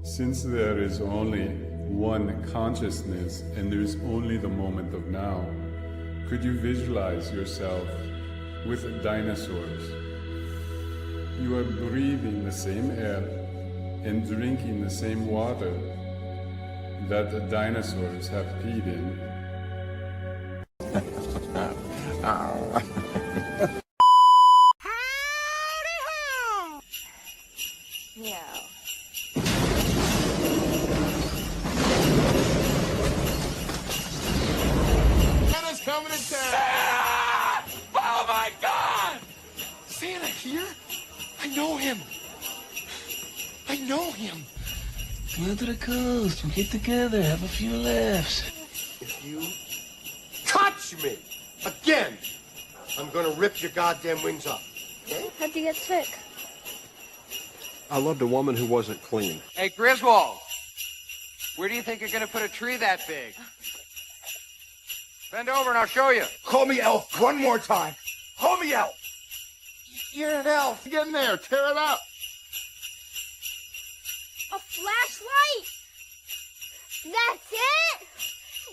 Since there is only one consciousness and there is only the moment of now, could you visualize yourself with dinosaurs? You are breathing the same air and drinking the same water that the dinosaurs have peed in. Santa's coming to town! Santa! Oh my God! Santa here? I know him. I know him. Come to the coast. We'll get together, have a few laughs. If you touch me again, I'm gonna rip your goddamn wings off. Okay? How'd you get sick? I loved a woman who wasn't clean. Hey, Griswold, where do you think you're going to put a tree that big? Bend over and I'll show you. Call me elf one more time. Call me elf. You're an elf. Get in there. Tear it up. A flashlight? That's it?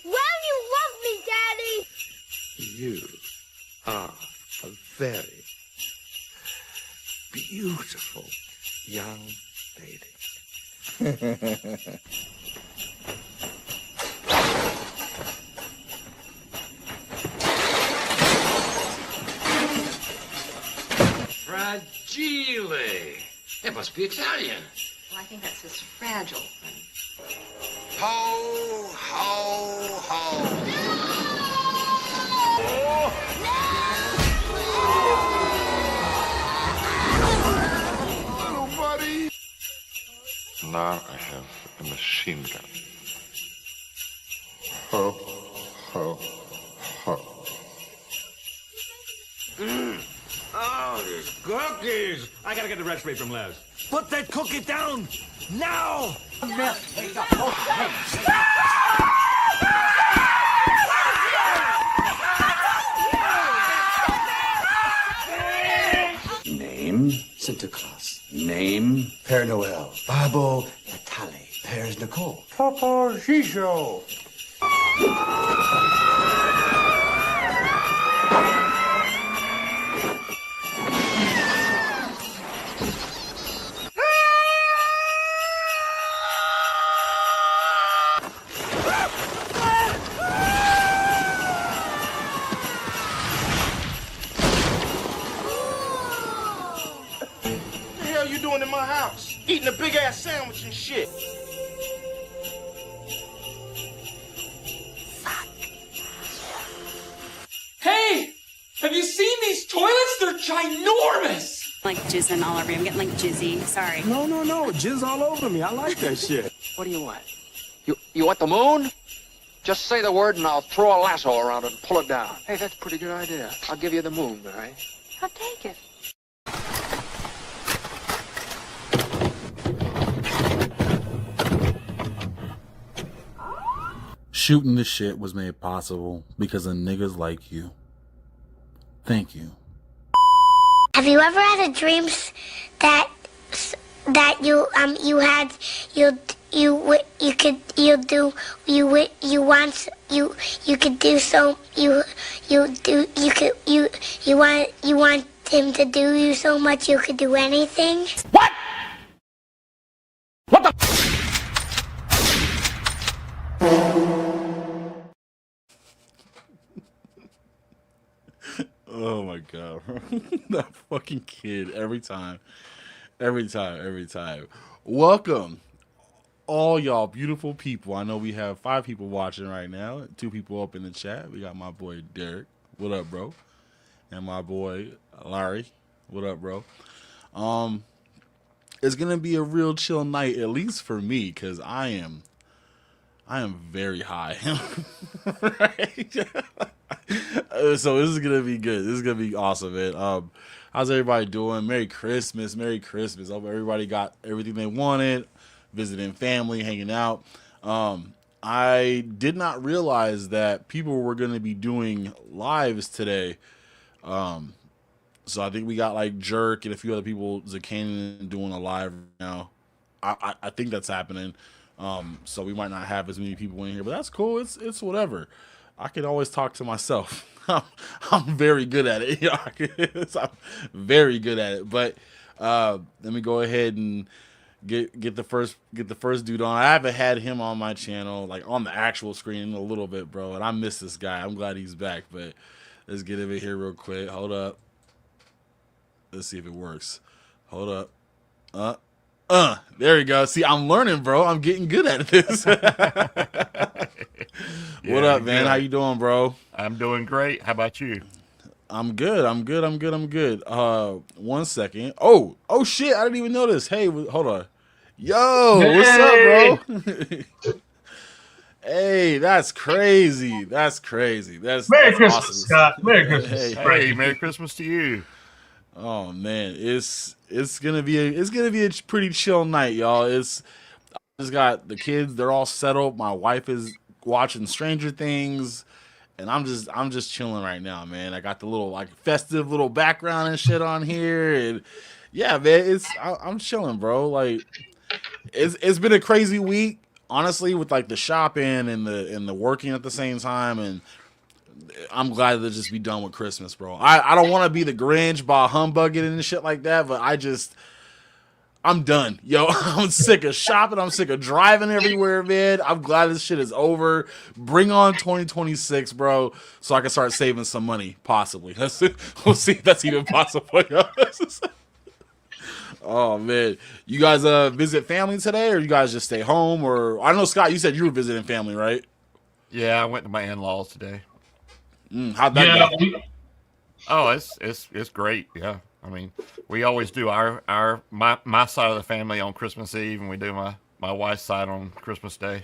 Well, you love me, Daddy. You are a very beautiful young lady. Fragile. It must be Italian. Well, I think that says fragile. Ho, ho, ho. Little buddy. Now I have a machine gun. Ho, ho, ho. Oh, these cookies. I gotta get the recipe from Les. Put that cookie down now! Name? Santa Claus. Name? Père Noël. Babbo Natale. Père's Nicole. Papa Gijo. What the hell you doing in my house? Eating a big ass sandwich and shit. Hey! Have you seen these toilets? They're ginormous! Like jizzing all over you. I'm getting like jizzy. Sorry. No, jizz all over me. I like that shit. What do you want? You want the moon? Just say the word and I'll throw a lasso around it and pull it down. Hey, that's a pretty good idea. I'll give you the moon, all right? I'll take it. Shooting the shit was made possible because of niggas like you. Thank you. Have you ever had a dream that you want him to do you so much you could do anything? What? What the? Oh my god, that fucking kid every time. Welcome, all y'all beautiful people. I know we have 5 people watching right now, 2 people up in the chat. We got my boy Derek, what up, bro? And my boy Larry, what up, bro? It's gonna be a real chill night, at least for me, because I am very high. Right? So this is gonna be good. This is gonna be awesome, man. How's everybody doing? Merry Christmas. Hope everybody got everything they wanted, visiting family, hanging out. I did not realize that people were gonna be doing lives today. So I think we got like Jerk and a few other people, Zakanian, doing a live right now. I think that's happening. So we might not have as many people in here, but that's cool. It's whatever. I can always talk to myself. I'm very good at it. I'm very good at it. But let me go ahead and get the first dude on. I haven't had him on my channel, like on the actual screen, in a little bit, bro. And I miss this guy. I'm glad he's back. But let's get him in here real quick. Hold up. Let's see if it works. Hold up. There we go. See, I'm learning, bro. I'm getting good at this. What up, man? Good. How you doing, bro? I'm doing great. How about you? I'm good. I'm good. 1 second. Oh shit! I didn't even notice. Hey, hold on. Yo, what's up, bro? Hey, that's crazy. That's Merry Christmas, awesome. Scott. Merry Christmas. Hey, Merry Christmas to you. Oh man, it's gonna be a pretty chill night, y'all. I just got the kids, they're all settled. My wife is watching Stranger Things, and I'm just chilling right now, man. I got the little like festive little background and shit on here, and yeah, man, I'm chilling, bro. Like it's been a crazy week, honestly, with like the shopping and the working at the same time, and I'm glad to just be done with Christmas, bro. I don't want to be the Grinch by humbugging and shit like that, but I'm done. Yo, I'm sick of shopping. I'm sick of driving everywhere, man. I'm glad this shit is over. Bring on 2026, bro, so I can start saving some money, possibly. We'll see if that's even possible, yo. Oh, man. You guys visit family today, or you guys just stay home? Or I know, Scott, you said you were visiting family, right? Yeah, I went to my in-laws today. How'd that go? Oh, it's great. Yeah, I mean, we always do my side of the family on Christmas Eve, and we do my wife's side on Christmas Day.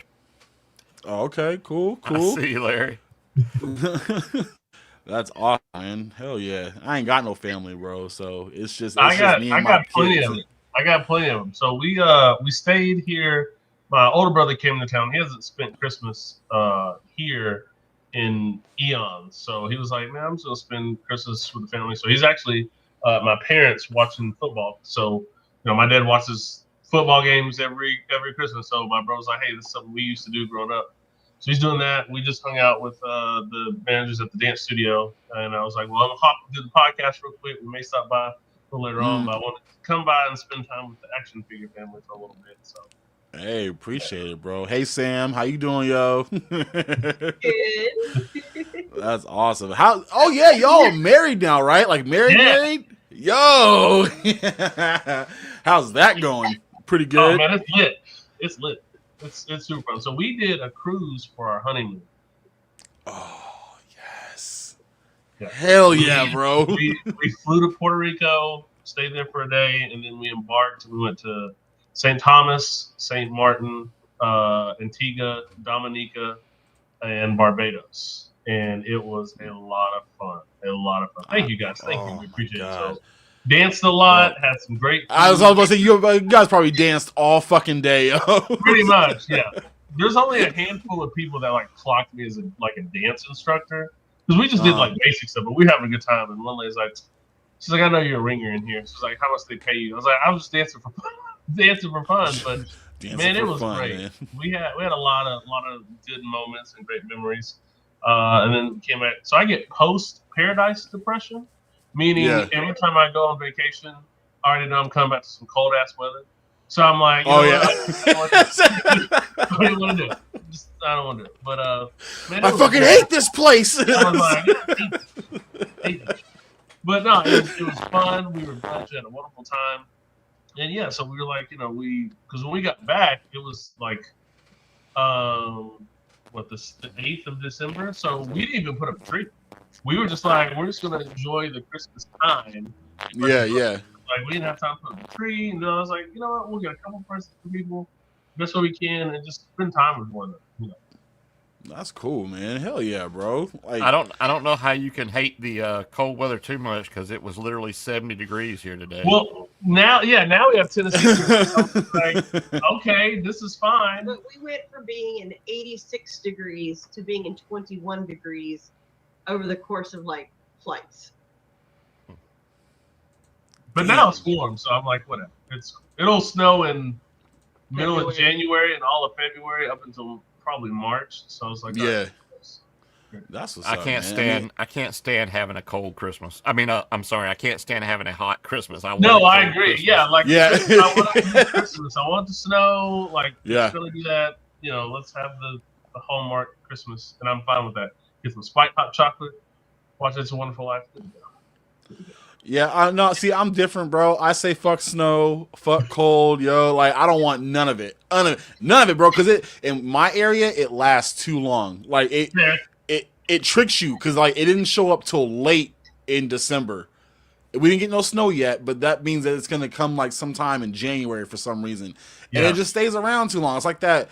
Oh, okay, cool. I see you, Larry. That's awesome, man. Hell yeah. I ain't got no family, bro. So it's just I got plenty kids. of them. I got plenty of them. So we stayed here. My older brother came to town. He hasn't spent Christmas here in eons. So he was like, man, I'm just gonna spend Christmas with the family. So he's actually my parents watching football. So my dad watches football games every Christmas. So my brother's like, hey, this is something we used to do growing up. So he's doing that. We just hung out with the managers at the dance studio, and I was like, well, I'm gonna hop do the podcast real quick. We may stop by a little later on, but I want to come by and spend time with the action figure family for a little bit. So hey, appreciate it, bro. Hey, Sam, how you doing, yo? Good. That's awesome. Oh yeah, y'all are married now, right? Like married? Yo, how's that going? Pretty good. Oh man, it's lit. It's lit. It's super fun. So we did a cruise for our honeymoon. Oh yes. Yeah. Hell yeah, bro. We flew to Puerto Rico, stayed there for a day, and then we embarked. We went to St. Thomas, St. Martin, Antigua, Dominica, and Barbados. And it was a lot of fun. Thank you guys. Thank you. We appreciate it. So danced a lot, had some great food. I was about to say, you guys probably danced all fucking day, yo. Pretty much, yeah. There's only a handful of people that like clocked me as a dance instructor. Because we just did like basic stuff, but we were having a good time. And one lady's like, she's like, I know you're a ringer in here. She's like, how much they pay you? I was like, I was just dancing for fun. But man, it was great. Man. We had a lot of good moments and great memories. And then came back. So I get post paradise depression, meaning every time I go on vacation, I already know I'm coming back to some cold ass weather. So I'm like, what do you want to do? I don't want to do it. But man, I fucking hate this place. I was like, hate this. But no, it was fun. We were glad we had a wonderful time. And yeah, so we were like, because when we got back, it was like, the 8th of December. So we didn't even put up a tree. We were just like, we're just gonna enjoy the Christmas time. Yeah. Like we didn't have time to put up a tree, and then I was like, you know what? We'll get a couple presents for people, best way we can, and just spend time with one another. That's cool, man. Hell yeah, bro. Like, I don't know how you can hate the cold weather too much because it was literally 70 degrees here today. Well, now we have Tennessee. Like, okay, this is fine. But we went from being in 86 degrees to being in 21 degrees over the course of flights. But now it's warm, so I'm like, whatever. It'll snow in middle of February. January and all of February up until probably March. So I was like, Yeah. Right. That's what's I up, can't man. stand. I can't stand having a cold Christmas. I mean, I'm sorry. I can't stand having a hot Christmas. I No, want a I cold agree. Christmas. Yeah, like Yeah. Christmas, I want to do Christmas. I want the snow. Like, Yeah. let's really do that. You know, let's have the Hallmark Christmas, and I'm fine with that. Get some spiked hot chocolate. Watch It's a Wonderful Life. Yeah, no, see, I'm different, bro. I say fuck snow, fuck cold, yo. Like, I don't want none of it. None of it, bro, because it in my area, it lasts too long. Like, it tricks you, because, like, it didn't show up till late in December. We didn't get no snow yet, but that means that it's going to come, like, sometime in January for some reason. And it just stays around too long. It's like that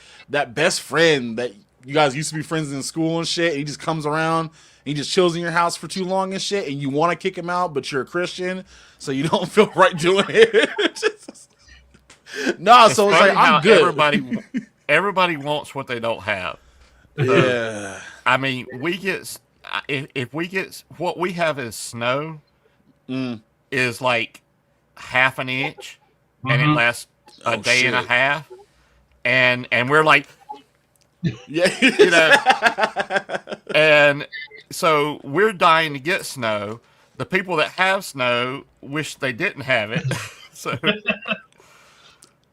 best friend that you guys used to be friends in school and shit, and he just comes around, and he just chills in your house for too long and shit, and you want to kick him out, but you're a Christian, so you don't feel right doing it. No, so it's like, I'm good. Everybody wants what they don't have. So, yeah. I mean, we get if we get what we have is snow is like half an inch, and it lasts a day and a half, and we're like, yeah, you know, and so we're dying to get snow. The people that have snow wish they didn't have it. So.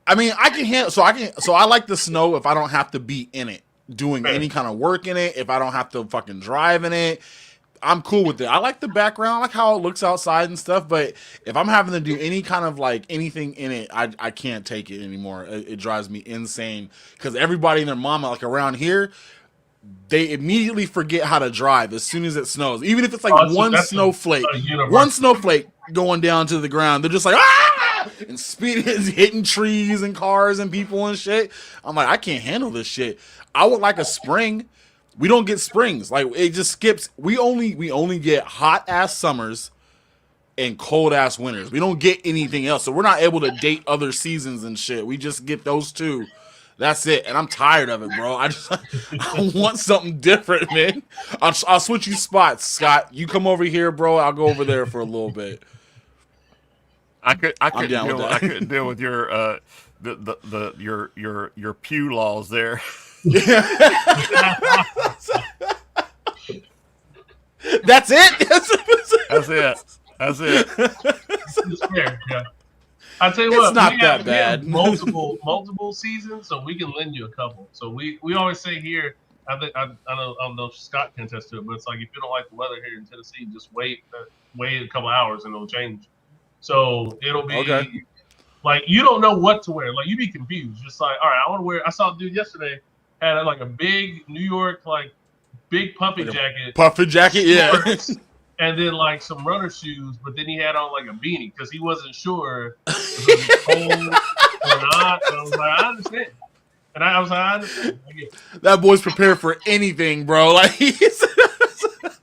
I mean, I can handle. So I like the snow if I don't have to be in it, doing any kind of work in it. If I don't have to fucking drive in it, I'm cool with it. I like the background, I like how it looks outside and stuff. But if I'm having to do any kind of like anything in it, I can't take it anymore. It drives me insane because everybody and their mama, like around here, they immediately forget how to drive as soon as it snows. Even if it's like one snowflake going down to the ground, they're just like, ah! And speeding, hitting trees and cars and people and shit. I'm like, I can't handle this shit. I would like a spring. We don't get springs. Like, it just skips. We only get hot ass summers and cold ass winters. We don't get anything else. So we're not able to date other seasons and shit. We just get those two. That's it. And I'm tired of it, bro. I want something different, man. I'll switch you spots, Scott. You come over here, bro. I'll go over there for a little bit. I couldn't deal with your your pew laws there. That's it. That's it. It's fair, yeah. I tell you It's what, not we that have bad. multiple seasons, so we can lend you a couple. So we always say here, I don't know if Scott can attest to it, but it's like if you don't like the weather here in Tennessee, just wait a couple hours and it'll change. So it'll be like you don't know what to wear. Like you be confused. Just like, all right, I want to wear. I saw a dude yesterday had like a big New York like big puffy jacket. Puffy jacket, yeah. Shorts, and then like some runner shoes, but then he had on like a beanie because he wasn't sure if it was cold or not. And I was like, I understand. And I was like, I understand. That boy's prepared for anything, bro. Like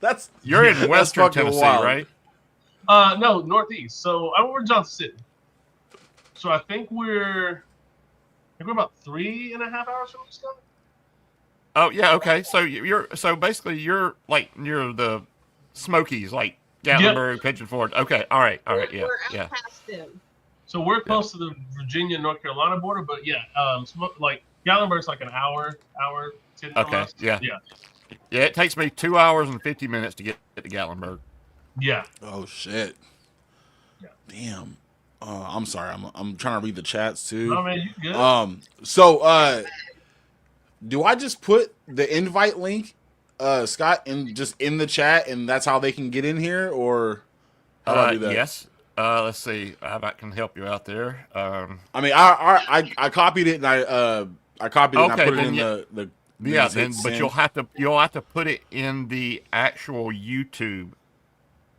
that's you're in Western Tennessee, wild. right? No, Northeast. So we're in Johnson City. So I think we're about 3.5 hours from Scott. Oh yeah, okay. So basically you're like near the Smokies, like Gatlinburg, Pigeon Forge. Okay, all right, yeah, We're yeah. out past them. So we're close to the Virginia North Carolina border, but yeah, like Gatlinburg's like an hour 10 from Okay, us. yeah. It takes me 2 hours and 50 minutes to get to Gatlinburg. Yeah. Oh shit. Yeah. Damn. I'm sorry. I'm trying to read the chats too. No man, you good. So do I just put the invite link, Scott, in the chat, and that's how they can get in here, or how do I do that? Yes. Let's see. I can help you out there. I mean, I copied it and I copied it and I put it in the yeah. Then, but you'll have to put it in the actual YouTube.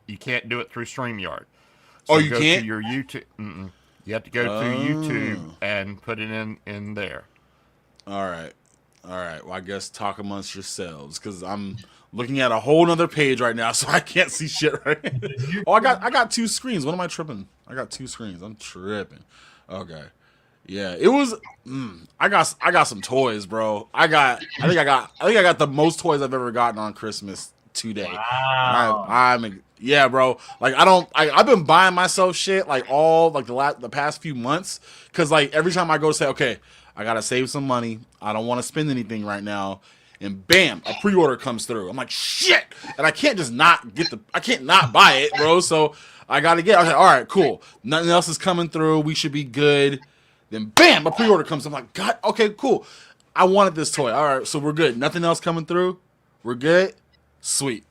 You can't do it through StreamYard. So you can't? To your YouTube. You have to go to YouTube and put it in there. All right. Well, I guess talk amongst yourselves because I'm looking at a whole nother page right now, so I can't see shit right now. Oh, I got two screens. What am I tripping? I got two screens. I'm tripping. Okay. Yeah, it was. I got some toys, bro. I think I got the most toys I've ever gotten on Christmas today. Wow. Yeah, bro. Like I've been buying myself shit like all like the past few months because like every time I go to say, okay, I gotta save some money. I don't want to spend anything right now. And bam, a pre-order comes through. I'm like, shit! And I can't just not get I can't not buy it, bro. So I gotta get it. I was like, all right, cool. Nothing else is coming through. We should be good. Then bam, a pre-order comes. I'm like, God, okay, cool. I wanted this toy. All right, so we're good. Nothing else coming through. We're good. Sweet.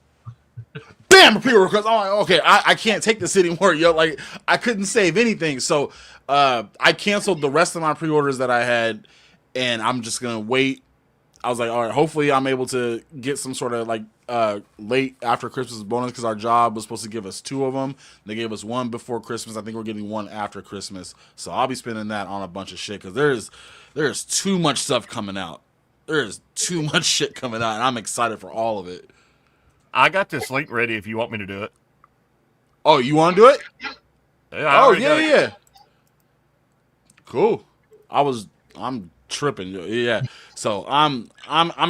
Bam, a pre-order comes. I'm like, okay, I can't take this anymore, yo. Like, I couldn't save anything. So I canceled the rest of my pre-orders that I had, and I'm just gonna wait. I was like, all right, hopefully I'm able to get some sort of like late after Christmas bonus, because our job was supposed to give us 2 of them. They gave us 1 before Christmas. I think we're getting 1 after Christmas. So I'll be spending that on a bunch of shit, because there's too much stuff coming out. There's too much shit coming out, and I'm excited for all of it. I got this link ready if you want me to do it. Oh, you want to do it? Yeah, yeah. Cool. I'm tripping. Yeah. So I'm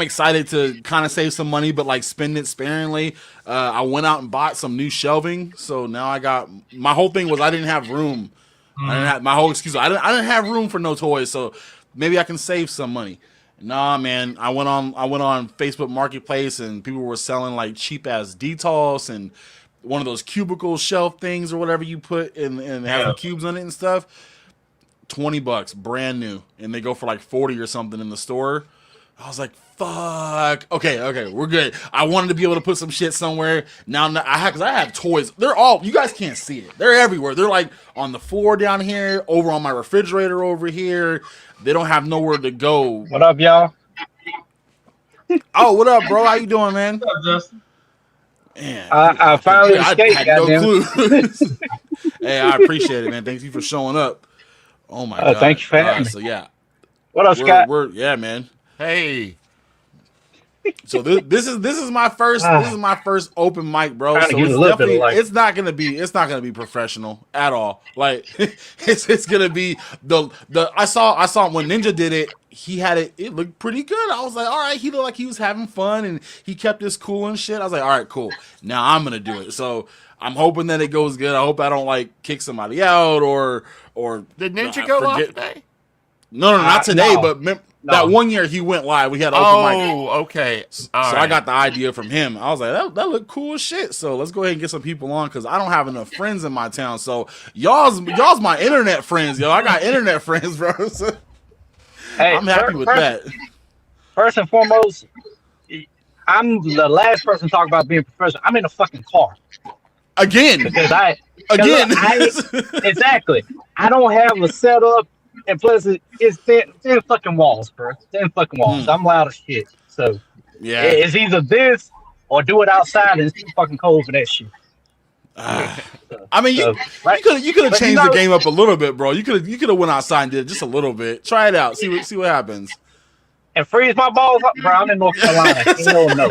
excited to kind of save some money, but like spend it sparingly. I went out and bought some new shelving. So now I got, my whole thing was I didn't have room. I didn't have, my whole excuse, I didn't have room for no toys. So maybe I can save some money. Nah, man. I went on Facebook Marketplace, and people were selling like cheap ass Detols and one of those cubicle shelf things or whatever you put in and have the cubes on it and stuff. $20 brand new, and they go for like 40 or something in the store. I was like, fuck. Okay, we're good. I wanted to be able to put some shit somewhere. Now because I have toys. They're all, you guys can't see it. They're everywhere. They're like on the floor down here, over on my refrigerator over here. They don't have nowhere to go. What up, y'all? Oh, what up, bro? How you doing, man? What's up, Justin? Man, I finally escaped. I had no clue. Hey, I appreciate it, man. Thank you for showing up. Oh my god! Thank you for having me. So yeah, what up, Scott? Yeah, man. Hey. So this is my first open mic, bro. So it's definitely it's not gonna be professional at all. Like it's gonna be the I saw when Ninja did it. He had it looked pretty good. I was like, all right, he looked like he was having fun and he kept his cool and shit. I was like, all right, cool. Now I'm gonna do it. So I'm hoping that it goes good. I hope I don't like kick somebody out or did Ninja go live today? No, not today. But that one year he went live. We had open mic. Oh, okay. So I got the idea from him. I was like, that looked cool as shit. So let's go ahead and get some people on, because I don't have enough friends in my town. So y'all's my internet friends, yo. I got internet friends, bro. So hey, I'm happy with that. First and foremost, I'm the last person to talk about being professional. I'm in a fucking car. Again. Because exactly. I don't have a setup, and plus it's 10 fucking walls, bro. 10 fucking walls. I'm loud as shit. So yeah, it's either this or do it outside, and it's too fucking cold for that shit. I mean, you could have changed the game up a little bit, bro. You could have went outside and did it just a little bit. Try it out. See what happens. And freeze my balls up, bro. I'm in North Carolina. Hell no.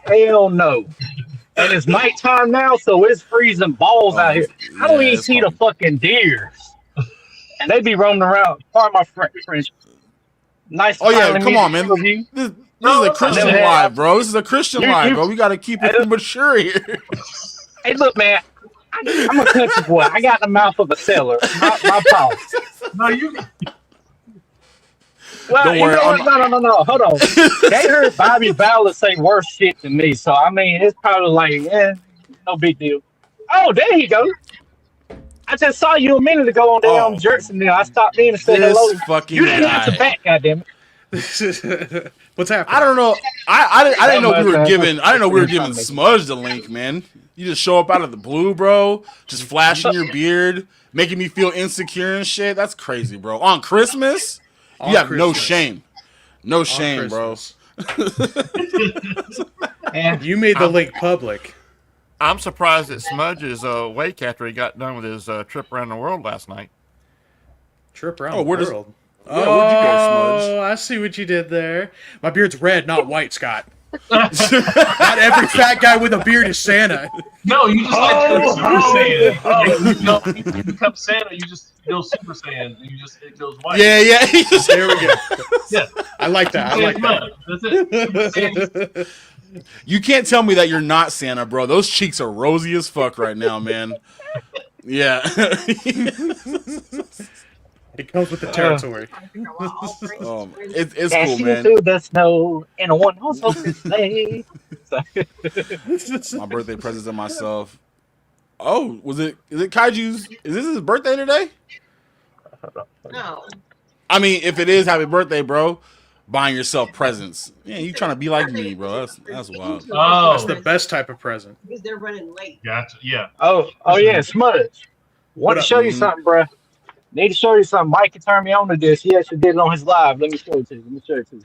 Hell no. And it's nighttime now, so it's freezing balls out here. I don't even see the fucking deers. And they be roaming around. Pardon my French. Nice. Oh yeah, come on, man. This is a Christian live, bro. This is a Christian live, bro. We got to keep it mature here. Hey, look, man. I'm a country boy. I got the mouth of a sailor. My pause. No, you. Well, don't worry. No. Hold on. They heard Bobby Ballard say worse shit than me, so I mean, it's probably like, no big deal. Oh, there you go. I just saw you a minute ago on damn Jerks, and I stopped in and said hello. You didn't answer back, goddamn it. What's happening? I don't know. I didn't know we were giving. I didn't know we were giving Smudge the link, man. You just show up out of the blue, bro. Just flashing your beard, making me feel insecure and shit. That's crazy, bro. On Christmas. You have no shame. No shame, bro. And you made the link public. I'm surprised that Smudge is awake after he got done with his trip around the world last night. Trip around the world? Yeah, where'd you go, Smudge? I see what you did there. My beard's red, not white, Scott. Not every fat guy with a beard is Santa. No, you just Super Saiyan. No, you become Santa, you just go Super Saiyan. It goes white. Yeah. There we go. Yeah, I like that. That's it. You can't tell me that you're not Santa, bro. Those cheeks are rosy as fuck right now, man. Yeah. It comes with the territory. It's cool, Dashing man. through the snow in a one-horse open sleigh. My birthday presents to myself. Oh, is it Kaiju's? Is this his birthday today? No. I mean, if it is, happy birthday, bro. Buying yourself presents. Yeah, you trying to be like me, bro. That's wild. Oh. That's the best type of present. Because they're running late. Gotcha. Yeah. Oh yeah, Smudge. Want to show you something, bro? Need to show you something. Mike can turn me on to this. He actually did it on his live. Let me show it to you.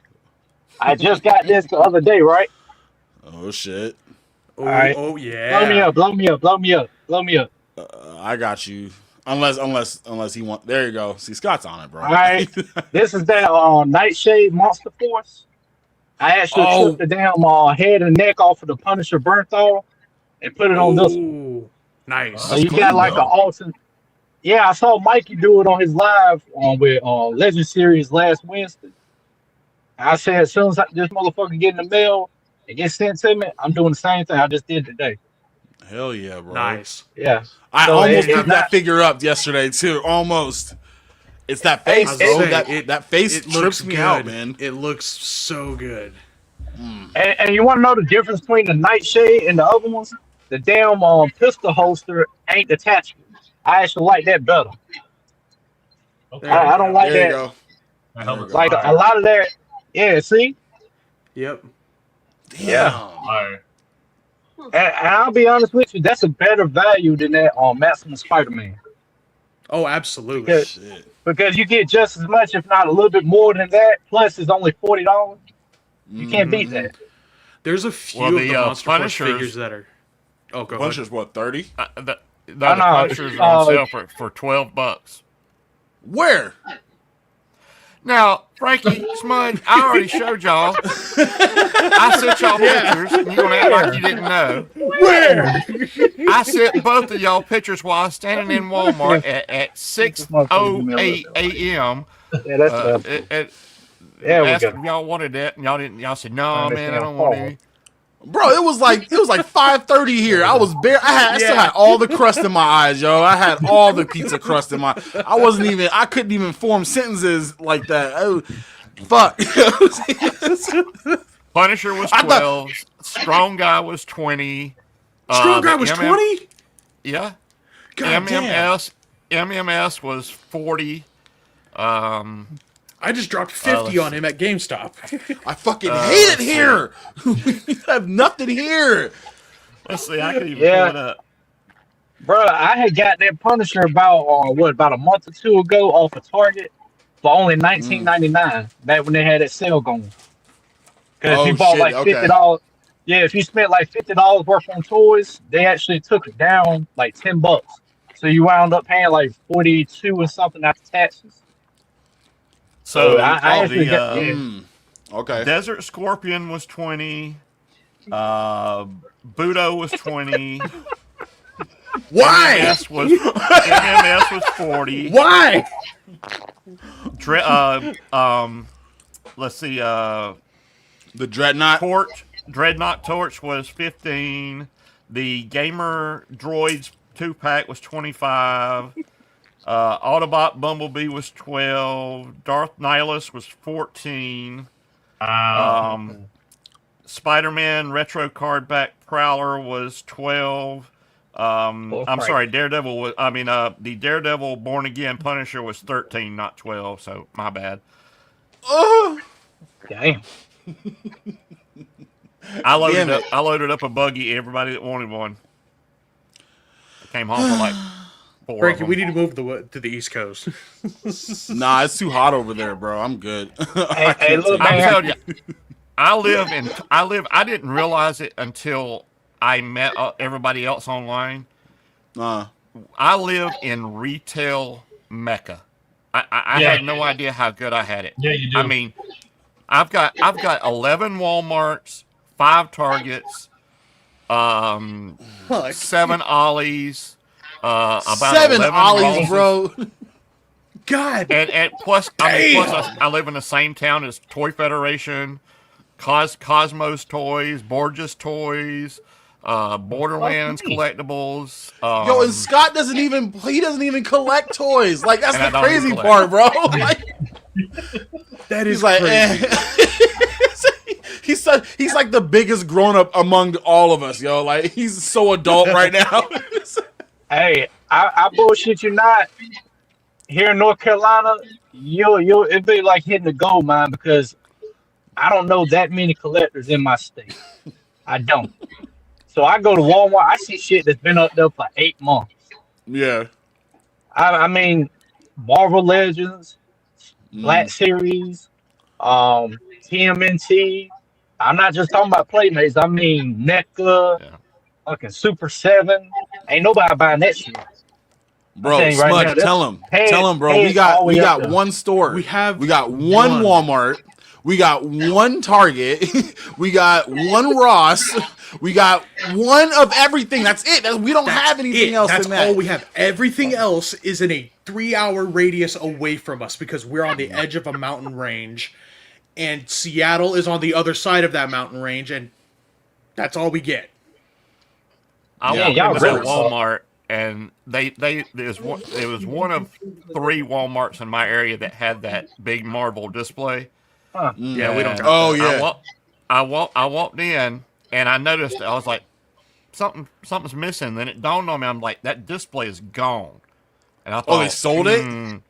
I just got this the other day, right? Oh shit. Oh, All right. oh yeah. Blow me up. I got you. Unless he want. There you go. See, Scott's on it, bro. All right. This is that Nightshade Monster Force. I actually took the damn head and neck off of the Punisher Bernthal and put it on this one. Nice. So you got like an alternate. Yeah, I saw Mikey do it on his live with Legend Series last Wednesday. I said as soon as this motherfucker get in the mail and get sent to me, I'm doing the same thing I just did today. Hell yeah, bro. Nice. Yeah. I So almost it's picked that figure up yesterday too. Almost. It's that face, bro. That face trips me out, man. It looks so good. And you want to know the difference between the Nightshade and the other ones? The damn pistol holster ain't detachable. I actually like that better. Okay. I don't like There you that. go. Like a lot of that. Yeah, see? Yep. Yeah. All right. And I'll be honest with you, that's a better value than that on Maximum Spider-Man. Oh, absolutely. Because you get just as much, if not a little bit more than that. Plus, it's only $40. You can't beat that. There's a few Well, of the Monster Force Punishers- figures that are. Oh, go Punisher's what, 30? The Punishers are on sale for $12. Where? Now, Frankie, Smudge, I already showed y'all. I sent y'all pictures, and you're gonna act like you didn't know. Where? I sent both of y'all pictures while I was standing in Walmart at 6:08 a.m. Yeah, that's There we asked go. if y'all wanted that, and y'all didn't. Y'all said, "No, man, I don't want any." Bro, it was like 5:30 here. I was bare. I still had all the crust in my eyes, yo. I had all the pizza crust in my. I couldn't even form sentences like that. Fuck. Punisher was 12. Strong Guy was 20. Strong Guy was 20? Yeah. God damn. MMS was 40. I just dropped 50 on him at GameStop. I fucking hate it here. We have nothing here. Let's see. I can even pull it up. Bro, I had got that Punisher about a month or two ago off of Target for only $19.99 back when they had that sale going. Because if you bought like $50, if you spent like $50 worth on toys, they actually took it down like $10. So you wound up paying like 42 or something after taxes. So I actually okay. Desert Scorpion was 20. Budo was 20. Why? MMS was 40. Why? Let's see. The Dreadnought Dreadnought Torch was 15. The Gamer Droids 2-pack was 25. Autobot Bumblebee was 12. Darth Nihilus was 14. Spider-Man Retro Card Back Prowler was 12. I'm sorry, Daredevil was. The Daredevil Born Again Punisher was 13, not 12. So my bad. Oh, damn. I loaded up a buggy. Everybody that wanted one. I came home for like 4 Frankie, of them. we need to move to the East Coast. Nah, it's too hot over there, bro. I'm good. Hey, look, I'm man. telling you, I didn't realize it until I met everybody else online. I live in retail Mecca. I had no idea how good I had it. Yeah, you do. I mean, I've got 11 Walmarts, 5 Targets, 7 Ollies, about 7 11 Ollies, Roses. bro. God. And plus, I live in the same town as Toy Federation, Cosmos Toys, Borges Toys, Borderlands collectibles. Yo, and Scott doesn't even collect toys. Like that's And I the don't crazy even part, bro. Like, That is he's like, crazy. he's like the biggest grown up among all of us, yo. Like he's so adult right now. Hey, I bullshit you not. Here in North Carolina, it'd be like hitting a gold mine because I don't know that many collectors in my state. I don't. So I go to Walmart, I see shit that's been up there for 8 months. Yeah. I mean, Marvel Legends, Black Series, TMNT. I'm not just talking about Playmates. I mean NECA, fucking Super 7. Ain't nobody buying that shit. Bro, Smudge, tell him, bro. We got one store. We got one Walmart. We got one Target. We got one Ross. We got one of everything. That's it. We don't have anything else That's in that. all we have. Everything else is in a 3-hour radius away from us because we're on the edge of a mountain range, and Seattle is on the other side of that mountain range, and that's all we get. I walked into Walmart, and it was one of 3 Walmarts in my area that had that big Marvel display. Yeah, we don't. Oh yeah. I walked in and I noticed. I was like, something's missing. Then it dawned on me. I'm like, that display is gone. And I thought, they sold it?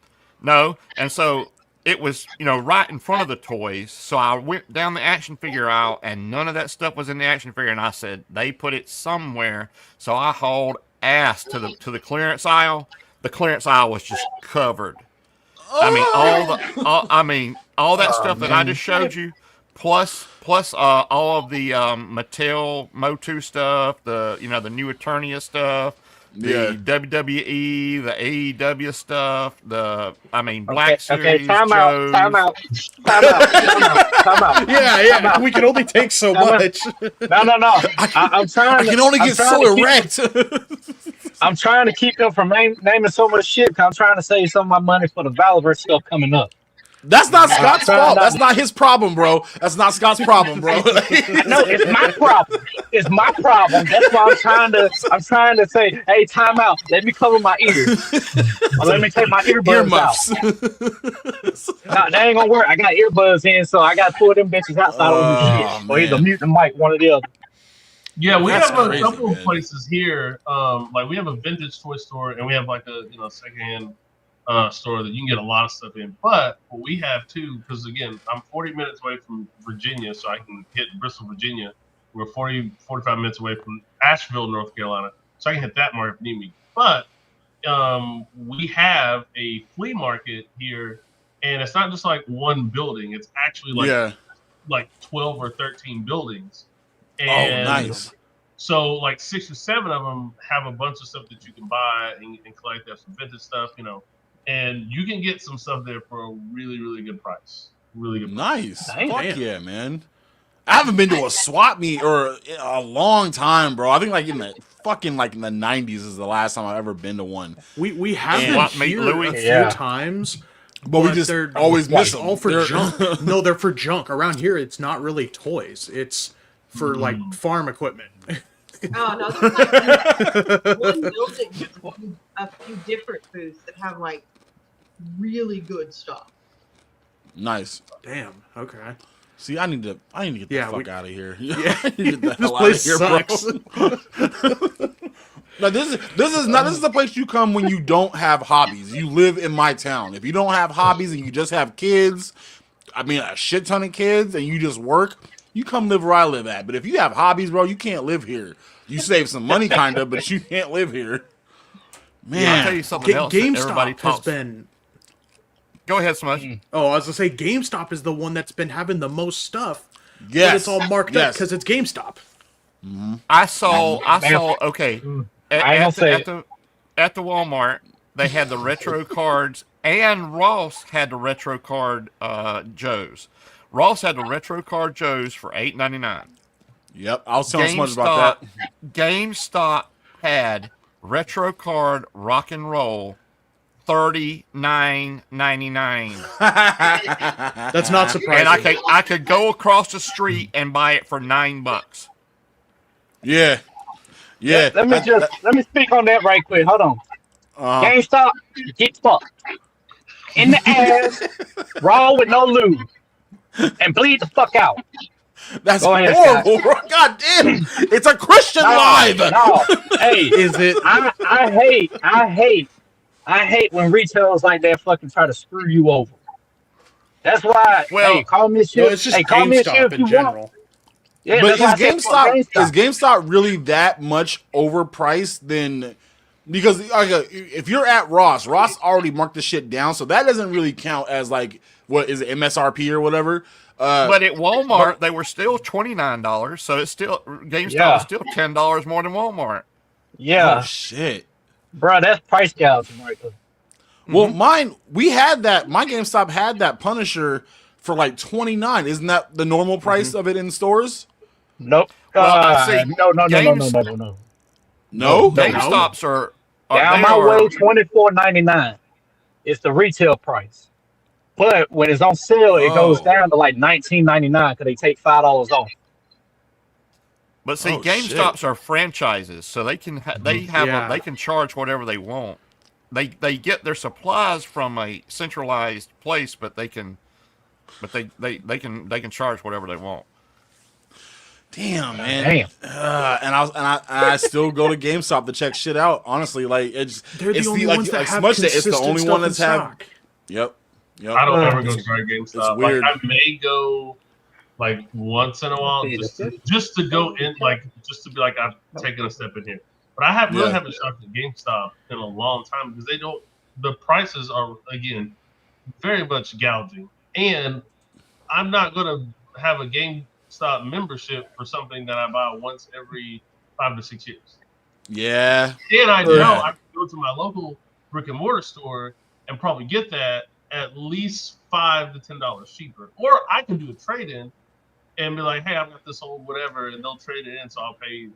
No. And so it was, right in front of the toys. So I went down the action figure aisle, and none of that stuff was in the action figure. And I said, they put it somewhere. So I hauled ass to the clearance aisle. The clearance aisle was just covered. I mean, all that stuff that I just showed you, plus all of the Mattel Motu stuff, the new Eternia stuff, the WWE, the AEW stuff, Black Series. Time out. Yeah. We can only take so much. No. I'm trying. I can only get so erect. I'm trying to keep him from naming so much shit because I'm trying to save some of my money for the Valorant stuff coming up. That's not Scott's fault. That's not his problem, bro. That's not Scott's problem, bro. No, it's my problem. It's my problem. That's why I'm trying to say, hey, time out. Let me cover my ears. Or let me take my earbuds out. No, that ain't gonna work. I got earbuds in, so I gotta pull them bitches outside on shit. Or either mute the mic, one or the other. Yeah, we have a couple of places here. Like we have a vintage toy store, and we have like a secondhand store that you can get a lot of stuff in. But what we have too, because again, I'm 40 minutes away from Virginia, so I can hit Bristol, Virginia. We're 45 minutes away from Asheville, North Carolina, so I can hit that market if need me. But we have a flea market here, and it's not just like one building. It's actually like 12 or 13 buildings. And nice. So like 6 or 7 of them have a bunch of stuff that you can buy and collect. There's some vintage stuff, and you can get some stuff there for a really, really good price. Really good price. Nice. Fuck yeah, man. I haven't been to a swap meet or a long time, bro. I think like in the 90s is the last time I've ever been to one. We have been here a few times. But we just always miss them. All for junk. No, they're for junk. Around here, it's not really toys. It's for like farm equipment. Oh no, there's like one building with a few different booths that have like really good stuff. Nice. Damn. Okay. See, I need to get the fuck out of here. Yeah, I need to get the this hell place out of here, bro. Now this is the place you come when you don't have hobbies. You live in my town. If you don't have hobbies and you just have kids, I mean a shit ton of kids, and you just work, you come live where I live at. But if you have hobbies, bro, you can't live here. You save some money, kind of, but you can't live here. Man, I'll tell you something else. GameStop has been. Go ahead, Smudge. Oh, I was gonna say GameStop is the one that's been having the most stuff. Yes, but it's all marked up because it's GameStop. Mm-hmm. I saw. Okay, at the Walmart, they had the retro cards, and Ross had the retro card Joes. Ross had the retro card Joes for $8.99. Yep, I was telling Smudge about that. GameStop had retro card rock and roll $39.99. That's not surprising. And I could go across the street and buy it for $9. Yeah. Yeah. Let me speak on that right quick. Hold on. GameStop, get fucked in the ass, raw with no lube, and bleed the fuck out. That's Go ahead, horrible, bro. God damn. It's a Christian live. No. Hey, Is it? I hate when retailers like that fucking try to screw you over. That's why. Well, hey, call me a shit. No, it's just hey, call me a shit GameStop if in you general. want. Yeah, But that's why I said fuck is GameStop really that much overpriced then? Because if you're at Ross already marked the shit down, so that doesn't really count as like what is it, MSRP or whatever. But at Walmart, they were still $29, so it's still GameStop was still $10 more than Walmart. Yeah. Oh shit, bro, that's price gouging right there. Well, my GameStop had that Punisher for like $29. Isn't that the normal price of it in stores? Nope. Well, see, no. No, GameStops are down my way $24.99. It's the retail price, but when it's on sale, it goes down to like $19.99 because they take $5 off. But see, GameStops are franchises, so they can they can charge whatever they want. They get their supplies from a centralized place, but they can charge whatever they want. Damn, man. And I still go to GameStop to check shit out. Honestly, like They're the only ones that have it's the only one that's have. stock. Yep. I don't ever go to GameStop. It's weird. Like, I may go like once in a while just to go in, like just to be like I've taken a step in here. But I haven't shopped at GameStop in a long time because the prices are again very much gouging, and I'm not gonna have a GameStop membership for something that I buy once every 5 to 6 years. Yeah. And I know I can go to my local brick and mortar store and probably get that at least $5 to $10 cheaper. Or I can do a trade-in and be like, hey, I've got this old whatever, and they'll trade it in, so I'll pay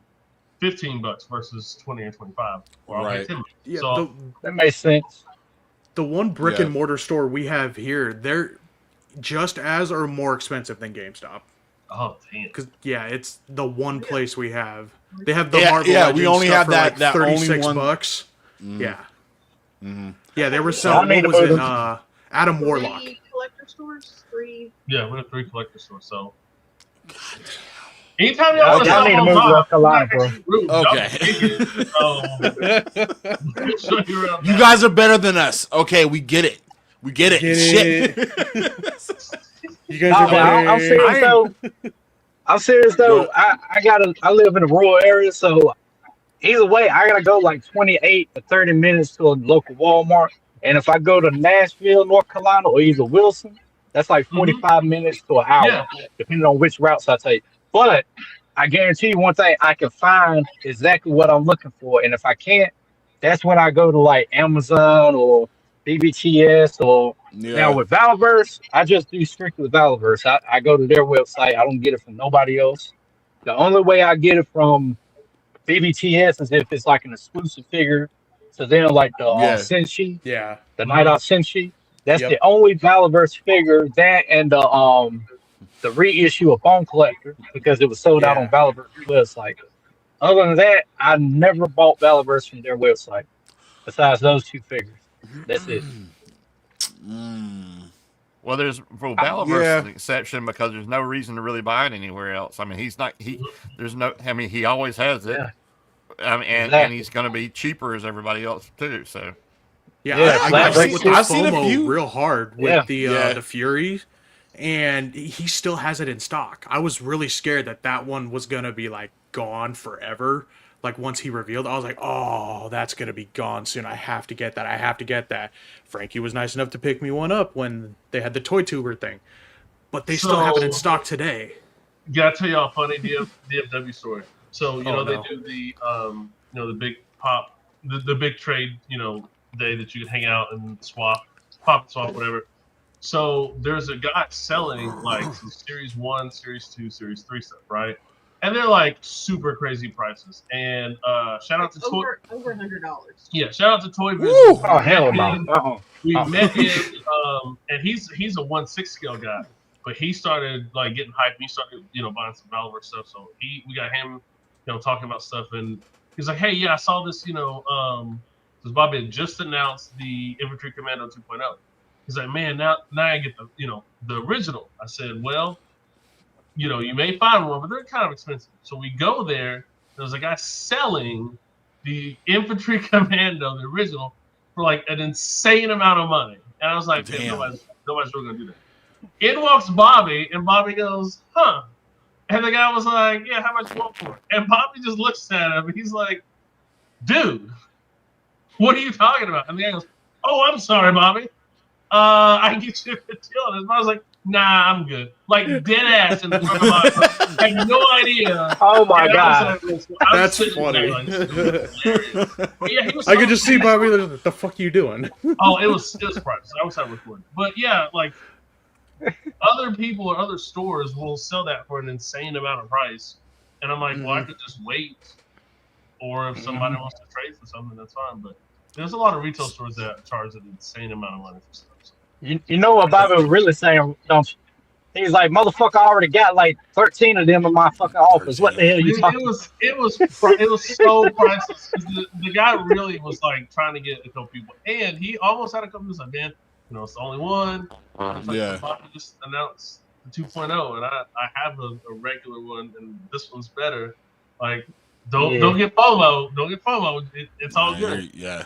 $15 versus $20 or $25. Or I'll pay $10. Yeah, So that makes sense. The one brick and mortar store we have here, they're just as or more expensive than GameStop. Oh damn! Because it's the one place we have. They have the Marvel we Legends only stuff have for that like only $36. Mm. Yeah. Mm-hmm. Yeah, they were selling. What was it? Adam Warlock. 3 collector stores. 3. Yeah, we're at 3 collector stores. So. Anytime y'all want to I need to move to North Carolina, bro. Okay. You guys are better than us. Okay, we get it. We get it. Shit. You guys are better. I'm serious though. I'm serious though. I live in a rural area, so either way, I gotta go like 28 to 30 minutes to a local Walmart. And if I go to Nashville, North Carolina, or either Wilson, that's like 45 minutes to an hour, depending on which routes I take. But I guarantee you one thing, I can find exactly what I'm looking for. And if I can't, that's when I go to like Amazon or BBTS or now with Valverse, I just do strictly with Valverse. I go to their website. I don't get it from nobody else. The only way I get it from BBTS is if it's like an exclusive figure to them, like the Senshi, the Night Out Senshi. That's the only Valverse figure. That and the reissue of Bone Collector because it was sold out on Valverse website. Other than that, I never bought Valverse from their website. Besides those 2 figures, that's it. Well, Valverse is an exception because there's no reason to really buy it anywhere else. I mean, he always has it. Yeah. I mean, and he's going to be cheaper as everybody else too. So I've seen a few real hard with the Fury, and he still has it in stock. I was really scared that one was going to be like gone forever. Like once he revealed, I was like, "Oh, that's gonna be gone soon. I have to get that. Frankie was nice enough to pick me one up when they had the toy tuber thing, but they still have it in stock today. Gotta tell y'all a funny DFW story. So they do the the big pop, the big trade day that you can hang out and swap, whatever. So there's a guy selling like some Series 1, Series 2, Series 3 stuff, right? And they're like super crazy prices. And shout out to over $100. Yeah, shout out to Toy Vision. Oh hell no! We met him, and he's a 1/6 scale guy, but he started like getting hyped. He started buying some Valverse stuff. So we got him talking about stuff, and He's like, hey, yeah, I saw this, because Bobby had just announced the Infantry Commando 2.0. He's like, man, now I get the original. I said, well, you may find one, but they're kind of expensive. So we go there. There's a guy selling the Infantry Commando, the original, for like an insane amount of money. And I was like, nobody's really gonna do that. In walks Bobby, and Bobby goes, huh? And the guy was like, yeah, how much you want for it? And Bobby just looks at him, and he's like, dude, what are you talking about? And the guy goes, oh, I'm sorry, Bobby. I can get you a good deal. And I was like, nah, I'm good. Like, dead ass in front of Bobby. I had no idea. Oh, my God. That's funny. Yeah, he was I could just see Bobby, what the fuck are you doing? Oh, it was private. I was not recording. But yeah, like, other people or other stores will sell that for an insane amount of price. And I'm like, well, I could just wait. Or if somebody wants to trade for something, that's fine. But there's a lot of retail stores that charge an insane amount of money for stuff. So. You know what Bobby was really saying, don't you? He's like, motherfucker, I already got like 13 of them in my fucking office. What the hell you talking about? It was so priceless. The guy really was like trying to get a couple people. And he almost had a couple people like, man, it's the only one. Like, Bobby just announced the 2.0, and I have a regular one, and this one's better. Like, don't get FOMO. Don't get FOMO. It's all good. Yeah.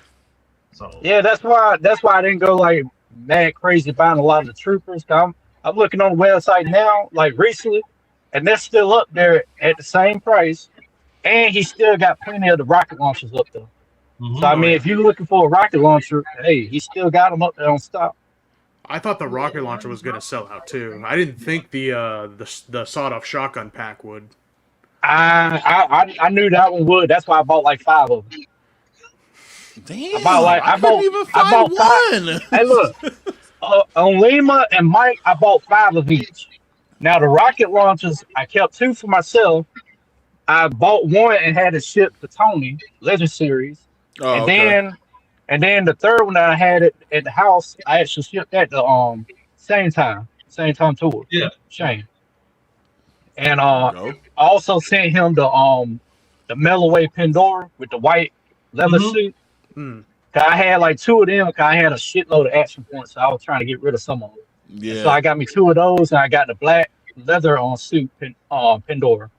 So yeah, that's why I didn't go like mad crazy buying a lot of the troopers. I'm looking on the website now, like recently, and they're still up there at the same price, and he still got plenty of the rocket launchers up there. So I mean, if you're looking for a rocket launcher, hey, he still got them up there on stock. I thought the rocket launcher was gonna sell out too. I didn't think the sawed-off shotgun pack would. I knew that one would. That's why I bought like 5 of them. Damn! I bought even find one. Hey, look, on Lima and Mike, I bought 5 of each. Now the rocket launchers, I kept 2 for myself. I bought 1 and had it shipped to Tony, Legend Series, and then the third one that I had at the house, I actually shipped that the same time tour. Yeah, Shane. And I also sent him the Melloway Pandora with the white leather suit. I had like 2 of them because I had a shitload of action points, so I was trying to get rid of some of them. Yeah. And so I got me 2 of those, and I got the black leather suit Pandora.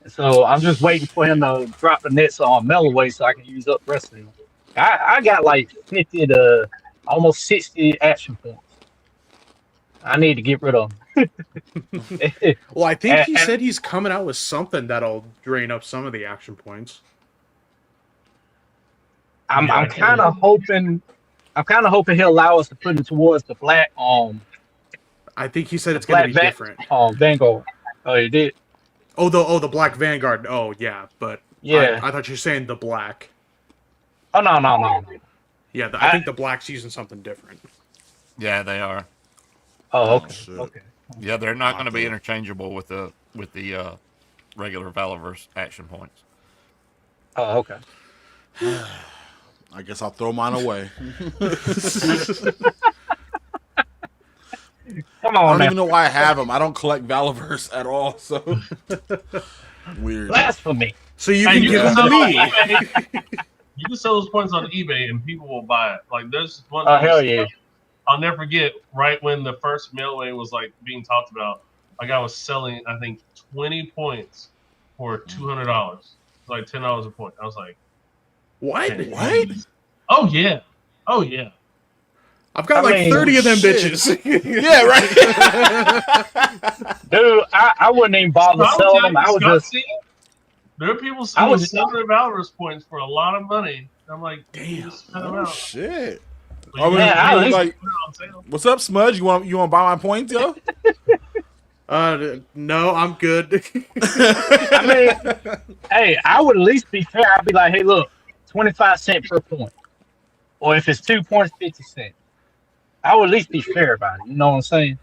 And so I'm just waiting for him to drop the nets on Melloway so I can use up the rest of them. I got like 50 to almost 60 action points. I need to get rid of them. Well, I think he said he's coming out with something that'll drain up some of the action points. I'm kind of hoping he'll allow us to put it towards the black. I think he said it's going to be different. Vanguard. Oh, he did. Oh, the black Vanguard. Oh, yeah, but yeah, I thought you were saying the black. Oh no. Yeah, I think the black's using something different. Yeah, they are. Oh, okay. Okay. Yeah, they're not going to be interchangeable with the regular Valorverse action points. Oh, okay. I guess I'll throw mine away. Come on, I don't man. even know why I have them. I don't collect Valorverse at all, so weird. Blasphemy. So you can give them to me. You can sell those points on eBay and people will buy it. Like there's one. Oh hell yeah! I'll never forget. Right when the first Melloway was like being talked about, a guy was selling I think 20 points for $200. It's like $10 a point. I was like, what? What? Oh yeah. Oh yeah. I've got 30 of them bitches. Yeah, right. Dude, I wouldn't even bother selling them. I was just. There are people selling their Valorous points for a lot of money. I'm like, damn. Oh shit. Yeah, like, what's up, Smudge? You want to buy my points, yo? No, I'm good. I mean, hey, I would at least be fair. I'd be like, hey, look, 25 cents per point, or if it's 2 points, 50 cents. I would at least be fair about it. You know what I'm saying?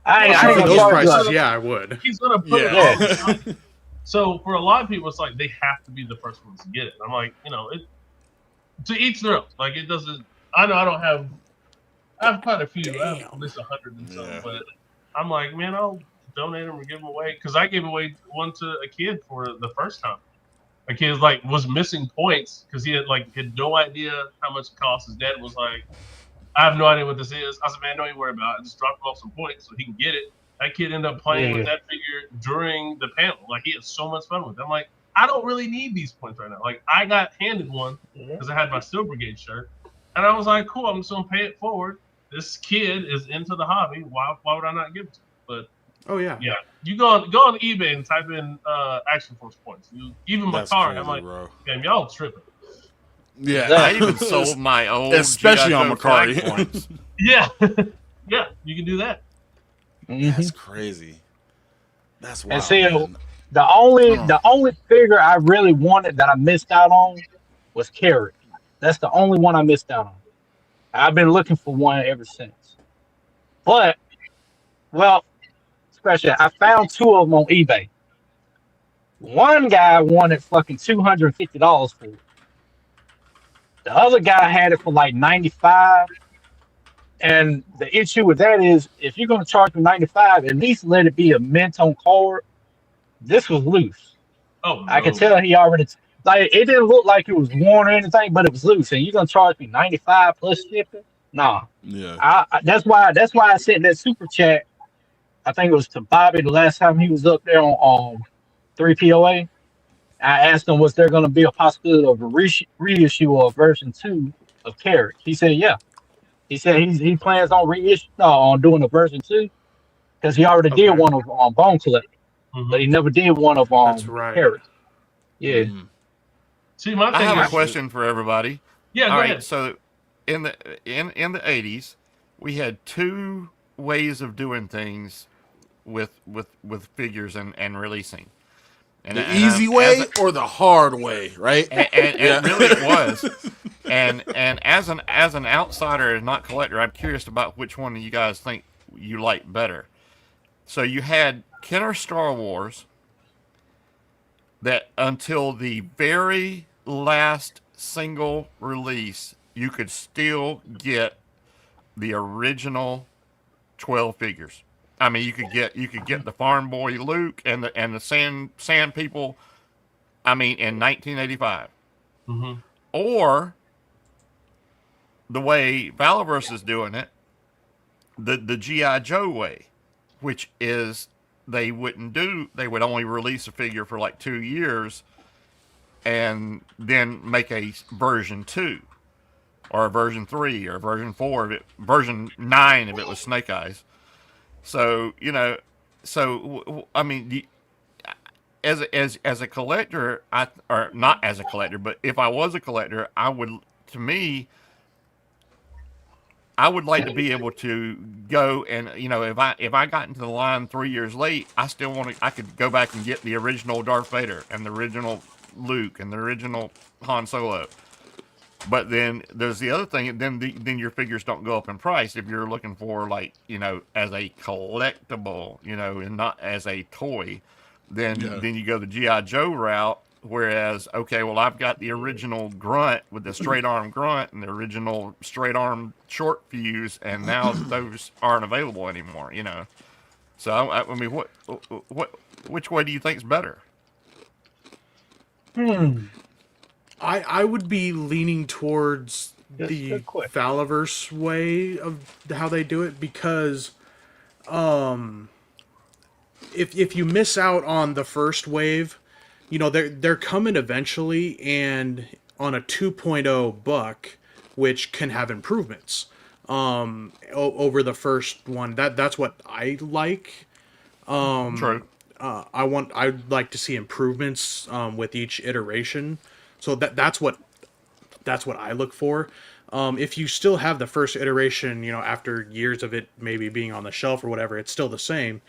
I ain't for gonna those charge prices, you. yeah, I would. He's gonna put it on. So for a lot of people, it's like they have to be the first ones to get it. I'm like, to each their own. Like it doesn't. I know I have quite a few. I have at least 100 and something. But I'm like, man, I'll donate them or give them away because I gave away one to a kid for the first time. My kid was missing points because he had no idea how much it cost. His dad was like, I have no idea what this is. I said, man, don't even worry about it. Just drop him off some points so he can get it. That kid ended up playing with that figure during the panel. Like, he had so much fun with it. I'm like, I don't really need these points right now. Like, I got handed one because I had my Steel Brigade shirt. And I was like, cool, I'm just going to pay it forward. This kid is into the hobby. Why would I not give it to him? But, yeah, you go on eBay and type in Action Force points. Even my car, I'm like, damn, y'all tripping. Yeah, I even sold my old especially on Macari points. Yeah, you can do that. That's crazy. That's wild. And see, the only figure I really wanted that I missed out on was Carrot. That's the only one I missed out on. I've been looking for one ever since. But, well, especially I found 2 of them on eBay. One guy wanted fucking $250 for it. The other guy had it for like $95. And the issue with that is, if you're going to charge me $95, at least let it be a mint on card. This was loose. Oh, no. I could tell he already it didn't look like it was worn or anything, but it was loose. And you're going to charge me $95 plus shipping? Nah. Yeah. That's why I sent that super chat. I think it was to Bobby the last time he was up there on 3POA. I asked him, was there going to be a possibility of a reissue or version 2 of Carrot? He said, yeah. He said he plans on doing a version 2 because he already did one of Bone Collector, but he never did one of Carrot. Yeah. See, my thing I have is, a question for everybody. Yeah, go ahead. So in the 80s, we had 2 ways of doing things with figures and releasing. And the easy way or the hard way, right? And really it was. And as an outsider and not collector, I'm curious about which one of you guys think you like better. So you had Kenner Star Wars that until the very last single release, you could still get the original 12 figures. I mean, you could get the Farm Boy Luke and the Sand People. I mean, in 1985, or the way Valorverse is doing it, the GI Joe way, which is they would only release a figure for like 2 years, and then make a version 2, or a version 3, or a version 4, version 9 if it was Snake Eyes. So I mean, as a collector, or not as a collector, but if I was a collector, I would like to be able to go and, if I got into the line 3 years late, I could go back and get the original Darth Vader and the original Luke and the original Han Solo. But then there's the other thing. Then your figures don't go up in price if you're looking for as a collectible, and not as a toy. Then you go the GI Joe route. Whereas, okay, well, I've got the original Grunt with the straight arm Grunt and the original straight arm short fuse, and now those aren't available anymore. So I mean, which way do you think's better? I would be leaning towards the Valorverse way of how they do it, because if you miss out on the first wave, they're coming eventually, and on a 2.0 buck, which can have improvements over the first one. That's what I like. True. I'd like to see improvements with each iteration. So that's what I look for. If you still have the first iteration, after years of it maybe being on the shelf or whatever, it's still the same.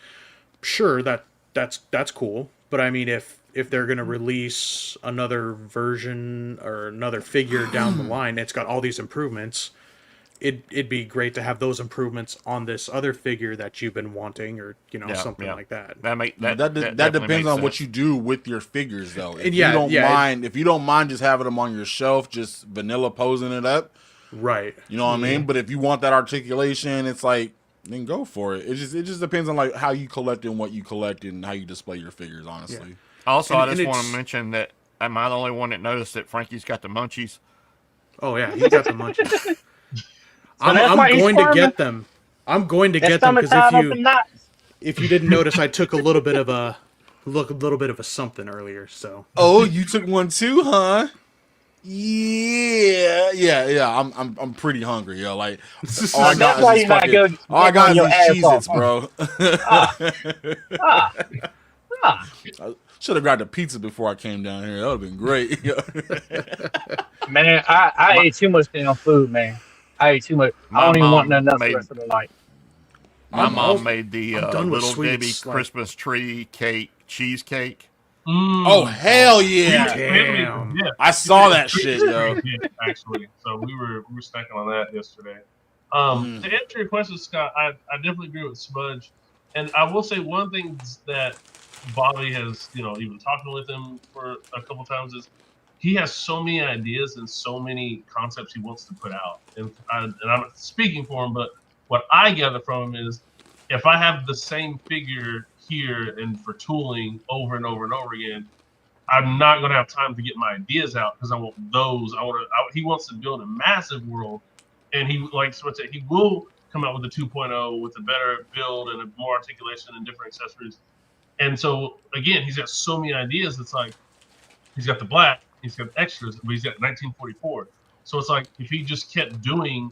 Sure, that's cool. But I mean, if they're gonna release another version or another figure down the line, it's got all these improvements. It'd be great to have those improvements on this other figure that you've been wanting, or something like that. That depends on what you do with your figures, though. If you don't mind just having them on your shelf, just vanilla posing it up, right? You know what I mean. But if you want that articulation, it's like, then go for it. It just depends on how you collect and what you collect and how you display your figures. Honestly. Also, I just want to mention that Am I the only one that noticed that Frankie's got the munchies? Oh yeah, he's got the munchies. that's why I'm he's going to squirming? get them. I'm going to That get them stomach because tied up in knots. if you didn't notice, I took a little bit of a something earlier. So Oh, you took one too, huh? Yeah. I'm pretty hungry, yo. Like all I got That's why is you're not fucking, good. all I got is Your ass these off, Cheez-Its, bro. Ah. I should have grabbed a pizza before I came down here. That would have been great. Man, I ate too much damn food, man. I ate too much. I don't even want nothing else the rest of the night. My mom made the done with Little Debbie sweets, like- Christmas tree cake cheesecake. Oh hell yeah! Damn. Yeah. I saw that shit, yo. Yeah, actually. So we were snacking on that yesterday. To answer your question, Scott, I definitely agree with Smudge, and I will say one thing that Bobby has, even talking with him for a couple times is he has so many ideas and so many concepts he wants to put out, and I'm not speaking for him, but what I gather from him is if I have the same figure here and for tooling over and over and over again, I'm not going to have time to get my ideas out because I want those. He wants to build a massive world, and he, like Smith said, he will come out with a 2.0 with a better build and a more articulation and different accessories. And so again, he's got so many ideas. It's like he's got the black, he's got extras, but he's got 1944. So it's like if he just kept doing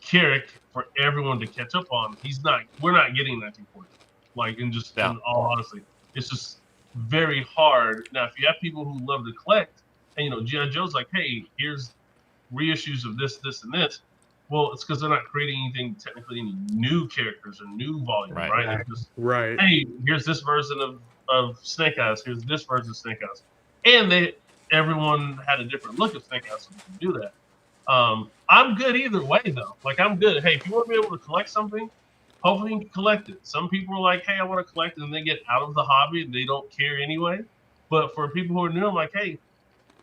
Carrick for everyone to catch up on, we're not getting 1940. Like, in all honesty, it's just very hard. Now, if you have people who love to collect, and G.I. Joe's like, hey, here's reissues of this, this, and this. Well, it's because they're not creating anything technically, any new characters or new volume, right? It's just, Right. hey, here's this version of Snake Eyes. Here's this version of Snake Eyes, and everyone had a different look of Snake Eyes, so we can do that. I'm good either way, though. Like, I'm good. Hey, if you want to be able to collect something, hopefully you can collect it. Some people are like, hey, I want to collect it, and they get out of the hobby and they don't care anyway. But for people who are new, I'm like, hey,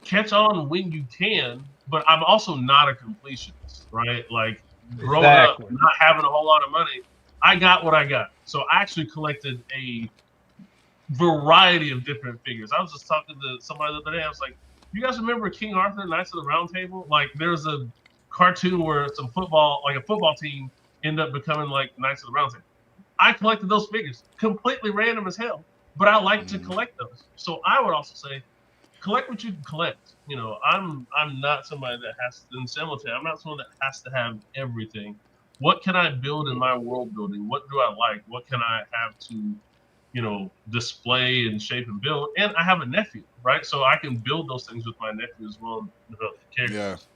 catch on when you can. But I'm also not a completionist, right? Like, growing up, not having a whole lot of money, I got what I got. So I actually collected a variety of different figures. I was just talking to somebody the other day. I was like, you guys remember King Arthur, Knights of the Round Table? Like, there's a cartoon where a football team end up becoming like Knights of the Round Table. I collected those figures, completely random as hell, but I like to collect those. So I would also say, collect what you can collect. I'm not somebody that has to, in simultaneously, I'm not someone that has to have everything. What can I build in my world building? What do I like? What can I have to, display and shape and build? And I have a nephew, right? So I can build those things with my nephew as well and develop the characters.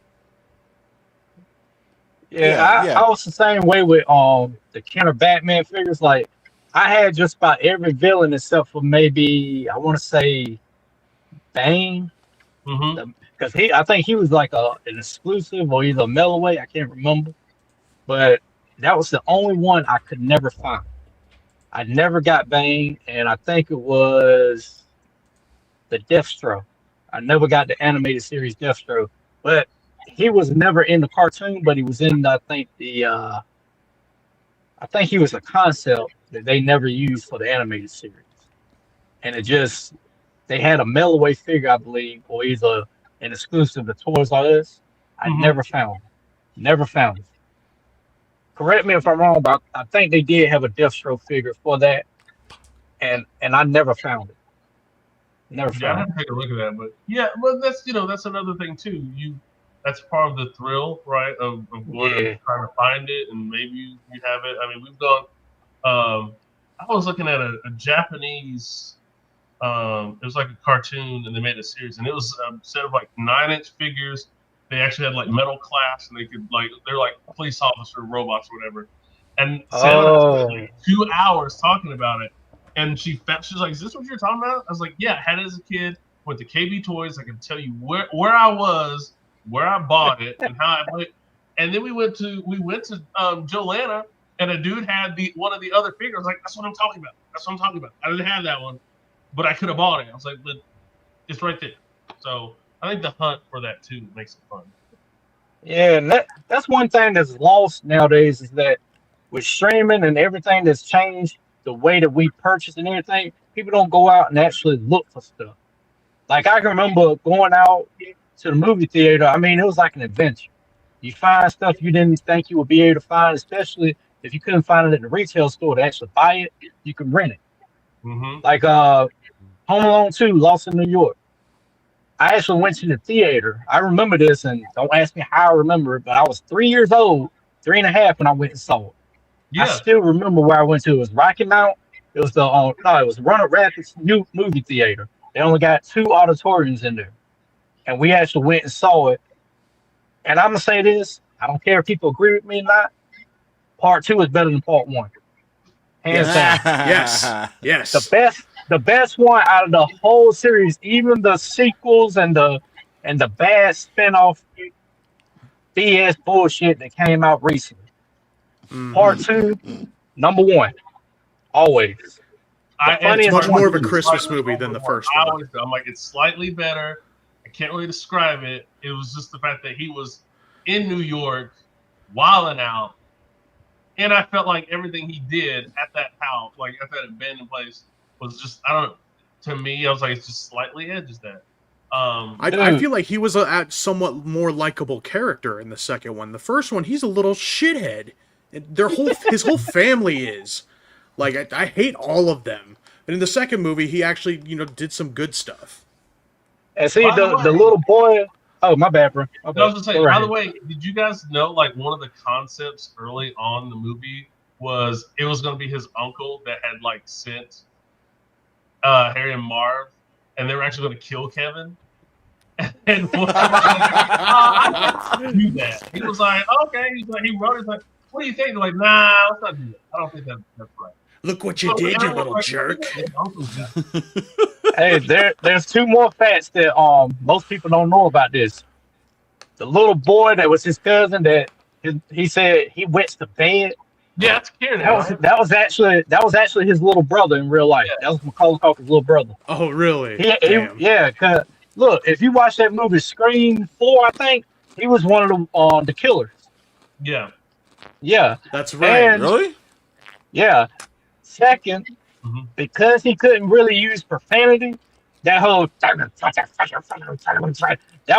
Yeah, I was the same way with the Counter Batman figures. Like, I had just about every villain except for maybe, I want to say, Bane. Because I think he was like an exclusive or either a Melloway, I can't remember. But that was the only one I could never find. I never got Bane, and I think it was the Deathstroke. I never got the animated series Deathstroke, but he was never in the cartoon, but he was in, I think he was a concept that they never used for the animated series. And they had a Melloway figure, I believe, or either an exclusive to Toys R Us. I never found it. Correct me if I'm wrong, but I think they did have a Deathstroke figure for that, and I never found it. Never found I have to take a look at that, but that's another thing too. That's part of the thrill, right? Of going and trying to find it, and maybe you have it. I mean, we've gone. I was looking at a Japanese. It was like a cartoon, and they made a series, and it was a set of like 9-inch figures. They actually had like metal clasps, and they're like police officer robots or whatever. And Sam spent like 2 hours talking about it, and she's like, "Is this what you're talking about?" I was like, "Yeah, I had it as a kid. Went to KB Toys. I can tell you where I was, where I bought it, and how I went." And then we went to Jolana, and a dude had one of the other figures. I was like, "That's what I'm talking about. That's what I'm talking about." I didn't have that one, but I could have bought it. I was like, "But it's right there." So I think the hunt for that too makes it fun. Yeah, and that's one thing that's lost nowadays is that with streaming and everything that's changed, the way that we purchase and everything, people don't go out and actually look for stuff. Like I can remember going out to the movie theater. I mean, it was like an adventure. You find stuff you didn't think you would be able to find, especially if you couldn't find it at the retail store to actually buy it. You can rent it. Mm-hmm. Like Home Alone 2, Lost in New York. I actually went to the theater. I remember this, and don't ask me how I remember it, but I was 3 years old, 3.5 when I went and saw it. Yeah. I still remember where I went to. It was Rocky Mount. It was the no, it was Roanoke Rapids new movie theater. They only got 2 auditoriums in there, and we actually went and saw it. And I'm gonna say this: I don't care if people agree with me or not. Part 2 is better than Part 1, hands down. Yes. The best one out of the whole series, even the sequels and the bad spinoff BS bullshit that came out recently. Part 2, number 1, always. It's much more of a Christmas movie than the first one. I'm like, it's slightly better. I can't really describe it. It was just the fact that he was in New York, wilding out, and I felt like everything he did at that house, like at that abandoned place, was just, I don't know. To me, I was like, it's just slightly edges that. I feel like he was a somewhat more likable character in the second one. The first one, he's a little shithead. His whole family is. Like, I hate all of them. And in the second movie, he actually, did some good stuff. And see, the little boy... Oh, my bad, bro. I was going to say, by the way, did you guys know, like, one of the concepts early on in the movie was it was going to be his uncle that had, like, sent Harry and Marv, and they were actually going to kill Kevin? And I didn't do that. He was like, okay. He wrote it, like, what do you think? They're like, nah, let's not do that. I don't think that's right. Look what you did, you little jerk. Hey, there's 2 more facts that most people don't know about this. The little boy that was his cousin that he said he wets the bed. Yeah, that's Kieran. That was actually his little brother in real life. Yeah. That was Macaulay Culkin's little brother. Oh, really? Yeah, cause look, if you watch that movie Scream 4, I think he was one of the killers. Yeah. Yeah. That's right. Really? Yeah. Second, because he couldn't really use profanity, that whole that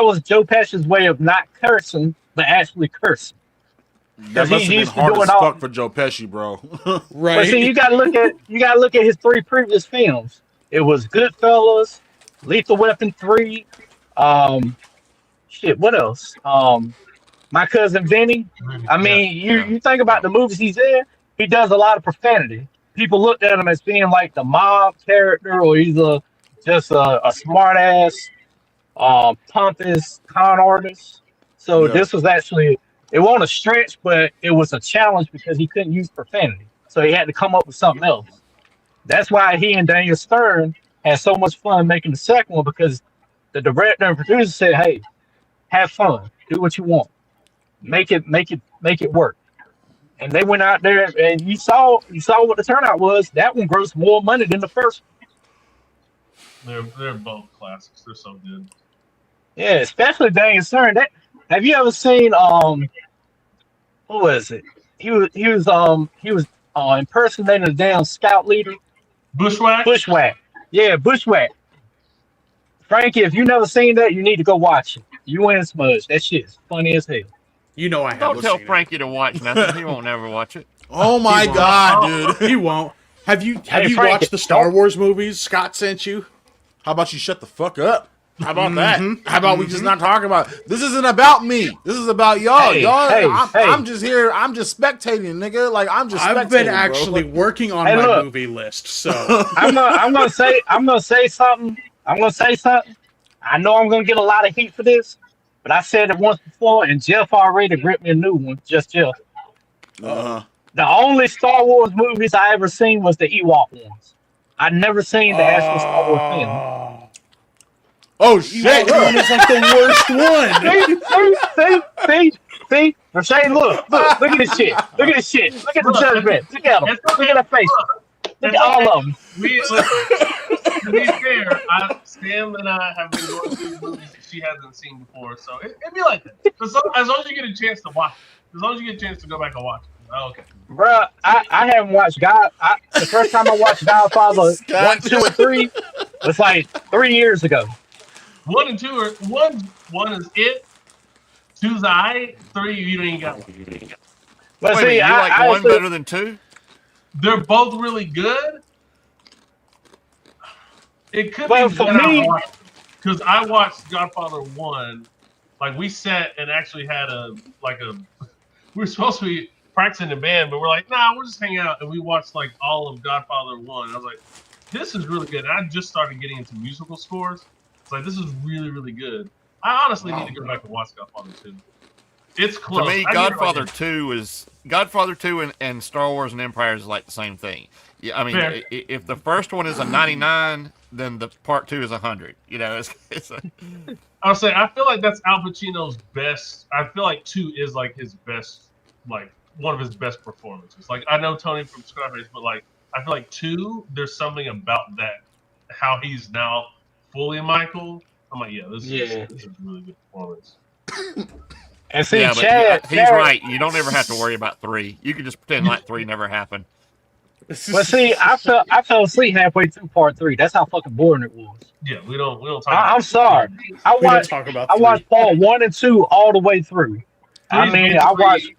was Joe Pesci's way of not cursing, but actually cursing. That must have been hard as fuck for Joe Pesci, bro. Right. But see, you gotta look at his 3 previous films. It was Goodfellas, Lethal Weapon 3, what else? My Cousin Vinny. I mean, you think about the movies he's in, he does a lot of profanity. People looked at him as being like the mob character, or he's just a smart ass, pompous con artist. So this was actually, it wasn't a stretch, but it was a challenge because he couldn't use profanity. So he had to come up with something else. That's why he and Daniel Stern had so much fun making the second one, because the director and producer said, hey, have fun, do what you want, make it work. And they went out there, and you saw what the turnout was. That one grossed more money than the first one. They're both classics. They're so good. Yeah, especially Daniel Stern. Have you ever seen who was it? He was impersonating a damn scout leader. Bushwhack. Yeah, Bushwhack. Frankie, if you never seen that, you need to go watch it. You and Smudge. That shit is funny as hell. You know I have. Don't tell Frankie to watch nothing. He won't ever watch it. Oh my God, dude. He won't. Have you Frankie, watched the Star Wars movies Scott sent you? How about you shut the fuck up? How about that? How about we just not talk about it? This isn't about me. This is about y'all. I'm just here. I'm just spectating, nigga. Like I've been actually working on my movie list, so I'm gonna say something. I know I'm gonna get a lot of heat for this, but I said it once before, and Jeff already ripped me a new one. Just Jeff. The only Star Wars movies I ever seen was the Ewok ones. I'd never seen the actual Star Wars film. Oh shit! It's like the worst one. See, Rashawn, look at this shit. Look at this shit. Look at the judgment. Look at him. Look at that face. Look at all of them. To be fair, Sam and I have been going through movies that she hasn't seen before, so it'd be like that. As long as you get a chance to watch it. As long as you get a chance to go back and watch it. Oh, okay. Bruh, I haven't watched the first time I watched Godfather 1, 2, and 3 was like 3 years ago. 1 and 2 are one is it. 2's I. 3 you ain't got one. But Wait, see, you like I one actually- better than 2? They're both really good. It could Well, be for what me- I watched, because I watched Godfather 1. Like we sat and actually had we were supposed to be practicing the band, but we're like, nah, we'll just hang out, and we watched like all of Godfather 1. I was like, this is really good. And I just started getting into musical scores. It's like, this is really, really good. I honestly need to go back and watch Godfather 2. It's close. To me, I get it Godfather right 2 is Godfather 2 and Star Wars and Empire is like the same thing. Yeah, I mean, Fair. if the first one is a 99, then the part 2 is 100. You know, it's a, I'll say I feel like that's Al Pacino's best. I feel like 2 is like his best, like one of his best performances. Like I know Tony from Scarface, but like I feel like 2, there's something about that, how he's now fully Michael. I'm like, yeah, this is a really good performance. And see, yeah, but Chad, he's right. You don't ever have to worry about 3. You can just pretend like 3 never happened. But see, I fell asleep halfway through part 3. That's how fucking boring it was. Yeah, we don't talk. I'm sorry. I watched part 1 and 2 all the way through. I mean, I watched.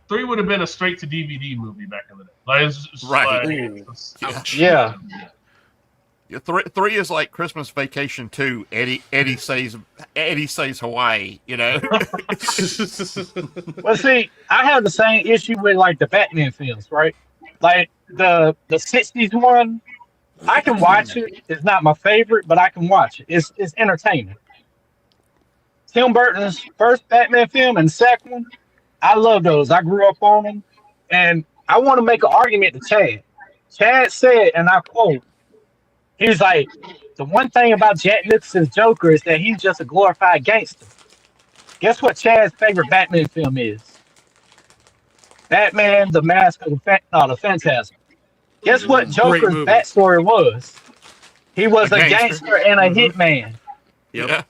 3 would have been a straight to DVD movie back in the day. Like, it's just Right. Like, Yeah. Yeah, 3 is like Christmas Vacation 2. Eddie says Hawaii. You know. Well, see, I have the same issue with like the Batman films, right? Like the '60s one, I can watch it. It's not my favorite, but I can watch it. It's entertaining. Tim Burton's first Batman film and second one, I love those. I grew up on them, and I want to make an argument to Chad. Chad said, and I quote, he was like, the one thing about Jack Nicholson's Joker is that he's just a glorified gangster. Guess what Chad's favorite Batman film is? Batman, the Mask of the Phantasm. Guess what Joker's backstory was? He was a gangster and a hitman. Yep.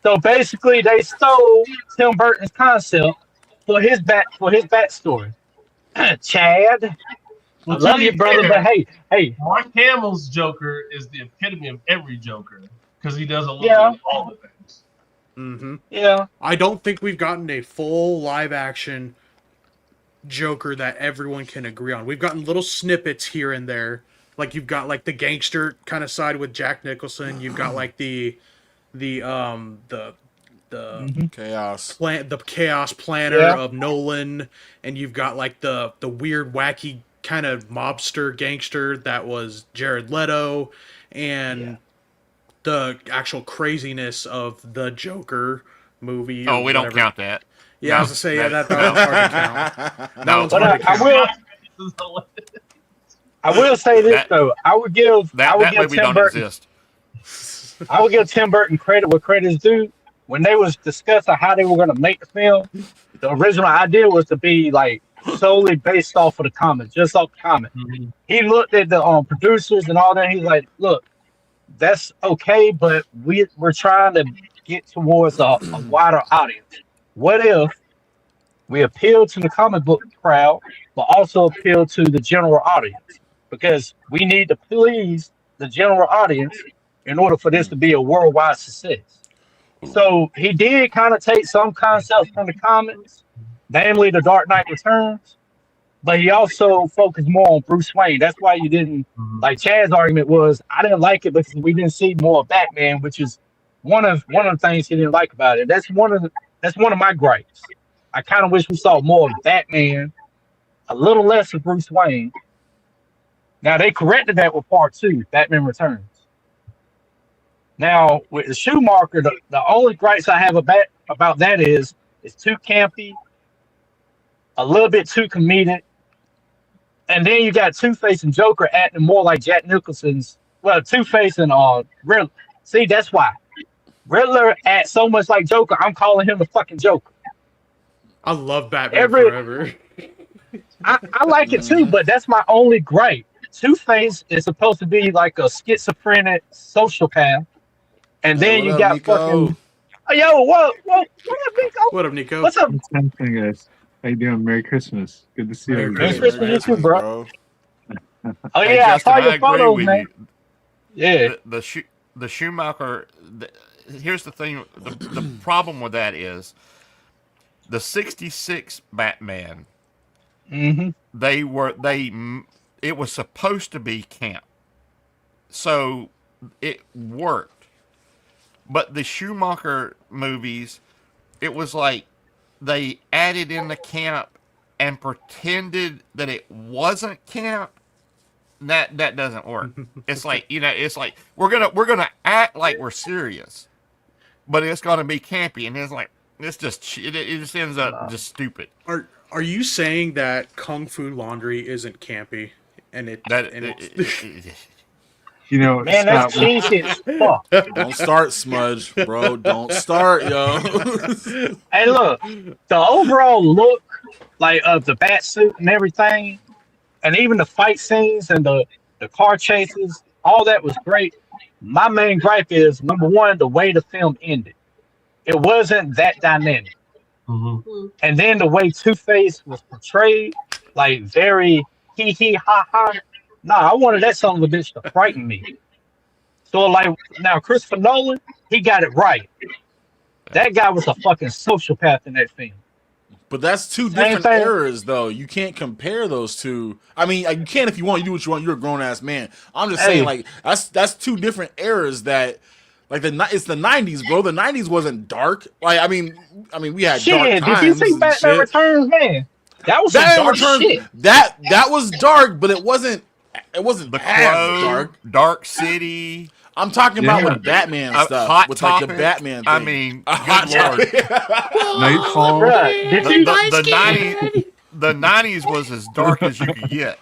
So basically, they stole Tim Burton's concept for his backstory. Chad, I love you, brother, but hey, Mark Hamill's Joker is the epitome of every Joker because he does a little bit of all the things. Mm-hmm. Yeah. I don't think we've gotten a full live action Joker that everyone can agree on. We've gotten little snippets here and there. Like you've got like the gangster kind of side with Jack Nicholson. You've got like the chaos planner of Nolan, and you've got like the weird wacky kind of mobster gangster that was Jared Leto, and the actual craziness of the Joker movie. Oh, we don't count that. Yeah, I was gonna say that one's hard to count. That one's hard to count. I will say this though. I would give Tim Burton. I would give Tim Burton credit where credit is due. When they was discussing how they were going to make the film, the original idea was to be like solely based off of the comics, just off the comic. Mm-hmm. He looked at the producers and all that. He's like, "Look, that's okay, but we're trying to get towards a wider audience. What if we appeal to the comic book crowd, but also appeal to the general audience? Because we need to please the general audience in order for this to be a worldwide success." So he did kind of take some concepts from the comics, namely The Dark Knight Returns, but he also focused more on Bruce Wayne. That's why you didn't like Chad's argument was I didn't like it because we didn't see more of Batman, which is one of the things he didn't like about it. That's one of my gripes. I kind of wish we saw more of Batman, a little less of Bruce Wayne. Now they corrected that with part 2, Batman Returns. Now with the Schumacher, the only gripes I have about that is it's too campy, a little bit too comedic, and then you got Two-Face and Joker acting more like Jack Nicholson's. Well, Two-Face and Riddler. See, that's why Riddler acts so much like Joker. I'm calling him the fucking Joker. I love Batman Forever. I like it too, but that's my only gripe. Two-Face is supposed to be like a schizophrenic sociopath. And then you got Nico? fucking. Oh, yo, what up, Nico? What up, Nico? What's up? What's happening, guys? How you doing? Merry Christmas. Good to see you. Merry Christmas, you too, bro. Oh Hey, yeah, Justin, I saw your agree photos, with man. you. Yeah. The Schumacher, here's the thing. The problem with that is the '66 Batman. Mm-hmm. It was supposed to be camp, so it worked. But the Schumacher movies, it was like they added in the camp and pretended that it wasn't camp. That doesn't work. It's like, it's like we're gonna act like we're serious, but it's gonna be campy, and it's like it just ends up just stupid. Are you saying that Kung Fu Laundry isn't campy? And You know, Man, that's cheesy as fuck. Don't start, Smudge, bro. Don't start, yo. Hey, look, the overall look, like, of the bat suit and everything, and even the fight scenes and the car chases, all that was great. My main gripe is, number one, the way the film ended. It wasn't that dynamic. And then the way Two-Face was portrayed, like, very hee ha ha. Nah, I wanted that son of a bitch to frighten me. So, like, now Christopher Nolan, he got it right. That guy was a fucking sociopath in that film. But that's two different eras, though. You can't compare those two. I mean, you can if you want. You do what you want. You're a grown ass man. I'm just saying, like, that's two different eras. That, like, it's the '90s, bro. The '90s wasn't dark. Like, I mean, we had dark times. Did you see Batman Returns, man? That was dark shit. That was dark, but it wasn't. It wasn't The as Crow, dark. Dark City. I'm talking about with Batman stuff. Hot with Topic. Like the Batman thing. I mean, good lord. Nightfall. The 90s was as dark as you could get.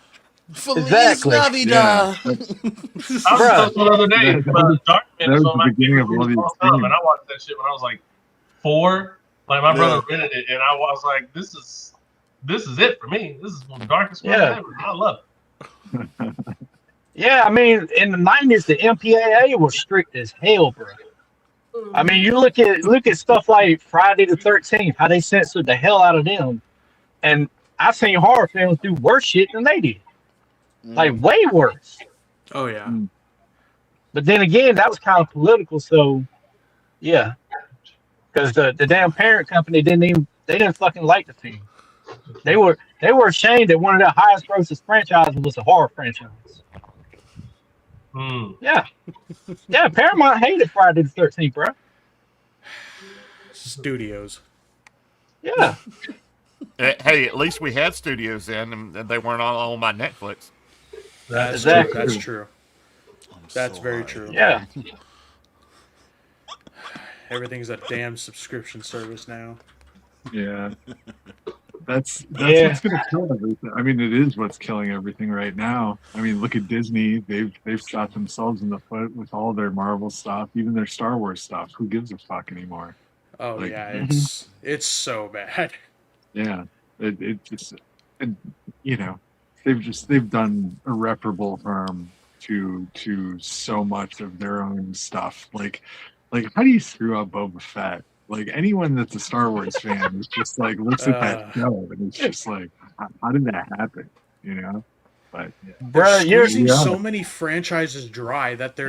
Feliz Navidad. I was talking the other day about Darkman. That was the beginning of all these things. And I watched that shit when I was like 4. Like my brother rented it, and I was like, "This is it for me. This is the darkest one ever." I love it. Yeah, I mean, in the '90s, the MPAA was strict as hell, bro. I mean, you look at stuff like Friday the 13th, how they censored the hell out of them, and I've seen horror films do worse shit than they did, like way worse. Oh yeah. But then again, that was kind of political, so yeah, because the damn parent company didn't fucking like the film. They were ashamed that one of their highest grossing franchises was a horror franchise. Yeah. Yeah, Paramount hated Friday the 13th, bro. Studios. Yeah. Hey, at least we had studios then, and they weren't all on my Netflix. That's Exactly. true. That's true. That's very true. Yeah. Everything's a damn subscription service now. Yeah. That's what's gonna kill everything. I mean, it is what's killing everything right now. I mean, look at Disney. They've shot themselves in the foot with all their Marvel stuff, even their Star Wars stuff. Who gives a fuck anymore? Oh Like, yeah, it's so bad. Yeah, it just, and you know, they've done irreparable harm to so much of their own stuff. Like how do you screw up Boba Fett? Like anyone that's a Star Wars fan is just like looks at that show and it's just like, how did that happen? You know? But They're squeezing so many franchises dry that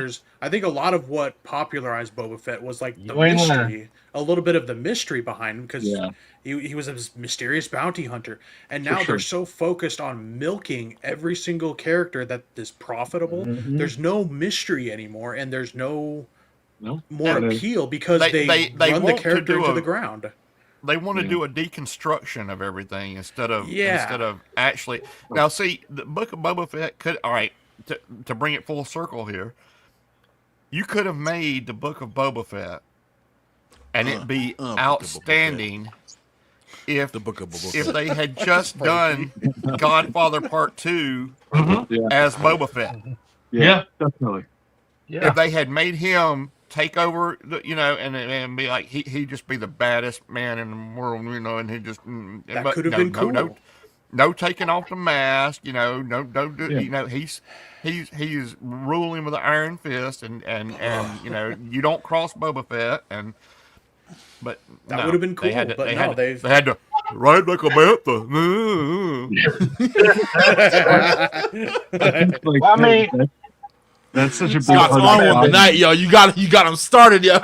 I think a lot of what popularized Boba Fett was like the mystery, a little bit of the mystery behind him because he was a mysterious bounty hunter, and now they're so focused on milking every single character that is profitable. There's no mystery anymore, and there's no more appeal because they run the character into the ground. They want to do a deconstruction of everything instead of actually. Now, see, the Book of Boba Fett could to bring it full circle here. You could have made the Book of Boba Fett, and it'd be outstanding if they had just done Godfather Part 2 as Boba Fett. Yeah, definitely. If they had made him take over, and be like he just be the baddest man in the world, and he just that could have been cool. No taking off the mask, he's ruling with an iron fist, and you don't cross Boba Fett, but that would have been cool. They had to ride like a bantha. I mean, That's such a big Scott's part on of one tonight, yo. You got him started, yo.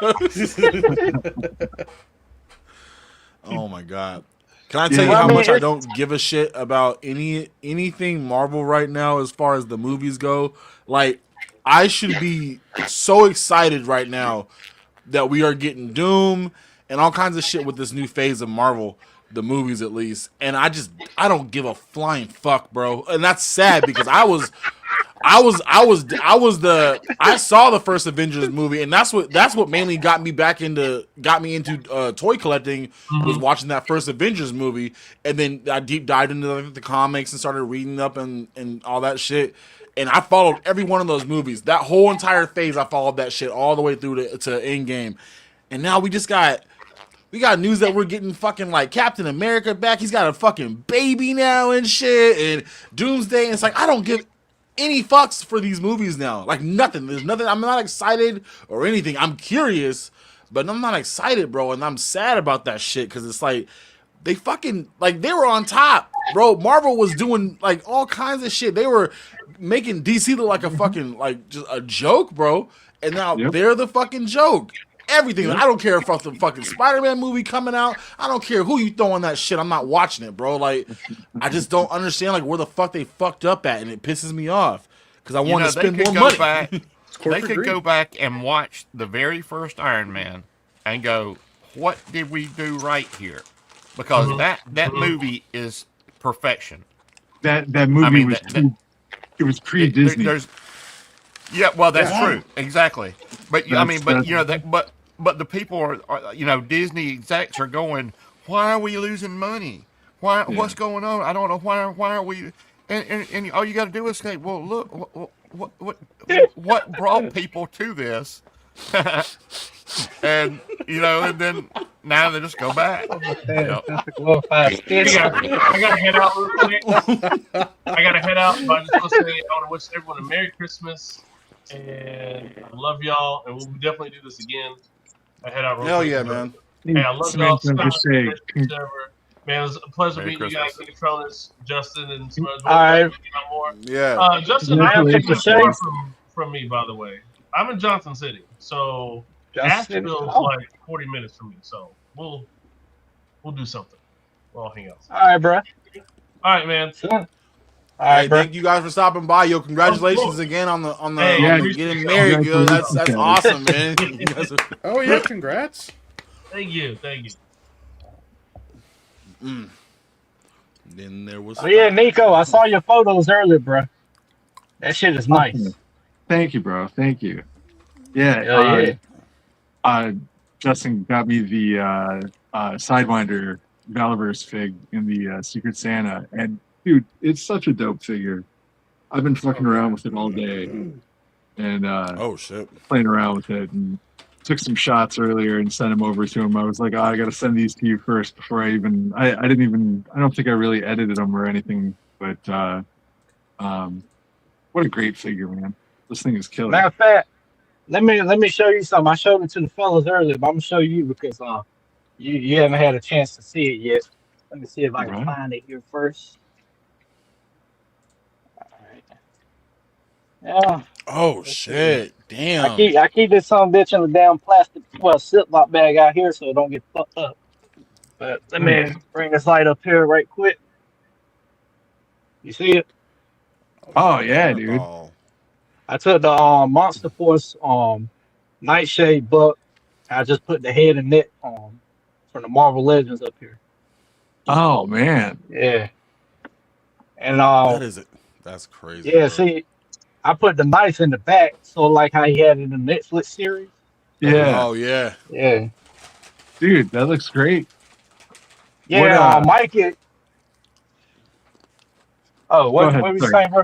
Oh my god. Can I tell you how much I don't give a shit about anything Marvel right now as far as the movies go? Like, I should be so excited right now that we are getting Doom and all kinds of shit with this new phase of Marvel, the movies at least. And I don't give a flying fuck, bro. And that's sad because I saw the first Avengers movie, and that's what mainly got me into toy collecting, was watching that first Avengers movie, and then I deep dived into the comics and started reading up and all that shit. And I followed every one of those movies. That whole entire phase, I followed that shit all the way through to Endgame. And now we got news that we're getting fucking like Captain America back. He's got a fucking baby now and shit, and Doomsday. And it's like, I don't give any fucks for these movies now. Like, nothing. There's nothing. I'm not excited or anything. I'm curious, but I'm not excited, bro. And I'm sad about that shit because it's like they fucking, like, they were on top, bro. Marvel was doing like all kinds of shit. They were making DC look like a fucking, like, just a joke, bro. And now they're the fucking joke. Everything. I don't care if the fucking Spider-Man movie coming out. I don't care who you throwing that shit. I'm not watching it, bro. Like, I just don't understand like where the fuck they fucked up at, and it pisses me off because I want to spend more money. They could go back and watch the very first Iron Man and go, "What did we do right here?" Because that movie is perfection. That movie it was pre-Disney. Yeah, well, that's true, exactly. But but the people are Disney execs are going, why are we losing money? What's going on? I don't know why are we? And all you got to do is say, well, look, what brought people to this? And and then now they just go back. I gotta head out real quick. But I just want to say I want to wish everyone a Merry Christmas. And I love y'all, and we'll definitely do this again. I head out real quick. Hell yeah, man. Hey, I love y'all. Man, it was a pleasure meeting you guys, Megatronus, Justin, and some others. All right. Yeah. Justin, I have taken far from me, by the way. I'm in Johnson City, so Asheville's like 40 minutes from me. So we'll do something. We'll all hang out. All right, bro. All right, man. Sure. All right, thank you guys for stopping by, yo. Congratulations again on the getting married, yo. That's awesome, man. Oh yeah, congrats. Thank you. Then there was. Oh yeah, Nico, I saw your photos earlier, bro. That shit is nice. Thank you, bro. Thank you. Yeah. Justin got me the Sidewinder Valaverse fig in the Secret Santa, and dude, it's such a dope figure. I've been fucking around with it all day, and oh shit, playing around with it, and took some shots earlier and sent them over to him. I was like, I got to send these to you first before I don't think I really edited them or anything, but what a great figure, man. This thing is killer. Matter of fact, let me show you something. I showed it to the fellas earlier, but I'm gonna show you because you haven't had a chance to see it yet. Let me see if I can find it here first. Yeah. Oh shit! Damn. I keep this son of a bitch in a damn plastic Ziploc bag out here so it don't get fucked up. But let me bring this light up here right quick. You see it? Oh yeah, dude. I took the Monster Force Nightshade buck. I just put the head and neck from the Marvel Legends up here. Oh man. Yeah. And that is it. That's crazy. Yeah, bro. See, I put the knife in the back, so like how he had it in the Netflix series. Yeah. Oh yeah. Yeah. Dude, that looks great. Yeah, Mike. What were you saying, bro?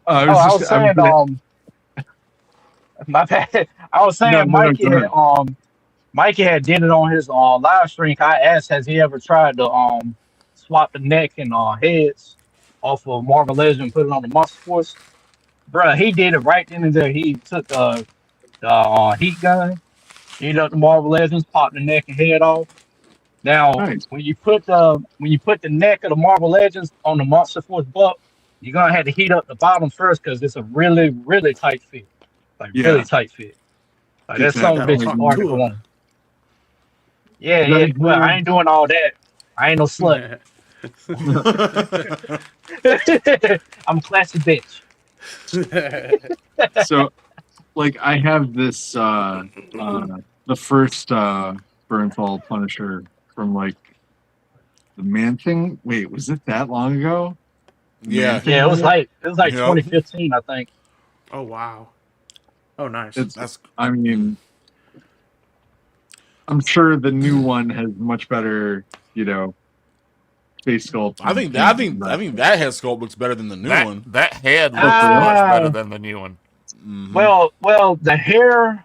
I was saying, my bad. I was saying, Mikey had did it on his live stream. I asked, has he ever tried to swap the neck and heads off of Marvel Legends and put it on the Monster Force? Bruh, he did it right then and there. He took the heat gun, heat up the Marvel Legends, popped the neck and head off. Now, when you put the neck of the Marvel Legends on the Monster Force buck, you're gonna have to heat up the bottom first because it's a really, really tight fit. Like Yeah. really tight fit. Like that Get son that of a bitch is going. hard to go on. Yeah, Is that yeah. Well, I good? ain't doing all that. I ain't no slut. I'm a classy bitch. So, like, I have this the first Bernthal Punisher from like the Man Thing. Wait, was it that long ago? Yeah. Man Thing Yeah, it was had like Yep. 2015, I think. Oh wow. Oh nice. It's. I mean, I'm sure the new one has much better, face sculpt. I think that head sculpt looks better than the new one. That head looks Ah. much better than the new one. Mhm. Well, the hair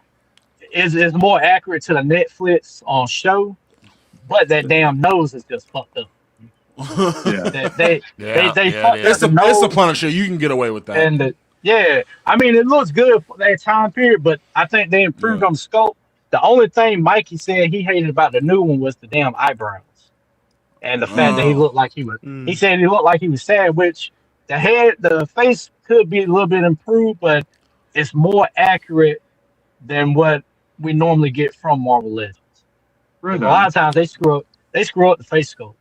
is more accurate to the Netflix show, but that damn nose is just fucked up. Yeah. They fucked up It's the a nose Punisher. You can get away with that. and I mean it looks good for that time period, but I think they improved on the sculpt. The only thing Mikey said he hated about the new one was the damn eyebrows and the fact that he looked like he was. He said he looked like he was sad, which the face could be a little bit improved, but it's more accurate than what we normally get from Marvel Legends. Right A lot of times they screw up the face sculpts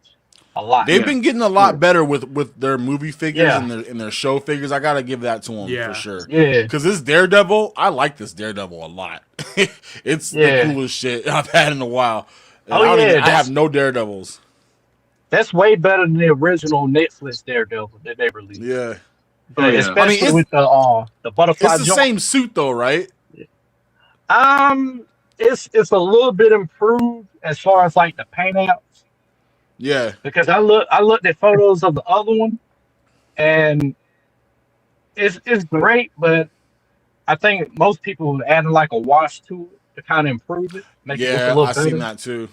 a lot. They've been getting a lot better with their movie figures Yeah. and their show figures. I gotta give that to them Yeah. for sure. Yeah. Because this Daredevil, I like this Daredevil a lot. It's the coolest shit I've had in a while. And I have no Daredevils. That's way better than the original Netflix Daredevil that they released. Yeah. Especially with the butterfly. It's the same suit though, right? It's a little bit improved as far as like the paint outs. Yeah. Because I looked at photos of the other one, and it's great, but I think most people would add like a wash to it to kind of improve it, make it look a little I've better. seen that too.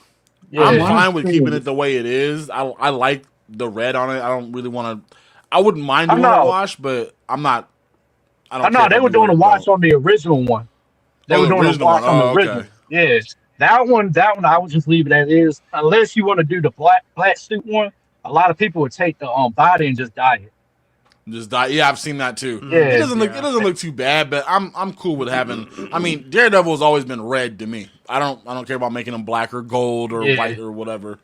Yeah. I'm fine with keeping it the way it is. I like the red on it. I don't really want to. I wouldn't mind doing a wash, but I'm not. I don't. know they were doing a wash on the original one. They were doing a wash on the original. Okay. Yeah, that one. I would just leave it as is, unless you want to do the black suit one. A lot of people would take the body and just dye it. Just die. Yeah, I've seen that too. Yeah, it doesn't look too bad, but I'm cool with having. I mean, Daredevil has always been red to me. I don't care about making him black or gold or white or whatever.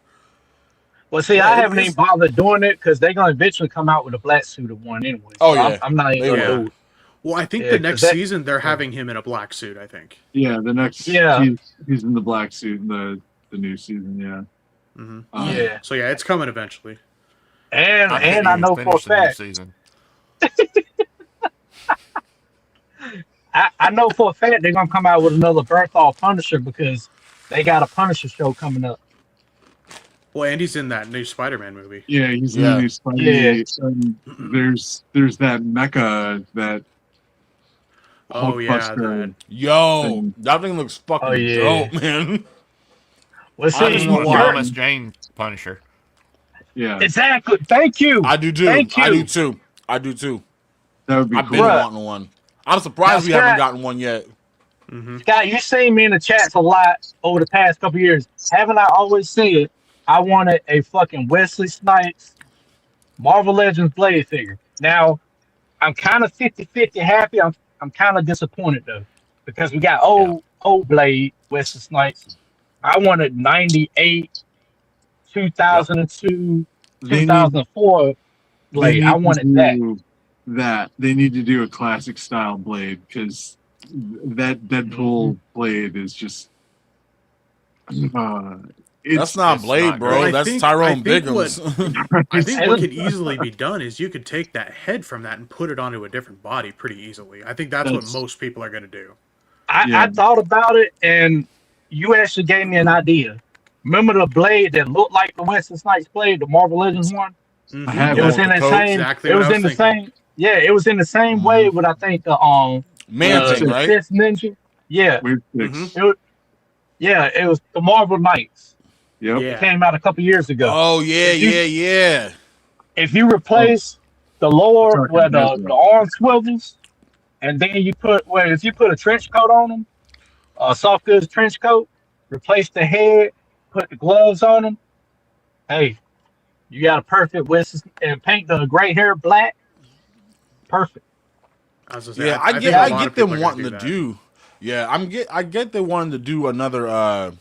Well, see, I haven't even bothered doing it because they're gonna eventually come out with a black suit of one anyway. Oh, So yeah. I'm not even gonna do it. Well, I think the next season they're having him in a black suit. I think. Yeah, the next. Yeah. He's in the black suit in the new season. Yeah. Mm-hmm. Yeah. So yeah, it's coming eventually. And I know for a fact. I know for a fact they're gonna come out with another Bernthal Punisher because they got a Punisher show coming up. Well, and he's in that new Spider-Man movie. Yeah, he's in the new Spider-Man. There's that mecha that. Oh yeah, Hulkbuster Yo, that thing looks fucking dope, man. Well, I just see, want Thomas Jane Punisher. Yeah. Exactly. Thank you. I do too. Thank you. I do too. That would be I've cool. been wanting one. I'm surprised we haven't gotten one yet. Scott, you seen me in the chats a lot over the past couple years. Haven't I always said I wanted a fucking Wesley Snipes Marvel Legends Blade figure? Now, I'm kind of 50-50 happy. I'm kind of disappointed though, because we got old Blade Wesley Snipes. I wanted 98, 2002, 2004 Blade. I wanted that. They need to do a classic style Blade because that Deadpool Blade is just. That's not Blade, bro. Well, That's I Tyrone think Biggums. I think what could easily be done is you could take that head from that and put it onto a different body pretty easily. I think that's what most people are going to do. I thought about it, and you actually gave me an idea. Remember the blade that looked like the Wesley Snipes blade, the Marvel Legends one? I have It was in the same. Exactly It what was I was in the thinking. same. Yeah, it was in the same way with I think the Man Thing, right? Fifth Ninja. Yeah, Weird it was. Yeah, it was the Marvel Knights. Yep. It came out a couple years ago. Oh yeah, yeah. If you replace the lower where the arm swivels, and then you put if you put a trench coat on them, a soft goods trench coat, replace the head, put the gloves on them. Hey, you got a perfect Wesley and paint the gray hair black. Perfect. I was gonna say, Yeah, I I think get a I lot get of people them are gonna wanting to that. do. Yeah, I get they wanting to do another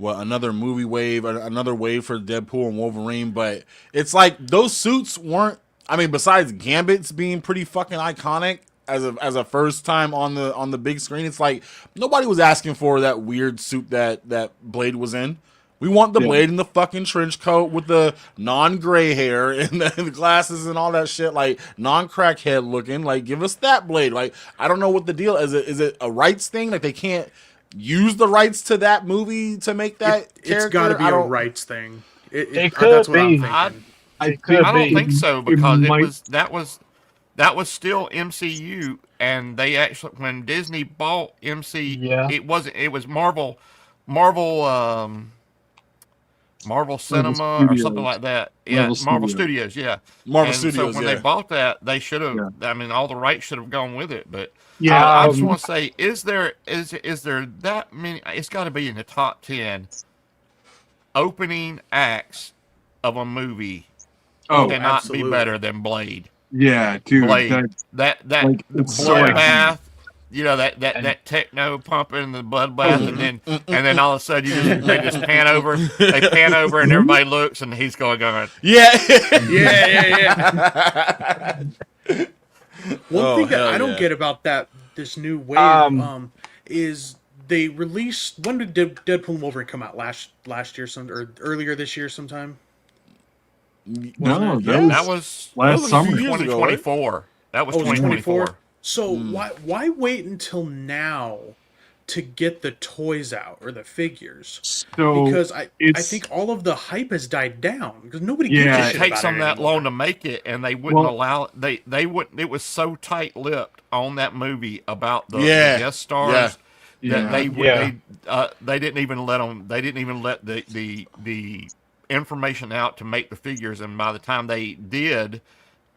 another movie wave, another wave for Deadpool and Wolverine, but it's like those suits weren't. I mean, besides Gambit's being pretty fucking iconic as a first time on the big screen, it's like nobody was asking for that weird suit that Blade was in. We want the Blade in the fucking trench coat with the non-gray hair and the glasses and all that shit, like non-crackhead looking. Like, give us that Blade. Like, I don't know what the deal is. Is it a rights thing? Like, they can't use the rights to that movie to make that character? It's got to be I a don't- rights thing. It could That's what I'm be. thinking. I could don't be. think so because might- that was still MCU, and they actually when Disney bought MC, it was Marvel Cinema or something like that. Yeah, Marvel Studios. Yeah, Marvel and Studios, So when yeah. they bought that, they should have. I mean, all the rights should have gone with it. But Yeah, I just want to say, is there that many? It's got to be in the top 10 opening acts of a movie. Oh, cannot absolutely. be better than Blade. Yeah, dude. Blade. That like, the it's so bloodbath. You know that techno pumping the bloodbath, and then all of a sudden they just pan over, and everybody looks, and he's going. Yeah, yeah. One thing that I don't get about this new wave is they released. When did Deadpool and Wolverine come out? Last year, or earlier this year, sometime. No, that was last summer. 2024. That was 2024. So why wait until now to get the toys out or the figures? So because I think all of the hype has died down because nobody gives a It shit takes about them it that anymore. long to make it, and they wouldn't allow they wouldn't. It was so tight-lipped on that movie about the guest stars that they didn't even let them. They didn't even let the information out to make the figures, and by the time they did,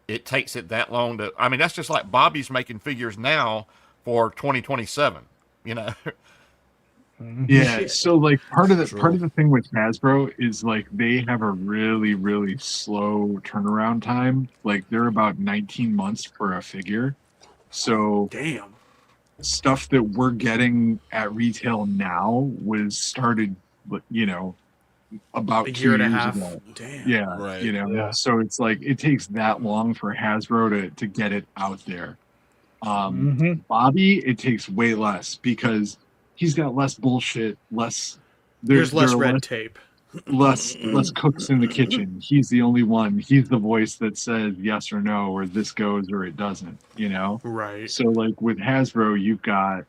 it takes it that long to. I mean, that's just like Bobby's making figures now for 2027. You know. Yeah, so like part of the thing with Hasbro is like they have a really, really slow turnaround time. Like they're about 19 months for a figure. So damn, stuff that we're getting at retail now was started, you know, about a 2 year and a years half. ago. Damn. Yeah, Right. you know, Yeah. so it's like it takes that long for Hasbro to get it out there. Bobby, it takes way less because he's got less bullshit, There's less there are red tape. less cooks in the kitchen. He's the only one. He's the voice that says yes or no, or this goes or it doesn't, you know? Right. So like with Hasbro, you've got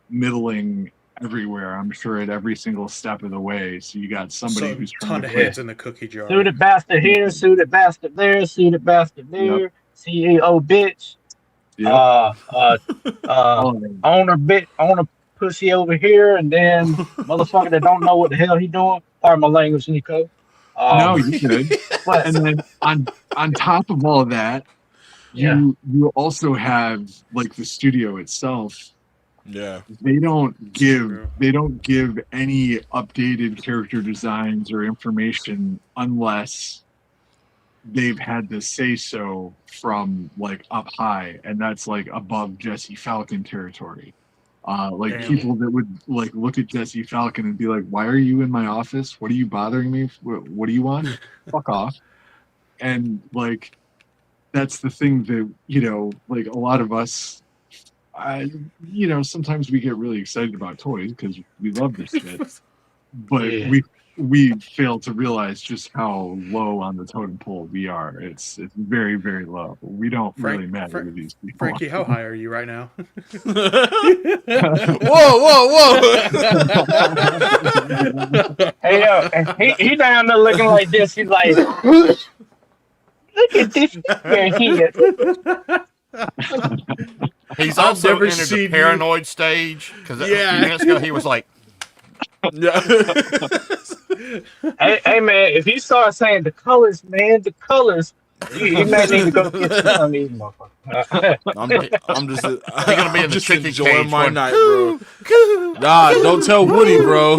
middling everywhere, I'm sure, at every single step of the way. So you got somebody So who's ton trying of to heads in the cookie jar. Suited bastard here, suited bastard there, suited bastard there, CEO bitch. Owner pussy over here, and then motherfucker that don't know what the hell he doing. Pardon my language, Nico. no, you could. But And then on top of all of that, you also have like the studio itself. Yeah. They don't give any updated character designs or information unless they've had to say so from like up high, and that's like above Jesse Falcon territory. Like Damn. people that would like look at Jesse Falcon and be like, "Why are you in my office? What are you bothering me? What do you want? Fuck off!" And like that's the thing that, you know, like a lot of us, you know, sometimes we get really excited about toys because we love this shit, but we fail to realize just how low on the totem pole we are. It's very, very low. We don't really matter to these people. Frankie, how high are you right now? Whoa! hey, yo, he down there looking like this. He's like, look at this right here. He's I've also never entered the seen you- paranoid stage because a few Yeah. minutes ago he was like, hey man, if he starts saying the colors, man, the colors, you may need to go get some of these motherfuckers. I'm just gonna be in the just chicken enjoying cage my going, night, bro. Nah, don't tell Woody, bro.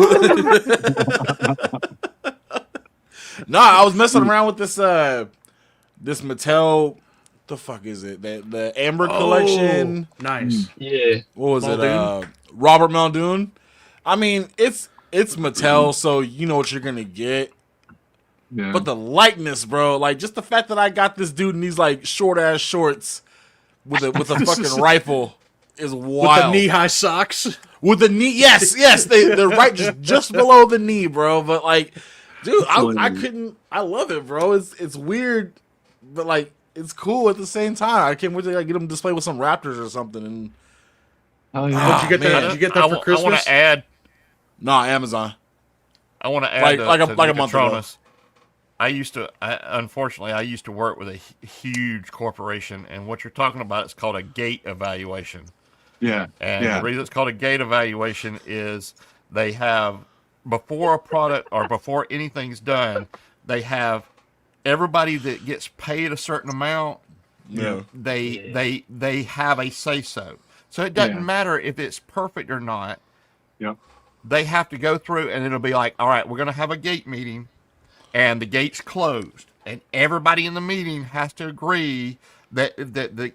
Nah, I was messing around with this Mattel the fuck is it? The Amber Collection. Nice. Yeah. What was Muldoon? it? Robert Muldoon. I mean, it's Mattel, so you know what you're gonna get. Yeah. But the likeness, bro, like just the fact that I got this dude in these like short ass shorts with a fucking rifle is wild. With the knee-high socks. With the knee, yes, they're right just below the knee, bro. But like, dude, I couldn't. I love it, bro. It's weird, but like it's cool at the same time. I can't wait to like, get them displayed with some Raptors or something. And oh yeah, did you get that? Did you get that for Christmas? I want to add. Nah, Amazon. I want to add like a month ago. Unfortunately, I used to work with a huge corporation, and what you're talking about is called a gate evaluation. Yeah. And yeah. the reason it's called a gate evaluation is they have, before a product or before anything's done, they have everybody that gets paid a certain amount. Yeah. They have a say so. So it doesn't matter if it's perfect or not. Yep. They have to go through, and it'll be like, all right, we're going to have a gate meeting, and the gate's closed, and everybody in the meeting has to agree that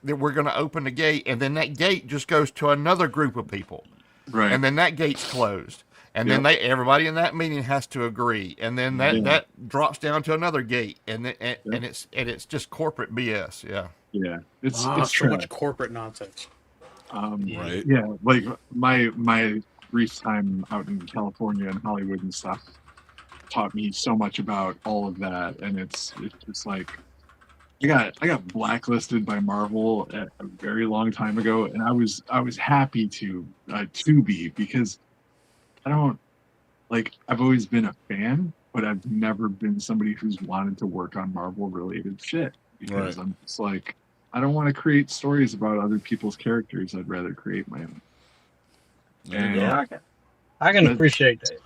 we're going to open the gate, and then that gate just goes to another group of people, Right. and then that gate's closed, and then everybody in that meeting has to agree, and then that drops down to another gate, and it's just corporate BS. Yeah. Yeah. It's so trash. much corporate nonsense. Right. Yeah, like my brief time out in California and Hollywood and stuff taught me so much about all of that, and it's just like I got blacklisted by Marvel a very long time ago, and I was happy to be, because I don't like, I've always been a fan, but I've never been somebody who's wanted to work on Marvel related shit, because I'm just like, I don't want to create stories about other people's characters. I'd rather create my own. And Yeah, I can appreciate that.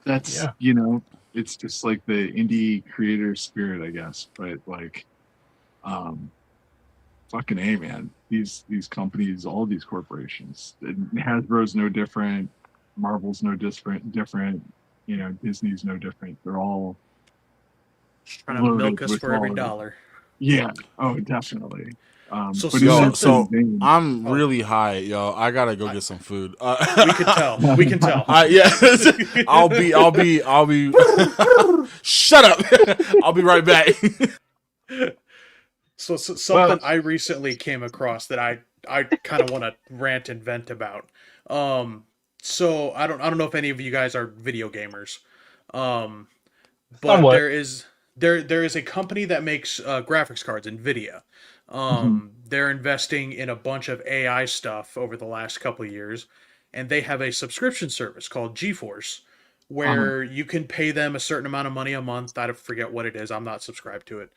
that's it's just like the indie creator spirit, I guess. But like, fucking A, man. These companies, all these corporations, Hasbro's no different, Marvel's no different, Disney's no different. They're all trying to milk us for every dollar. Yeah. Oh, definitely. So I'm really high, yo. I gotta go get some food. We can tell. We can tell. Yeah. I'll be. Shut up. I'll be right back. So something I recently came across that I kind of want to rant and vent about. So I don't know if any of you guys are video gamers, but Somewhat. there is a company that makes graphics cards, NVIDIA. They're investing in a bunch of AI stuff over the last couple of years, and they have a subscription service called GeForce, where you can pay them a certain amount of money a month. I forget what it is. I'm not subscribed to it,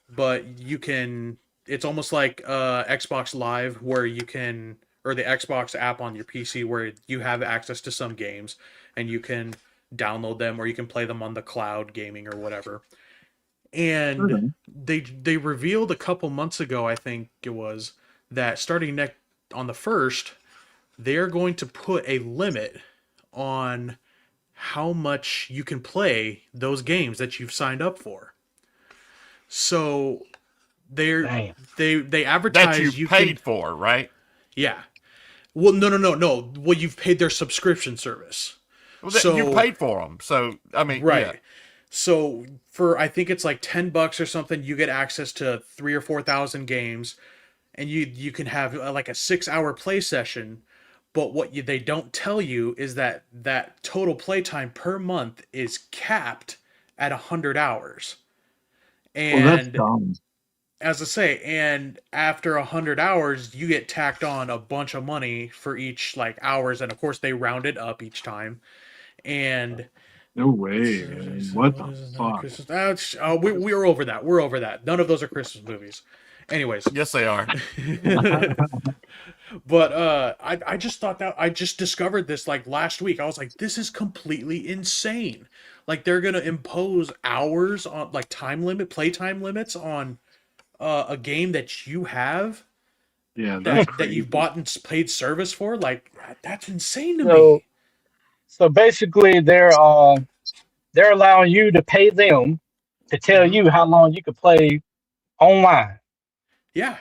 but you can. It's almost like Xbox Live, where you can, or the Xbox app on your PC, where you have access to some games and you can download them, or you can play them on the cloud gaming or whatever. And they revealed a couple months ago, I think it was, that starting on the 1st, they're going to put a limit on how much you can play those games that you've signed up for. So they advertise that you paid for, right? Yeah. Well, no. Well, you've paid their subscription service. Well, so you paid for them, so I mean, right. Yeah. So for, I think it's like $10 or something, you get access to 3,000 or 4,000 games, and you can have like a 6-hour play session. But what they don't tell you is that total playtime per month is capped at 100 hours. And that's dumb. As I say, and after 100 hours, you get tacked on a bunch of money for each like hours, and of course they round it up each time. And no way, man. What the fuck? We're over that. We're over that. None of those are Christmas movies. Anyways. Yes, they are. But I just thought that, I just discovered this like last week. I was like, this is completely insane. Like they're gonna impose hours on, like, playtime limits on a game that you have. Yeah, that you've bought and paid service for. Like, that's insane to me. So basically, they're allowing you to pay them to tell you how long you can play online. Yeah,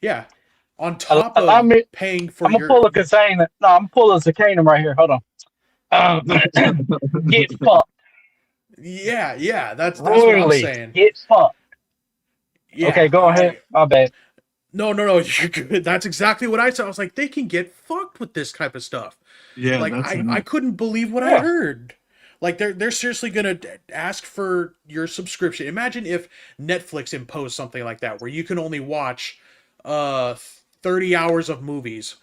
yeah. On top Allow of me. paying for I'm gonna your pull a container. No, I'm gonna pull a Zicana right here. Hold on. Get fucked. yeah, that's what I'm Royally. saying. Get fucked. Yeah, Okay, go ahead. My bad. No, you're good. That's exactly what I said. I was like, they can get fucked with this type of stuff. Yeah, Like that's I couldn't believe what I heard. Like they're seriously gonna ask for your subscription. Imagine if Netflix imposed something like that, where you can only watch 30 hours of movies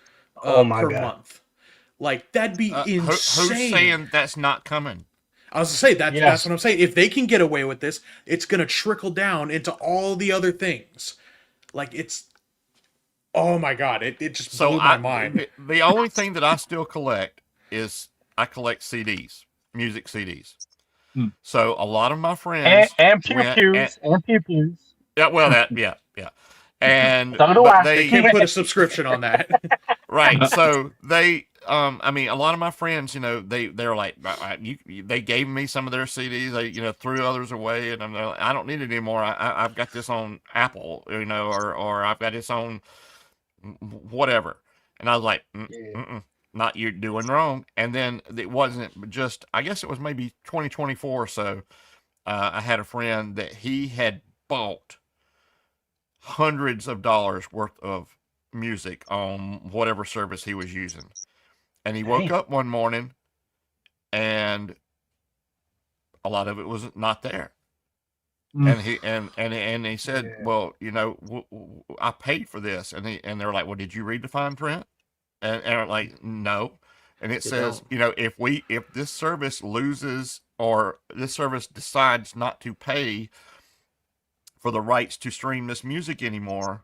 Oh my per God. month. Like that'd be insane. Who's saying that's not coming? I was to say that's what I'm saying. If they can get away with this, it's gonna trickle down into all the other things. Like it's, oh my God, it just blew my mind. The only thing that I still collect is I collect CDs, music CDs. So a lot of my friends And pew pews. Yeah, well, yeah. And So do but I. they Can't put a subscription on that. right. So they, I mean, a lot of my friends, they're like, they gave me some of their CDs, they, threw others away, and I don't need it anymore. I've got this on Apple, or I've got this on whatever. And I was like, not, you're doing wrong. And then it wasn't just, I guess it was maybe 2024 or so. I had a friend that he had bought hundreds of dollars worth of music on whatever service he was using. And he woke up one morning and a lot of it was not there. And he said, well, I paid for this. And they're like, well, did you read the fine print? And they're like, no. And it says, if this service loses, or this service decides not to pay for the rights to stream this music anymore,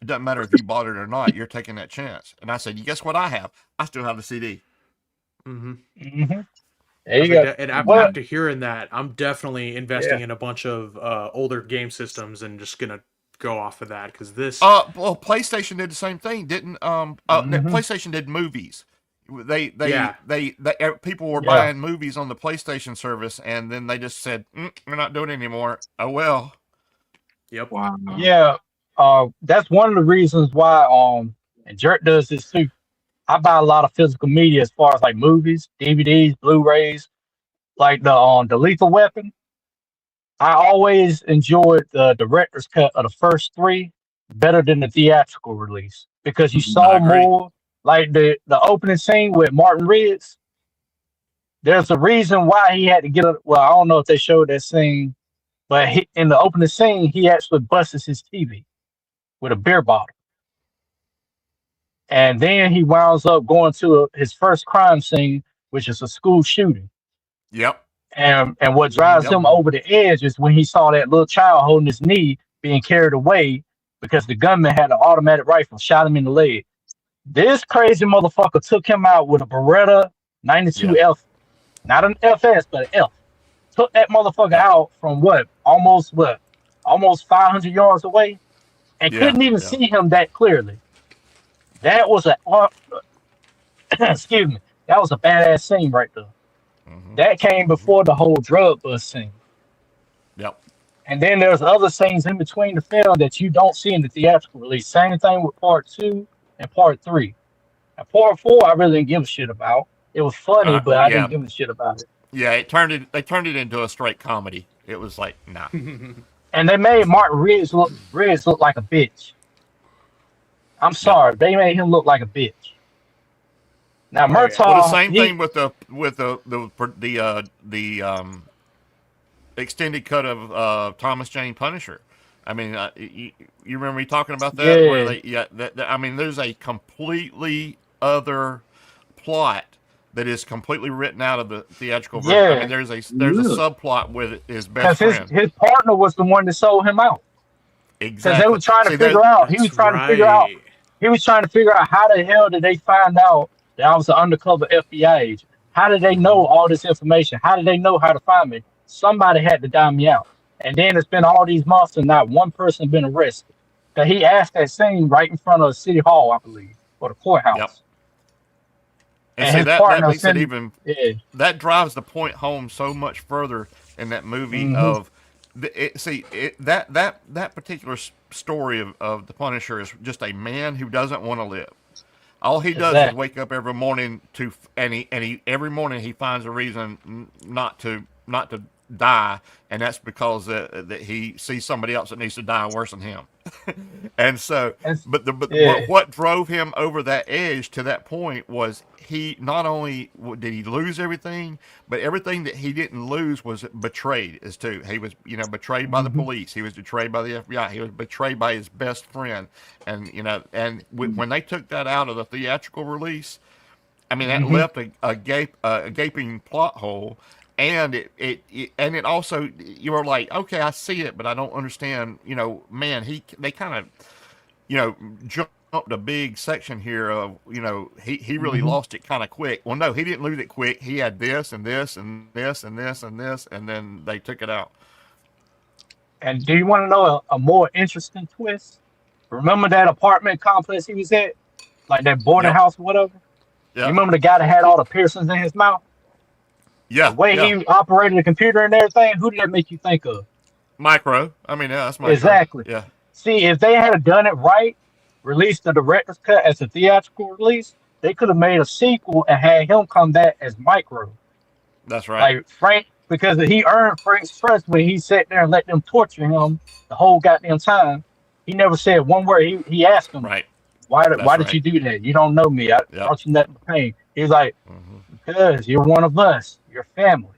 it doesn't matter if you bought it or not, you're taking that chance. And I said, you guess what I have? I still have the CD. There you go. And after hearing that, I'm definitely investing in a bunch of older game systems and just gonna go off of that, because this. Well, PlayStation did the same thing, didn't? PlayStation did movies. They people were buying movies on the PlayStation service, and then they just said, we're not doing it anymore. Oh well. Yep. Wow. Yeah. That's one of the reasons why and Jerk does this too. I buy a lot of physical media as far as like movies, DVDs, Blu-rays, like the Lethal Weapon. I always enjoyed the director's cut of the first three better than the theatrical release, because you saw more. Like the opening scene with Martin Riggs, there's a reason why he had to get up. Well, I don't know if they showed that scene, but in the opening scene, he actually busts his TV with a beer bottle. And then he winds up going to his first crime scene, which is a school shooting. Yep. And what drives him over the edge is when he saw that little child holding his knee being carried away because the gunman had an automatic rifle, shot him in the leg. This crazy motherfucker took him out with a Beretta 92 F, not an FS, but an F. Took that motherfucker out from almost 500 yards away, and couldn't even see him that clearly. That was excuse me, that was a badass scene right there. That came before the whole drug bust scene. Yep. And then there's other scenes in between the film that you don't see in the theatrical release. Same thing with part 2 and part 3. And part 4, I really didn't give a shit about. It was funny, but I didn't give a shit about it. Yeah, they turned it into a straight comedy. It was like, nah. And they made Martin Riggs look like a bitch. I'm sorry, they made him look like a bitch. Now Murtaugh. Well, the same thing with the extended cut of Thomas Jane Punisher. I mean, you remember me talking about that? Yeah. Where I mean, there's a completely other plot that is completely written out of the theatrical version. Yeah. I mean, there's a subplot with his best friend. His partner was the one that sold him out. Exactly. Because they were trying to figure out. He was trying to figure out how the hell did they find out that I was an undercover FBI agent? How did they know all this information? How did they know how to find me? Somebody had to dime me out. And then it's been all these months and not one person been arrested. Because he asked that scene right in front of City Hall, I believe, or the courthouse. Yep. And see, that makes it even. Yeah. That drives the point home so much further in that movie of that particular story of the Punisher is just a man who doesn't want to live. All he does is wake up every morning and he every morning he finds a reason not to die, and that's because that he sees somebody else that needs to die worse than him. And so, but what drove him over that edge to that point was he not only did he lose everything, but everything that he didn't lose was betrayed as too. He was, betrayed by the police. He was betrayed by the FBI. He was betrayed by his best friend. And, when they took that out of the theatrical release, I mean, that left a gaping plot hole. And it also, you were like, okay, I see it, but I don't understand. Man, they kind of, jumped a big section here of, he really lost it kind of quick. Well, no, he didn't lose it quick. He had this and this and this and this and this, and then they took it out. And do you want to know a more interesting twist? Remember that apartment complex he was at, like that boarding house or whatever? Yeah. You remember the guy that had all the piercings in his mouth? Yeah. The way he operated the computer and everything, who did that make you think of? Micro. I mean, that's Micro. Exactly. Yeah. See, if they had done it right, released the director's cut as a theatrical release, they could have made a sequel and had him come back as Micro. That's right. Like Frank, because he earned Frank's trust when he sat there and let them torture him the whole goddamn time. He never said one word. He asked him, right, why did you do that? You don't know me. I brought you nothing but pain. He was like, because you're one of us. Your family.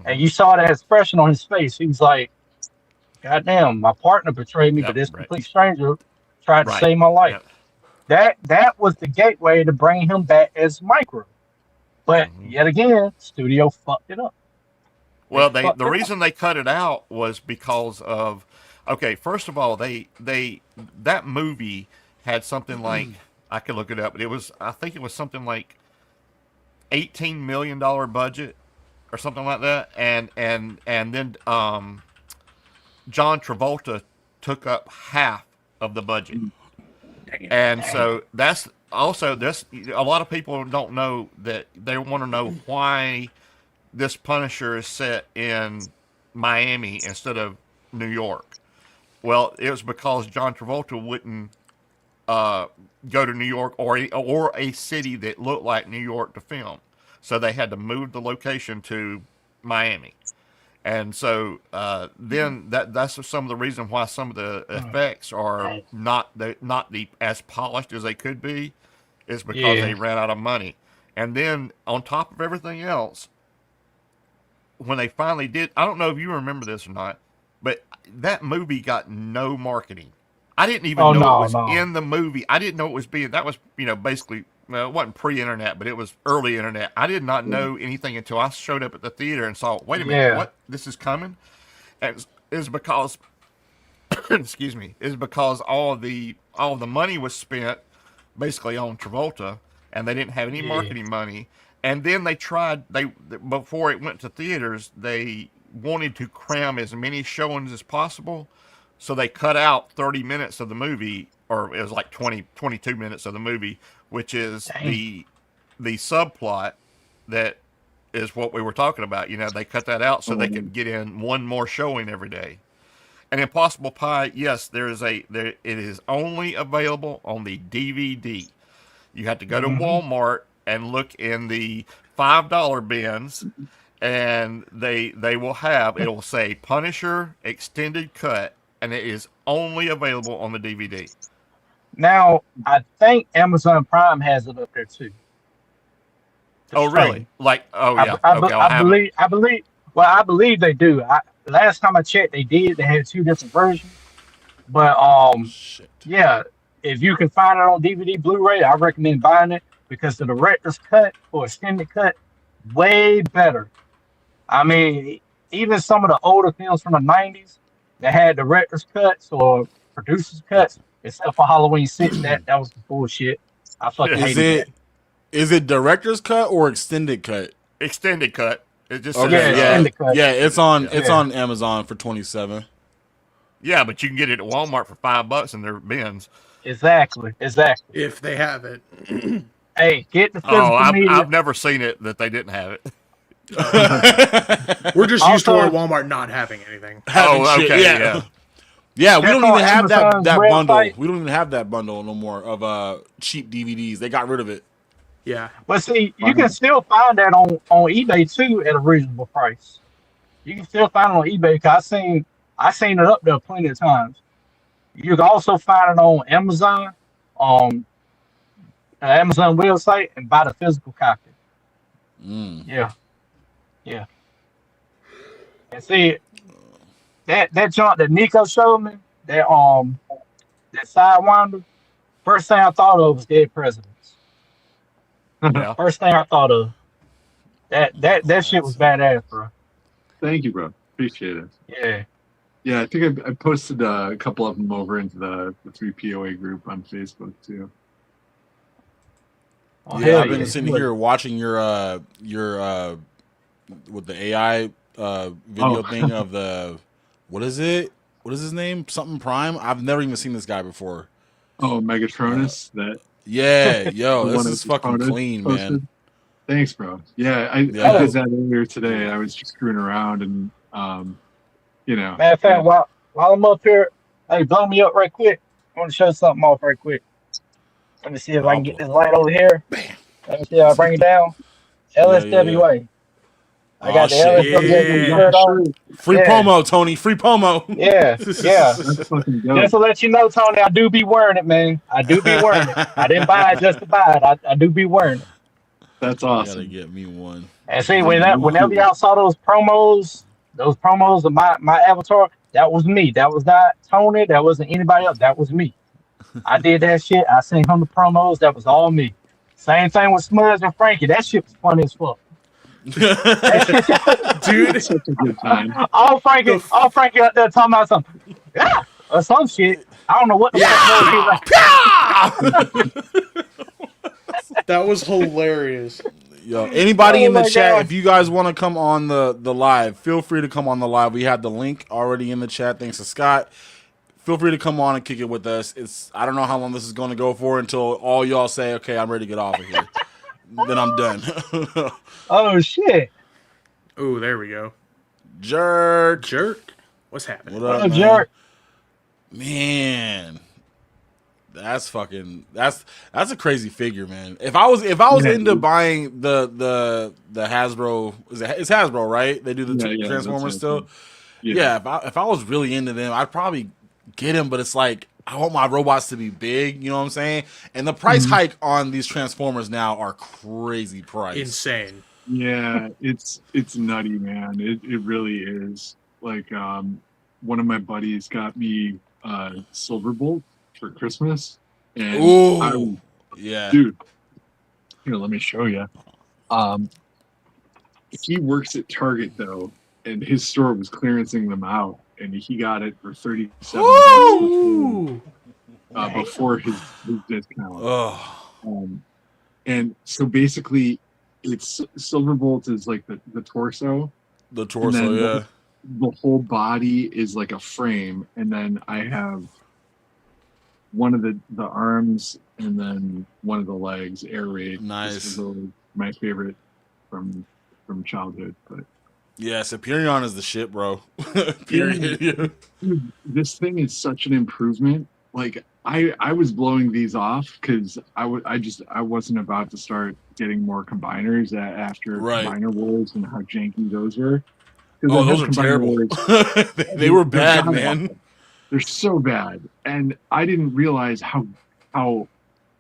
And you saw that expression on his face. He was like, goddamn, my partner betrayed me, but this complete stranger tried to save my life. That was the gateway to bring him back as Micro. But yet again, studio fucked it up. Well, the reason they cut it out was because of, okay, first of all, that movie had something like, I could look it up, but I think it was something like $18 million budget or something like that, and then John Travolta took up half of the budget. And so that's also a lot of people don't know that. They want to know why this Punisher is set in Miami instead of New York. Well, it was because John Travolta wouldn't go to New York or a city that looked like New York to film, so they had to move the location to Miami, and so then that's some of the reason why some of the effects are not as polished as they could be, is because they ran out of money. And then on top of everything else, when they finally did, I don't know if you remember this or not, but that movie got no marketing. I didn't even know it was in the movie. I didn't know it was that was, basically, well, it wasn't pre-internet, but it was early internet. I did not know anything until I showed up at the theater and saw, wait a minute, what? This is coming? And it's because, excuse me, is because all the money was spent basically on Travolta, and they didn't have any marketing money. And then before it went to theaters, they wanted to cram as many showings as possible. So they cut out 30 minutes of the movie, or it was like 22 minutes of the movie, which is the subplot that is what we were talking about. They cut that out so they could get in one more showing every day. And Impossible Pie, yes, it is only available on the DVD. You have to go to Walmart and look in the $5 bins, and they will have, it will say Punisher Extended Cut, and it is only available on the DVD. Now, I think Amazon Prime has it up there too. Oh, really? I believe they do. Last time I checked, they did. They had 2 different versions. But yeah, if you can find it on DVD, Blu-ray, I recommend buying it, because the director's cut or extended cut, way better. I mean, even some of the older films from the 90s that had director's cuts or producer's cuts, except for Halloween 6, that was bullshit. I fucking hated it. Is it director's cut or extended cut? Extended cut. It just extended cut. Yeah, it's on Amazon for $27. Yeah, but you can get it at Walmart for $5 in their bins. Exactly. If they have it. Hey, get the physical media. I've never seen it that they didn't have it. We're just used to Also- our Walmart not having anything. Having shit, okay, yeah. yeah. Yeah, we Check don't on even have Amazon's that bundle. website. We don't even have that bundle no more of cheap DVDs. They got rid of it. Yeah. But see, you can still find that on eBay too at a reasonable price. You can still find it on eBay because I seen it up there plenty of times. You can also find it on Amazon, Amazon website, and buy the physical copy. Yeah, yeah. And see that joint that Nico showed me, that Sidewinder. First thing I thought of was Dead Presidents. Yeah. First thing I thought of. That shit was badass, bro. Thank you, bro. Appreciate it. Yeah. Yeah, I think I posted a couple of them over into the 3POA group on Facebook too. Oh, Yeah, hell I've been yeah. sitting here watching your with the AI video thing of the what is it? What is his name? Something Prime. I've never even seen this guy before. Oh, Megatronus. That Yeah, yo, the this one is that fucking posted- clean, posted. man. Thanks, bro. Yeah, I Yeah. did that earlier today. I was just screwing around and you know. Matter of fact, while I'm up here, hey, blow me up right quick. I want to show something off right quick. Let me see if I can get this light over here. Let me see how I bring it down. LSWA. I got the LSWA shirt on. Free Yeah. promo, Tony. Free promo. Yeah, yeah. That's fucking dope. Just to let you know, Tony, I do be wearing it, man. I do be wearing it. I didn't buy it just to buy it. I do be wearing it. That's Gotta awesome. get me one. And see, whenever y'all saw those promos of my avatar, that was me. That was not Tony. That wasn't anybody else. That was me. I did that shit. I seen him the promos. That was all me. Same thing with Smudge and Frankie. That shit was funny as fuck. Dude, Such a good time. all Frankie out there talking about something. Yeah, or some shit. I don't know what the fuck was. that was hilarious. Yo, anybody Oh in the my chat, God. if you guys want to come on the live, feel free to come on the live. We have the link already in the chat. Thanks to Scott. Feel free to come on and kick it with us. I don't know how long this is going to go for until all y'all say, okay, I'm ready to get off of here. Then I'm done. Oh shit. Ooh, there we go. Jerk. What's happening? What up, What up, man? Jerk? Man, that's a crazy figure, man. If I was into buying the Hasbro, it's Hasbro, right? They do the Yeah, Transformers that's still. right. Yeah, if I was really into them, I'd probably get them. But it's like I want my robots to be big. You know what I'm saying? And the price hike on these Transformers now are crazy price. Insane. Yeah, it's nutty, man. It really is. Like one of my buddies got me Silverbolt for Christmas, and Ooh, yeah, dude. Here, let me show you. He works at Target though, and his store was clearancing them out, and he got it for $37 before his discount. And so basically, it's Silverbolt is like the torso. The and torso, then yeah. The whole body is like a frame, and then I have one of the arms and then one of the legs air raid. Nice. This is always my favorite from childhood. But Yeah, Superion is the shit, bro. Period. dude, this thing is such an improvement. Like I was blowing these off because I wasn't about to start getting more combiners after Combiner Wars and how janky those were. Oh, those are terrible. They were bad, man. They're so bad, and I didn't realize how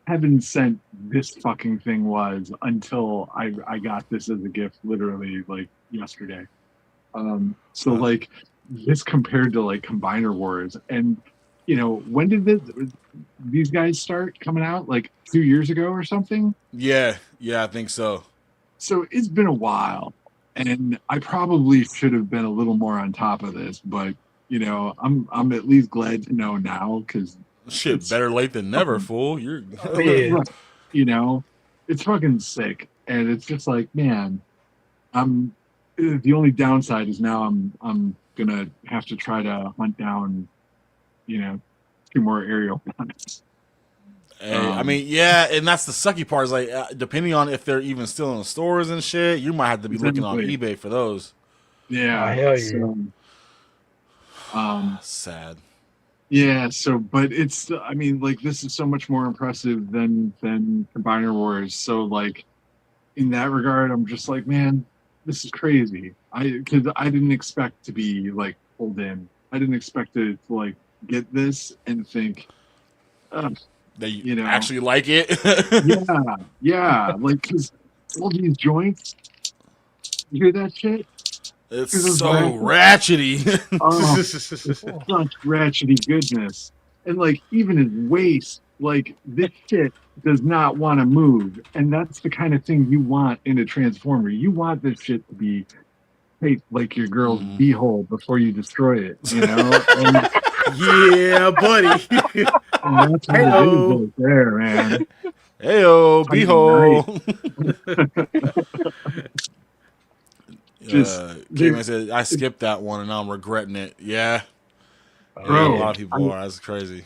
heaven sent this fucking thing was until I got this as a gift, literally like yesterday. So like this compared to like Combiner Wars, and you know, when did these guys start coming out? Like 2 years ago or something? Yeah, I think so. So it's been a while, and I probably should have been a little more on top of this, but you know, I'm at least glad to know now because shit, better late than never, fool. You're you know, it's fucking sick, and it's just like, man, the only downside is now I'm gonna have to try to hunt down, you know, 2 more aerial planets. I mean, yeah, and that's the sucky part. Is like depending on if they're even still in the stores and shit, you might have to be looking on eBay for those. Yeah, hell yeah. So, sad. Yeah, so but it's I mean like this is so much more impressive than Combiner Wars. So like in that regard, I'm just like, man, this is crazy. Because I didn't expect to be like pulled in. I didn't expect to like get this and think that you actually like it. yeah, like because all these joints, you hear that shit? It's so ratchety. Oh, such ratchety goodness. And like even his waist, like this shit does not want to move. And that's the kind of thing you want in a transformer. You want this shit to be like your girl's beehole before you destroy it, you know? And, yeah, buddy. And that's what it is right there, man. Heyo, beehole. Cayman said, I skipped that one and now I'm regretting it. Yeah. Bro, a lot of people are. That's crazy.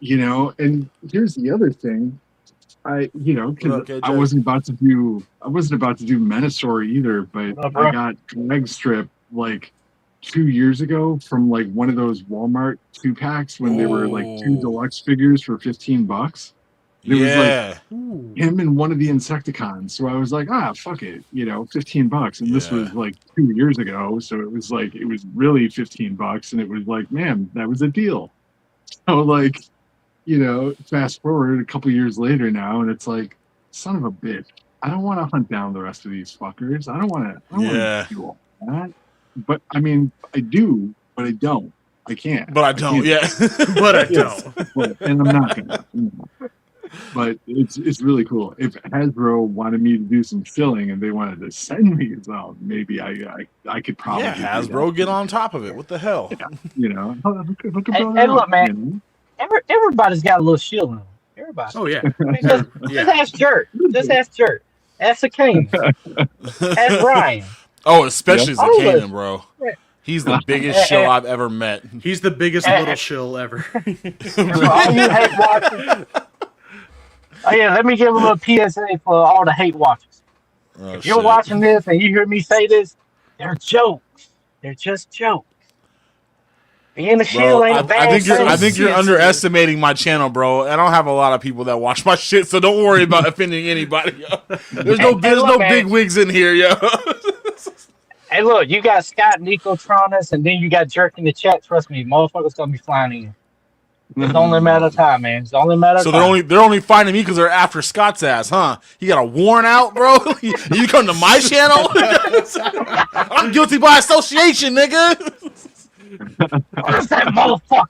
You know, and here's the other thing. Because I wasn't about to do Menasor either, but I got Drag Strip like 2 years ago from like one of those Walmart 2-packs when they were like 2 deluxe figures for $15. It was like him and one of the Insecticons. So I was like, fuck it, $15. And this was like 2 years ago. So it was like, it was really $15. And it was like, man, that was a deal. So like, fast forward a couple years later now, and it's like, son of a bitch. I don't want to hunt down the rest of these fuckers. I don't want to do all that. But I mean, I do, but I don't. I can't. But I don't, but I don't. And I'm not gonna. But it's really cool. If Hasbro wanted me to do some filling and they wanted to send me, well, maybe I could probably. Yeah, Hasbro, get on top of it. What the hell? Hey, look, man. Everybody's got a little shield on them. Everybody. Oh yeah. Just ask Jerk. Just ask Jerk. Ask the King. Ask Ryan. Oh, especially Zakanan, bro. He's the biggest shill I've ever met. He's the biggest little shill ever. For all you hate watchers. Oh yeah, let me give a little PSA for all the hate watchers. If you're watching this and you hear me say this, they're jokes. They're just jokes. Being a shield ain't a bad I think you're underestimating my channel, bro. I don't have a lot of people that watch my shit, so don't worry about offending anybody. Yo. There's no big wigs in here, yo. Hey, look, you got Scott Nicotronus, and then you got Jerk in the chat. Trust me, motherfuckers gonna be flying in. It's only a matter of time, man. It's only a matter of time. So they're only finding me because they're after Scott's ass, huh? He got a warrant out, bro. You come to my channel? I'm guilty by association, nigga. Where's that motherfucker?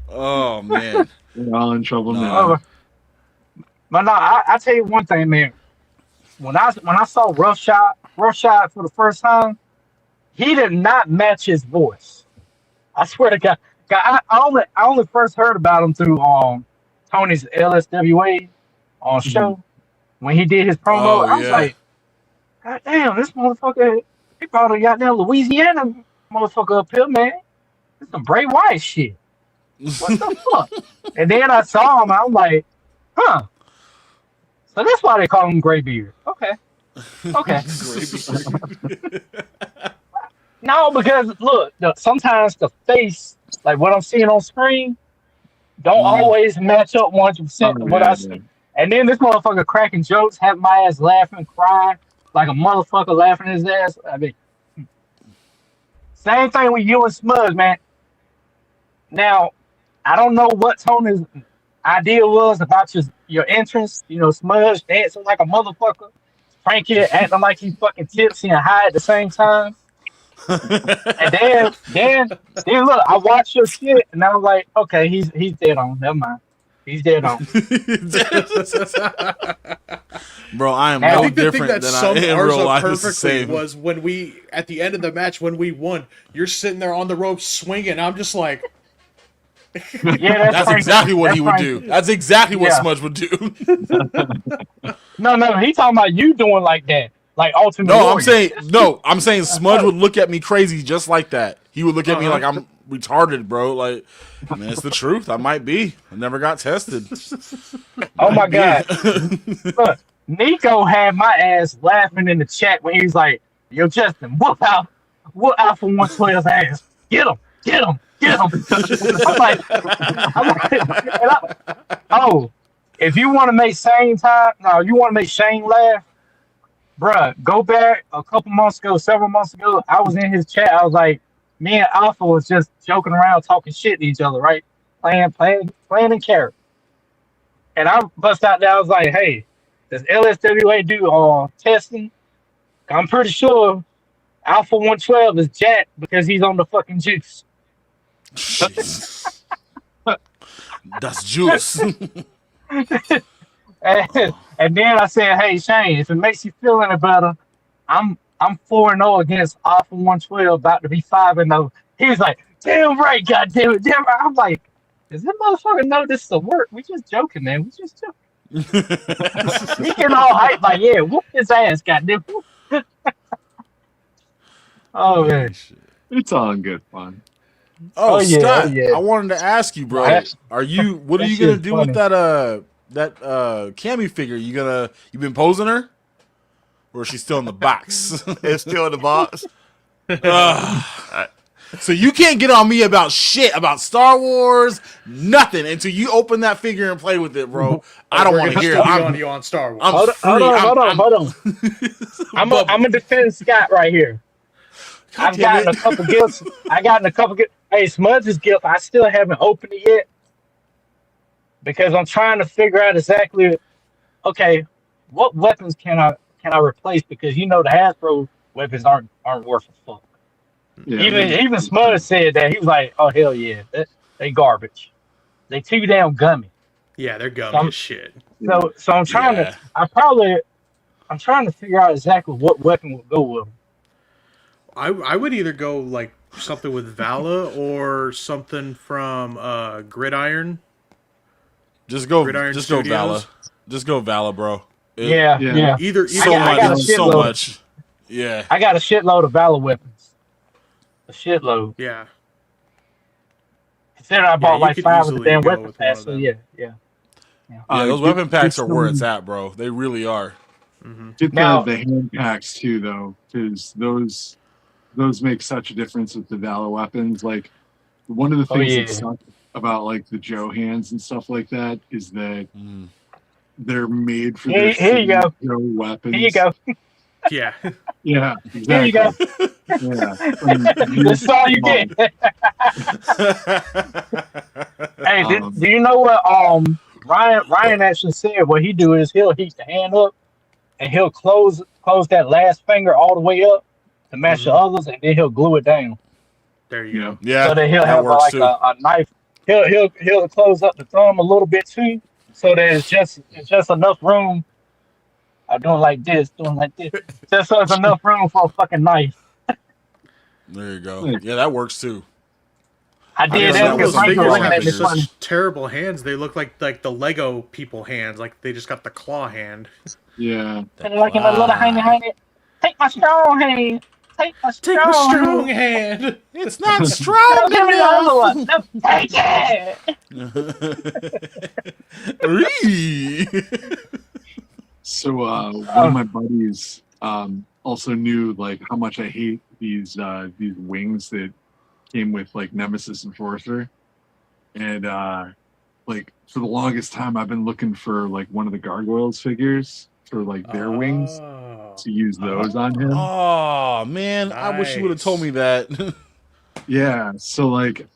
Oh man, we're all in trouble now. But no, I tell you one thing, man. When I saw Rough Shot for the first time, he did not match his voice. I swear to God. I only first heard about him through Tony's LSWA show when he did his promo. I was like, God damn, this motherfucker, he brought a goddamn Louisiana motherfucker up here, man. This some Bray Wyatt shit. What the fuck? And then I saw him, I'm like, huh. So that's why they call him Graybeard. Okay. No, because look, sometimes the face, like what I'm seeing on screen, don't always match up 100% to what I see. And then this motherfucker cracking jokes, having my ass laughing, crying, like a motherfucker laughing his ass. I mean, same thing with you and Smudge, man. Now, I don't know what Tony's idea was about your entrance. Smudge dancing like a motherfucker. Frankie acting like he's fucking tipsy and high at the same time. And then look, I watched your shit and I was like, okay, he's dead on. Never mind. He's dead on. Bro, I am I no think the thing different that than I summed in ours real up life. It's the perfectly same. was when we, at the end of the match, when we won, you're sitting there on the rope swinging. I'm just like... Yeah, that's exactly what he would do. That's exactly what Smudge would do. No, he talking about you doing like that. Like Ultimate No, Warrior. I'm saying Smudge would look at me crazy just like that. He would look at me like I'm retarded, bro. Like, man, it's the truth. I might be. I never got tested. Oh my Might be. God. Look, Nico had my ass laughing in the chat when he was like, "Yo, Justin, whoop out for 112's ass. Get him, get him, get him." Oh, if you want to make Shane you want to make Shane laugh, bruh, go back a couple months ago, several months ago. I was in his chat. I was like, me and Alpha was just joking around, talking shit to each other, right? Playing in character. And I bust out there. I was like, "Hey, does LSWA do testing? I'm pretty sure Alpha 112 is jacked because he's on the fucking juice." That's juice. And then I said, "Hey Shane, if it makes you feel any better, I'm 4-0 against Alpha 112, about to be 5-0." He was like, "Damn right, goddamn it, damn right." I'm like, "Does this motherfucker know this is a work? We just joking, man. We just joking." He getting all hyped like, "Yeah, whoop his ass, goddamn." Oh man, It's all in good fun. Oh, yeah, Scott, oh, yeah. I wanted to ask you, bro. What are you That gonna shit's do funny. with that Cammy figure? You been posing her, or is she still in the box? It's still in the box. So you can't get on me about shit about Star Wars, nothing until you open that figure and play with it, bro. I don't want to hear it. on you on Star Wars. Hold on. I'm a defend Scott right here. I've gotten a couple gifts. Hey, Smudge's gift, I still haven't opened it yet because I'm trying to figure out exactly, okay, what weapons can I replace, because the Hasbro weapons aren't worth a fuck. Yeah, Even Smudge said that. He was like, "Oh hell yeah, they garbage. They too damn gummy." Yeah, they're gummy as shit. So I'm trying to. I'm trying to figure out exactly what weapon would go with them. I would either go like something with Vala or something from Gridiron. Just go Studios. Vala. Just go Vala, bro. Yeah. Either so much. Yeah. I got a shitload of Valor weapons. A shitload. Yeah. Considering I bought like 5 of the damn go weapon with packs, one so of yeah. Yeah, those weapon packs are where it's at, bro. They really are. Get Now- the hand packs too, though, because those make such a difference with the Valor weapons. Like, one of the things that suck about like the Joe hands and stuff like that is that they're made for their Here you go. Joe weapons. Here you go. Yeah. Yeah, Here you exactly. go. Yeah. That's all you get. Hey, do you know what Ryan actually said? What he do is he'll heat the hand up and he'll close that last finger all the way up to match the others, and then he'll glue it down. There you go. Yeah. So that he'll that have works like too. a knife. He'll close up the thumb a little bit too, so that it's just enough room. I'm doing like this, just so it's enough room for a fucking knife. There you go. Yeah, that works too. I did guess that that because was Mike figures was have looking at me figures. funny. Terrible hands. They look like the Lego people hands. Like they just got the claw hand. Yeah. And like in a little hiney. Take my strong hand. Take my strong hand. It's not strong Give me the other one. enough. No, take it. So one of my buddies also knew like how much I hate these wings that came with like Nemesis Enforcer, and like for the longest time I've been looking for like one of the Gargoyles figures for like their wings to use those on him. Oh man, I wish you would have told me that. Yeah, so like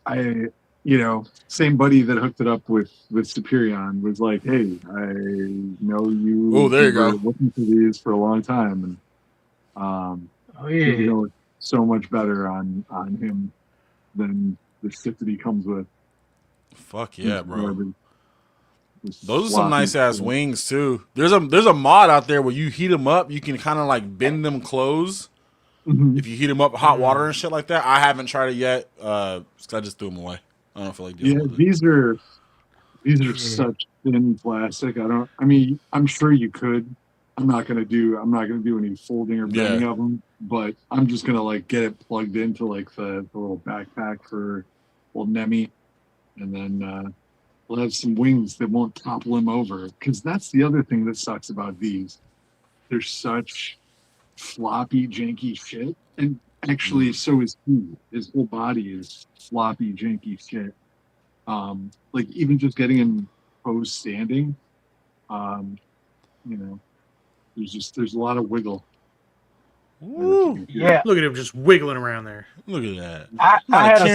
same buddy that hooked it up with Superion was like, "Hey, I know you. Oh, there you were go. looking for these for a long time, and so much better on him than the shit that he comes with." Fuck yeah, bro. Just Those are some sloppy. nice ass wings too. There's a mod out there where you heat them up, you can kind of like bend them close. If you heat them up with hot water and shit like that. I haven't tried it yet because I just threw them away. I don't feel like doing it. These are such thin plastic. I'm sure you could. I'm not gonna do any folding or bending of them, but I'm just gonna like get it plugged into like the little backpack for old Nemi, and then we'll have some wings that won't topple him over. Because that's the other thing that sucks about these. They're such floppy, janky shit. And actually, so is he. His whole body is floppy, janky shit. Like even just getting him posed standing, you know, there's a lot of wiggle. Woo. Yeah. Look at him just wiggling around there. Look at that. I had a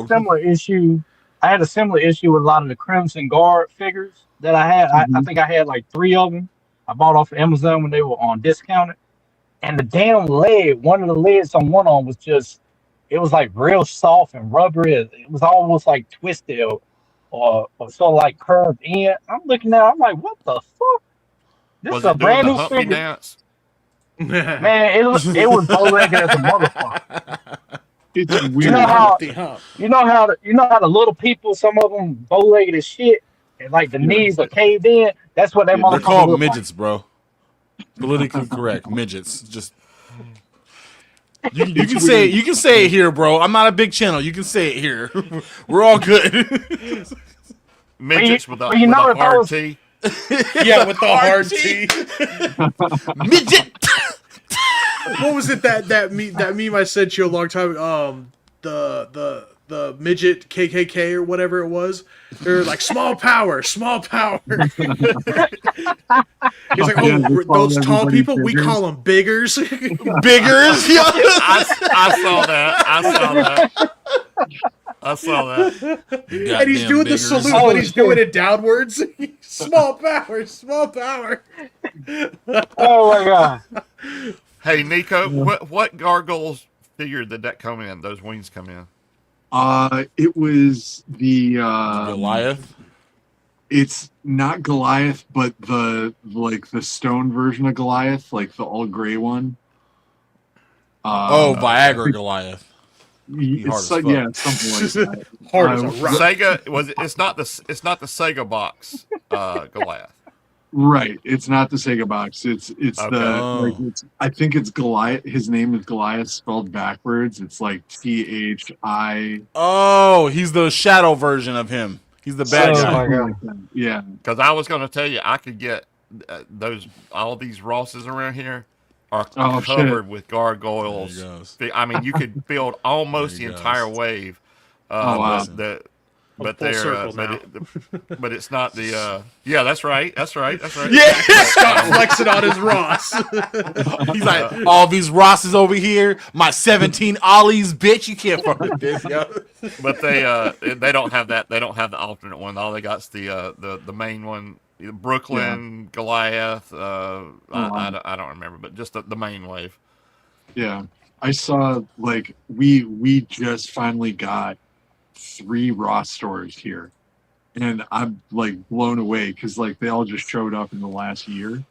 similar issue. I had a similar issue with a lot of the Crimson Guard figures that I had. I think I had like 3 of them. I bought off of Amazon when they were on discounted. And the damn leg, one of the legs on one arm was just, it was like real soft and rubbery. It was almost like twisted or sort of like curved in. I'm looking at it, I'm like, what the fuck? This Was is a it doing brand the new humpy figure. dance? Man, it was bow-legged as a motherfucker. It's weird. You know how the little people, some of them bow-legged as shit, and like the knees are caved in. That's what that motherfucker They're called look midgets, bro. Politically correct, midgets. Just you can say it. You can say it here, bro. I'm not a big channel. You can say it here. We're all good. Midgets with a you know with a if I hard was- T. Yeah, with the hard T. Midget. What was it that meme I sent you a long time? The midget KKK or whatever it was. They're like small power, small power. He's like, oh, those tall people, we call them biggers. Biggers. I saw that. I saw that. And he's doing the salute, but he's doing it downwards. Small power, small power. Oh my god. Hey Nico, what gargoyles figure did that come in? Those wings come in? It was the Goliath. It's not Goliath, but the stone version of Goliath, like the all gray one. Viagra Goliath. It's something like that. Hard as a rock. Sega was it? It's not the Sega box Goliath. Right. It's not the Sega box. It's Okay. I think it's Goliath. His name is Goliath spelled backwards. It's like THI. Oh, he's the shadow version of him. He's the bad guy. Yeah. Because I was going to tell you, I could get all these Rosses around here are covered with gargoyles. I mean, you could build almost the entire wave. Wow. But full they're circle now. but it's not the yeah, that's right. Yeah, stop flexing on his Ross. He's like, all these Rosses over here, my 17 Ollies, bitch. You can't fuck with this, yo. But they don't have that. They don't have the alternate one. All they got's the main one. Brooklyn, Goliath. I don't remember, but just the main wave. Yeah, I saw like we just finally got 3 Ross stores here, and I'm like blown away because like they all just showed up in the last year.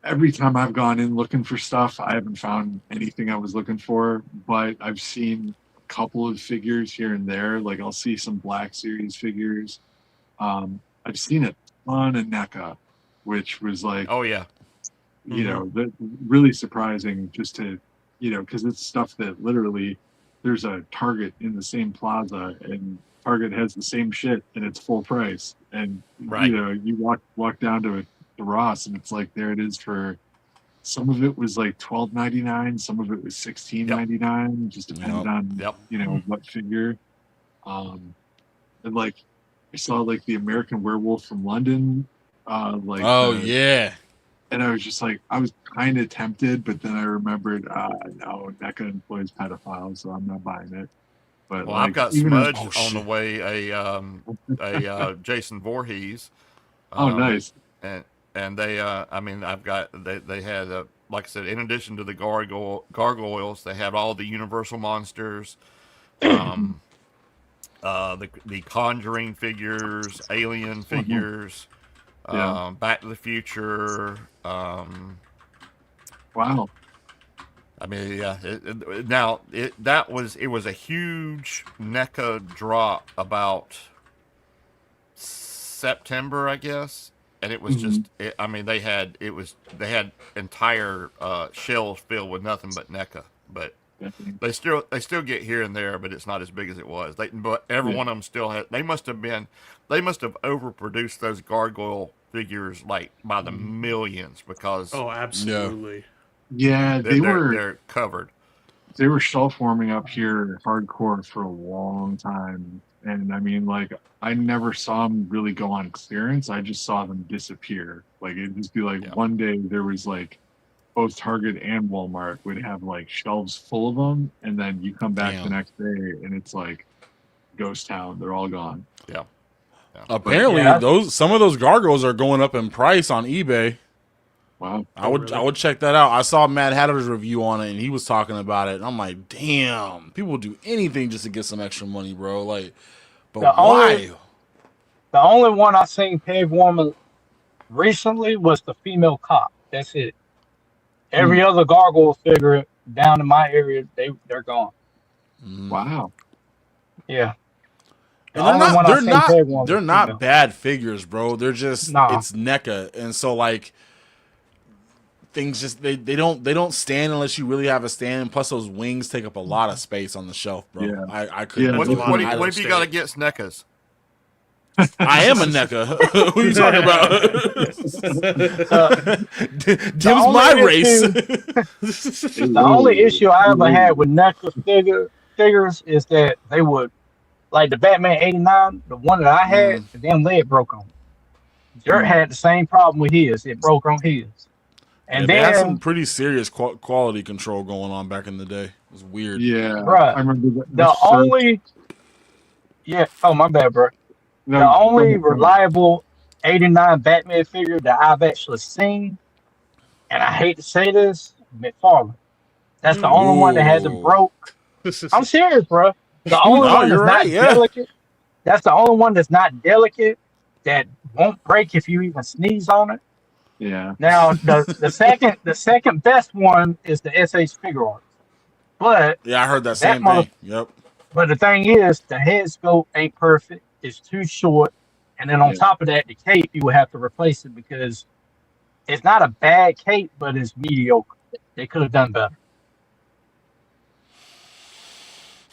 Every time I've gone in looking for stuff, I haven't found anything I was looking for, but I've seen a couple of figures here and there. Like I'll see some Black Series figures. I've seen a ton of NECA, which was like, oh yeah, you know, really surprising just to, you know, because it's stuff that literally there's a Target in the same plaza and Target has the same shit and it's full price. And, right. you know, you walk down to Ross and it's like, there it is for, some of it was like $12.99, some of it was $16.99, just depended on, you know, what figure. And like, I saw like the American Werewolf from London. Yeah. And I was just like, I was kind of tempted, but then I remembered, no, NECA employs pedophiles, so I'm not buying it. But well, like, I've got even Smudge on the way. A Jason Voorhees. Nice. And they, I mean, I've got they had like I said, in addition to the gargoyles, they had all the Universal monsters. The Conjuring figures, Alien figures, Back to the Future. Wow. I mean, yeah. It was a huge NECA drop about September, I guess, and it was just. I mean, they had entire shelves filled with nothing but NECA, but. They still get here and there, but it's not as big as it was. But every one of them still had. They must have overproduced those gargoyle figures like by the millions because. Oh, absolutely. Yeah, they're covered. They were shelf warming up here hardcore for a long time, and I mean, like, I never saw them really go on clearance. I just saw them disappear. Like, it'd just be like one day there was like both Target and Walmart would have like shelves full of them, and then you come back the next day and it's like ghost town. They're all gone. Yeah. Apparently, some of those gargoyles are going up in price on eBay. Wow. I would check that out. I saw Mad Hatter's review on it, and he was talking about it. And I'm like, damn, people will do anything just to get some extra money, bro. Like, but why? The only one I seen peg warmer recently was the female cop. That's it. Every other gargoyle figure down in my area, they're gone. Wow. Yeah. And they're not bad figures, bro. They're just it's NECA, and so like. Things just they don't stand unless you really have a stand. Plus, those wings take up a lot of space on the shelf, bro. Yeah. I couldn't. What have you got against NECAs? I am a NECA. Who are you talking about? Dim's my race. The only issue I ever had with NECA figures is that they would, like the Batman '89, the one that I had, the damn leg broke on. Dirt had the same problem with his. It broke on his. And they then had some pretty serious quality control going on back in the day. It was weird. Yeah, bruh, I remember oh my bad, bro. No, the only reliable '89 Batman figure that I've actually seen, and I hate to say this, McFarlane. That's the only one that hasn't broke. I'm serious, bro. The only one that's not delicate. That's the only one that's not delicate that won't break if you even sneeze on it. Yeah. Now the second best one is the SH Figure Arts, but I heard that same thing. Yep. But the thing is, the head sculpt ain't perfect. It's too short, and then on top of that, the cape you would have to replace it because it's not a bad cape, but it's mediocre. They could have done better.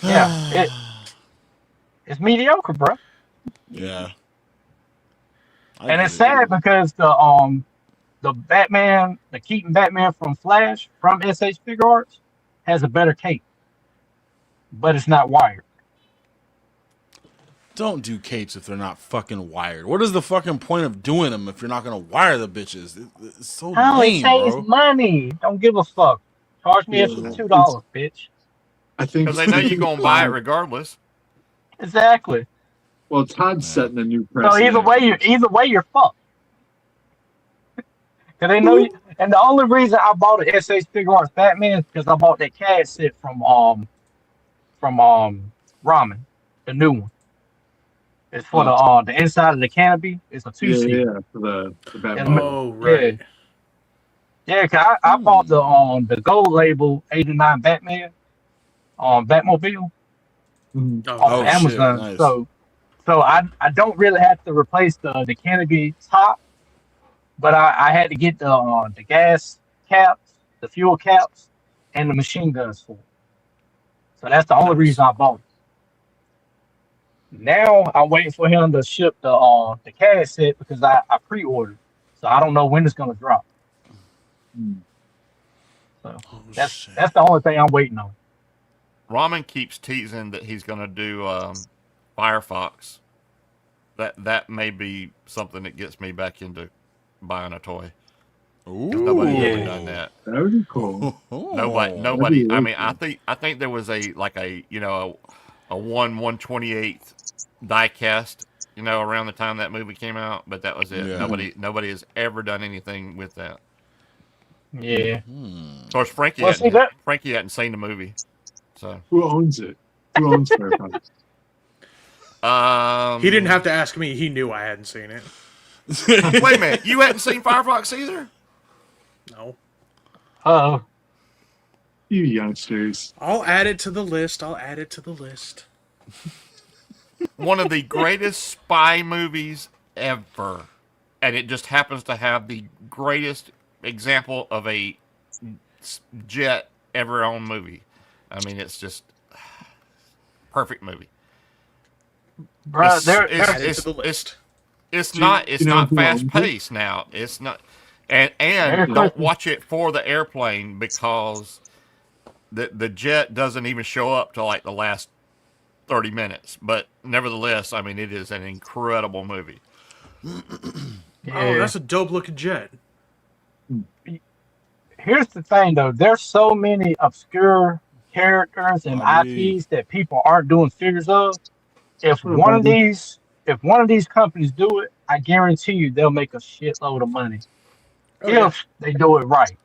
Yeah, it's mediocre, bro. Yeah. And it's sad because the Batman, the Keaton Batman from Flash from SH Figure Arts has a better cape, but it's not wired. Don't do capes if they're not fucking wired. What is the fucking point of doing them if you're not gonna wire the bitches? It's so lame, saves bro. money. Don't give a fuck. Charge me extra $2, bitch. I think because they know you're gonna buy it regardless. Exactly. Well, Todd's setting a new precedent. So either way you're fucked. Cause they know you, and the only reason I bought an SH Figure Arts Batman is because I bought that CAD set from Ramen, the new one. It's for the inside of the canopy. It's a 2-seat. Yeah, for the Batman. Oh, right. Yeah, cause I bought the gold label '89 Batman Batmobile off Amazon. Nice. So I don't really have to replace the canopy top. But I had to get the gas caps, the fuel caps, and the machine guns for it. So that's the only reason I bought it. Now I'm waiting for him to ship the CAD set because I pre-ordered. So I don't know when it's gonna drop. So that's the only thing I'm waiting on. Ramen keeps teasing that he's gonna do Firefox. That may be something that gets me back into buying a toy. Nobody's ever done that. That would be cool. Nobody. I mean, I think there was a 1/128th die cast, around the time that movie came out, but that was it. Yeah. Nobody has ever done anything with that. Yeah. Of course, Frankie hadn't seen the movie. So who owns it? Who owns Firefox? He didn't have to ask me. He knew I hadn't seen it. Wait a minute. You hadn't seen Firefox either? No. Uh-oh. You youngsters. I'll add it to the list. One of the greatest spy movies ever. And it just happens to have the greatest example of a jet ever on movie. I mean, it's just perfect movie. Bro, It's not fast paced now. It's not, and don't watch it for the airplane because the jet doesn't even show up till like the last 30 minutes. But nevertheless, I mean, it is an incredible movie. Oh, that's a dope looking jet. Here's the thing, though. There's so many obscure characters and IPs that people aren't doing figures of. If one of these companies do it, I guarantee you they'll make a shitload of money. If they do it right.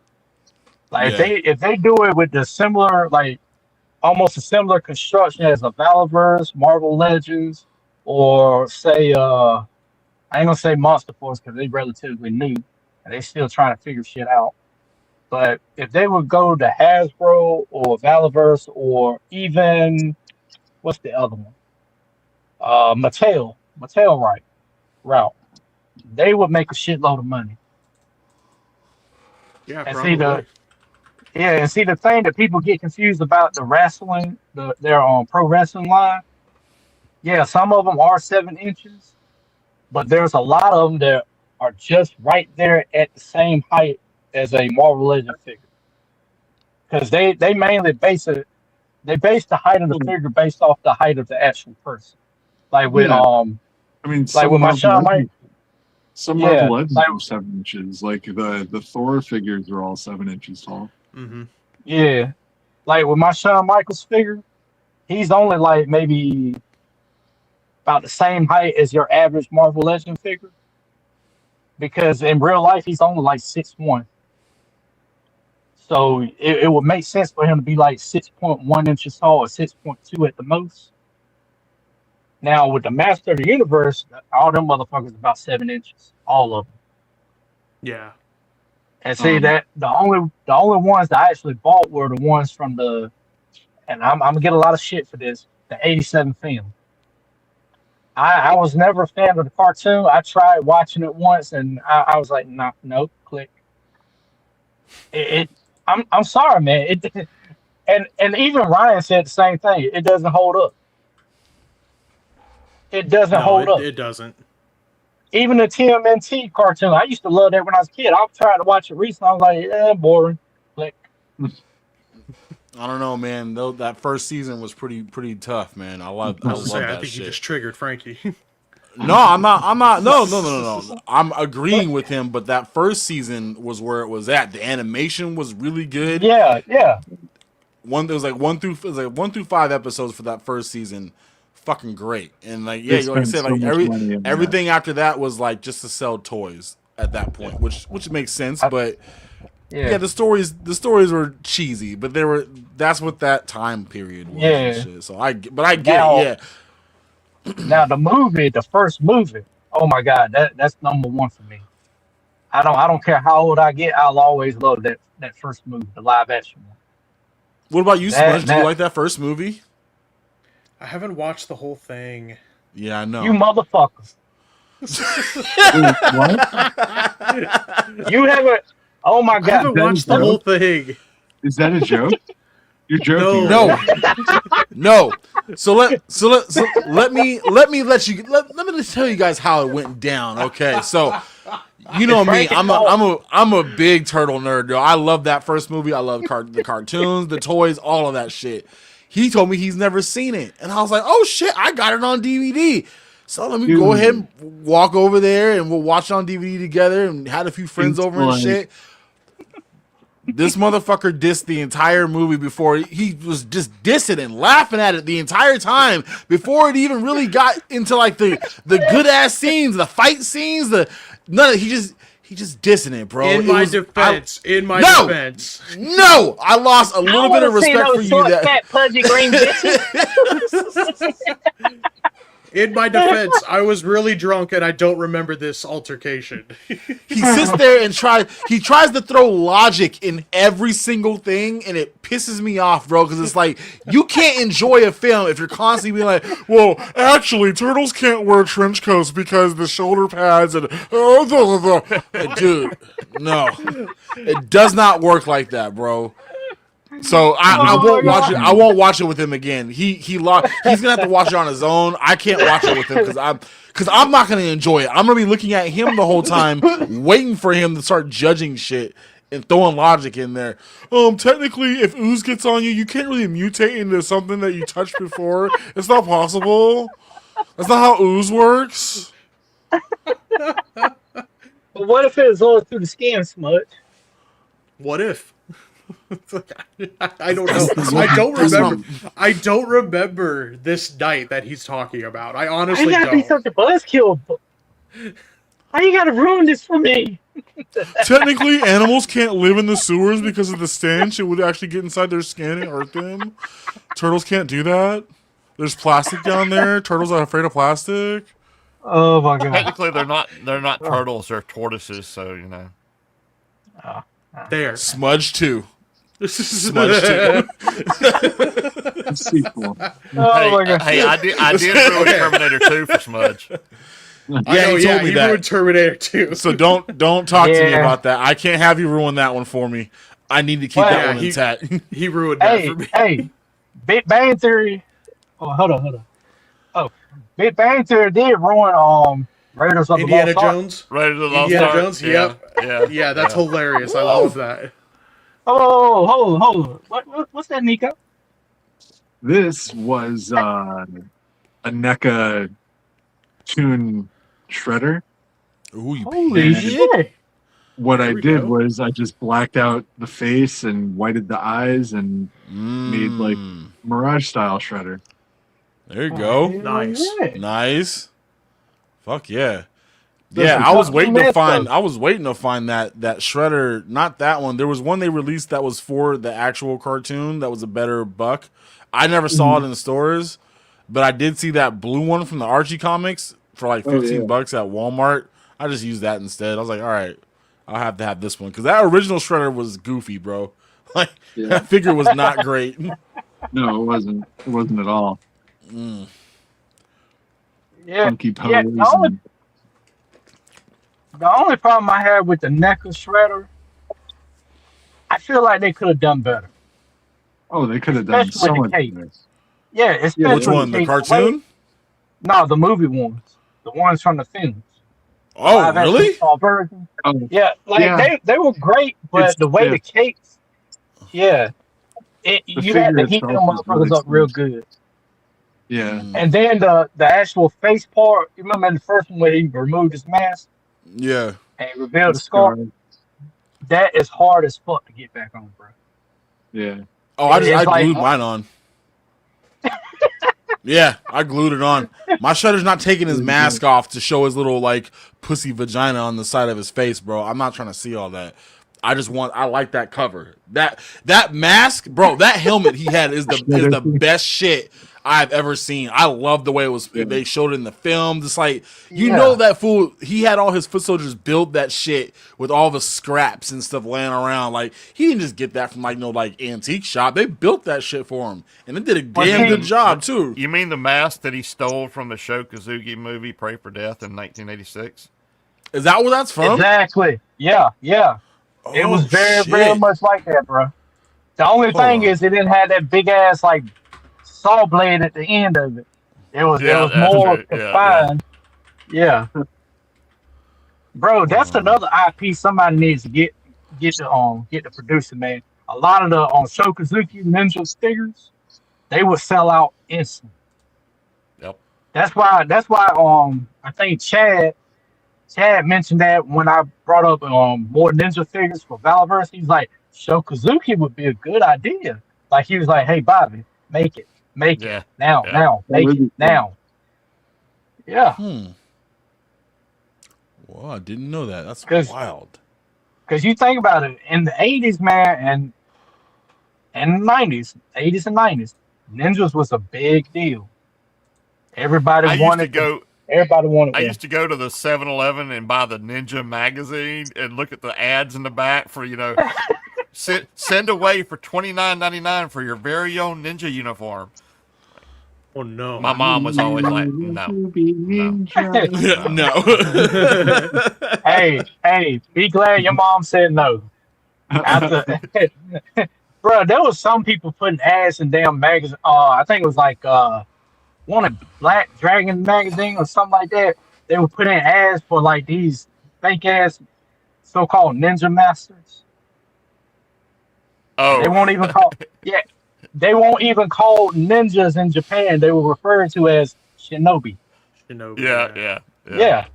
Like if they do it with the similar, like almost a similar construction as a Valorverse, Marvel Legends, or say I ain't gonna say Monster Force because they're relatively new and they still trying to figure shit out. But if they would go to Hasbro or Valorverse or even what's the other one? Mattel route, they would make a shitload of money. Yeah, and probably. see the thing that people get confused about the wrestling, their pro wrestling line. Yeah, some of them are 7 inches, but there's a lot of them that are just right there at the same height as a Marvel Legend figure, because they mainly base the height of the figure based off the height of the actual person. Like with I mean, like with my Shawn Michaels. Some Marvel Legends are 7 inches. Like the Thor figures are all 7 inches tall. Mm-hmm. Yeah, like with my Shawn Michaels figure, he's only like maybe about the same height as your average Marvel Legend figure, because in real life he's only like 6'1". So it would make sense for him to be like 6.1 inches tall or 6.2 at the most. Now with the Master of the Universe, all them motherfuckers about 7 inches, all of them. Yeah. And see that the only ones that I actually bought were the ones from and I'm gonna get a lot of shit for this, the '87 film. I was never a fan of the cartoon. I tried watching it once and I was like, nope, click. I'm sorry, man. And even Ryan said the same thing. It doesn't hold up. It doesn't hold up. It doesn't. Even the TMNT cartoon, I used to love that when I was a kid. I tried to watch it recently. I was like, boring. Like, I don't know, man. Though that first season was pretty tough, man. I love that I think shit. you just triggered Frankie. No, I'm not. No. I'm agreeing with him, but that first season was where it was at. The animation was really good. Yeah. There was like 1 through 5 episodes for that first season. Fucking great. And like like I said, like everything after that was like just to sell toys at that point, which makes sense. But yeah, the stories were cheesy, but that's what that time period was. Yeah. And shit. So I get it. Yeah. Now the first movie, oh my god, that's number one for me. I don't care how old I get, I'll always love that first movie, the live action one. What about you, Smudge? Do you like that first movie? I haven't watched the whole thing. Yeah, I know. You motherfuckers. What? You haven't. Oh my god! I haven't watched the whole thing. Is that a joke? You're joking. No. No. So let me tell you guys how it went down. Okay, so you know me, I'm a big turtle nerd, yo. I love that first movie. I love the cartoons, the toys, all of that shit. He told me he's never seen it, and I was like, oh shit, I got it on DVD. So let me go ahead and walk over there, and we'll watch it on DVD together, and had a few friends over and shit. This motherfucker dissed the entire movie before he was just dissing and laughing at it the entire time before it even really got into like the good ass scenes, the fight scenes, he just dissing it, bro. In my defense. No, I lost a little bit of respect for you. That fat, pudgy green bitches. In my defense, I was really drunk and I don't remember this altercation. He sits there and tries to throw logic in every single thing, and it pisses me off, bro, because it's like, you can't enjoy a film if you're constantly being like, well, actually, turtles can't wear trench coats because the shoulder pads and dude, no. It does not work like that, bro. So I won't watch it. I won't watch it with him again. He's gonna have to watch it on his own. I can't watch it with him because I'm not gonna enjoy it. I'm gonna be looking at him the whole time, waiting for him to start judging shit and throwing logic in there. Technically, if ooze gets on you, you can't really mutate into something that you touched before. It's not possible. That's not how ooze works. But what if it was all through the skin, Smudge? What if? I don't know. I don't remember this night that he's talking about. I honestly gotta don't. be such a buzzkill. Why you gotta ruin this for me? Technically, animals can't live in the sewers because of the stench. It would actually get inside their skin and hurt them. Turtles can't do that. There's plastic down there. Turtles are afraid of plastic. Oh my god. Technically, they're not turtles. They're tortoises. So you know. There. Smudge 2. Smudge 2. Sequel. Oh my god. Hey, I did ruin Terminator 2 for Smudge. Yeah, he told me that. ruined Terminator 2. So don't talk to me about that. I can't have you ruin that one for me. I need to keep that one intact. He ruined that for me. Hey, Big Bang Theory. Oh, hold on. Oh, Big Bang Theory did ruin Raiders of Indiana the Lost Ark. Jones. Raiders of the Lost Indiana Ark. Jones. Yep. Yeah, that's hilarious. I love that. Oh, hold on. What's that, Nico? This was a NECA tune shredder. Ooh, you Holy shit. What I did was I just blacked out the face and whited the eyes and made like Mirage style shredder. There you go. Nice. Fuck yeah. Yeah, That's I was waiting to find. stuff. I was waiting to find that shredder. Not that one. There was one they released that was for the actual cartoon. That was a better buck. I never saw it in the stores, but I did see that blue one from the Archie comics for like $15 at Walmart. I just used that instead. I was like, all right, I'll have to have this one because that original shredder was goofy, bro. Like that figure was not great. No, it wasn't. It wasn't at all. Yeah. Funky pose. Yeah, the only problem I had with the NECA shredder, I feel like they could have done better. Oh, they could have done Especially so the much cape. better. Yeah, especially Which one? The cape. cartoon? No, the movie ones. The ones from the films. Oh, Live action really? version. Oh, Yeah, like yeah. they were great, but It's the way the stiff. capes, you had to heat them itself is motherfuckers really up real stiff. good. Yeah. And then the actual face part, you remember in the first one where he removed his mask Yeah. and he revealed the scar? That is hard as fuck to get back on, bro. Yeah. Oh, I It's like- glued mine on. Yeah, I glued it on. My shredder's not taking his mask off to show his little like pussy vagina on the side of his face, bro. I'm not trying to see all that. I like that cover. That mask, bro, that helmet he had is the best shit I've ever seen. I love the way they showed it in the film. Just like you know that fool, he had all his foot soldiers build that shit with all the scraps and stuff laying around. Like he didn't just get that from like no like antique shop. They built that shit for him. And they did a damn good job too. You mean the mask that he stole from the Sho Kosugi movie Pray for Death in 1986? Is that where that's from? Exactly. Yeah. It was very much like that, bro. The only thing is it didn't have that big ass like saw blade at the end of it. It was more confined. Yeah. Bro, that's another IP somebody needs to get the producer, man. A lot of the Sho Kosugi Ninja figures, they would sell out instantly. Yep. That's why I think Chad mentioned that when I brought up more ninja figures for Valorverse. He's like, Sho Kosugi would be a good idea. Like he was like, hey Bobby, make it now, make it now. Yeah. Well, I didn't know that. That's wild. Because you think about it, in the 80s, man, and the 90s, 80s and 90s, ninjas was a big deal. Everybody wanted to I used to go to the 7-Eleven and buy the Ninja magazine and look at the ads in the back for, send away for $29.99 for your very own Ninja uniform. Oh no! My mom was always like, no. No. Hey, be glad your mom said no. Bro, there was some people putting ads in damn magazine. I think it was like one of Black Dragon magazine or something like that. They were putting ads for like these fake ass so-called ninja masters. Oh, They won't even call they won't even call ninjas in Japan. They were referred to as shinobi. Yeah.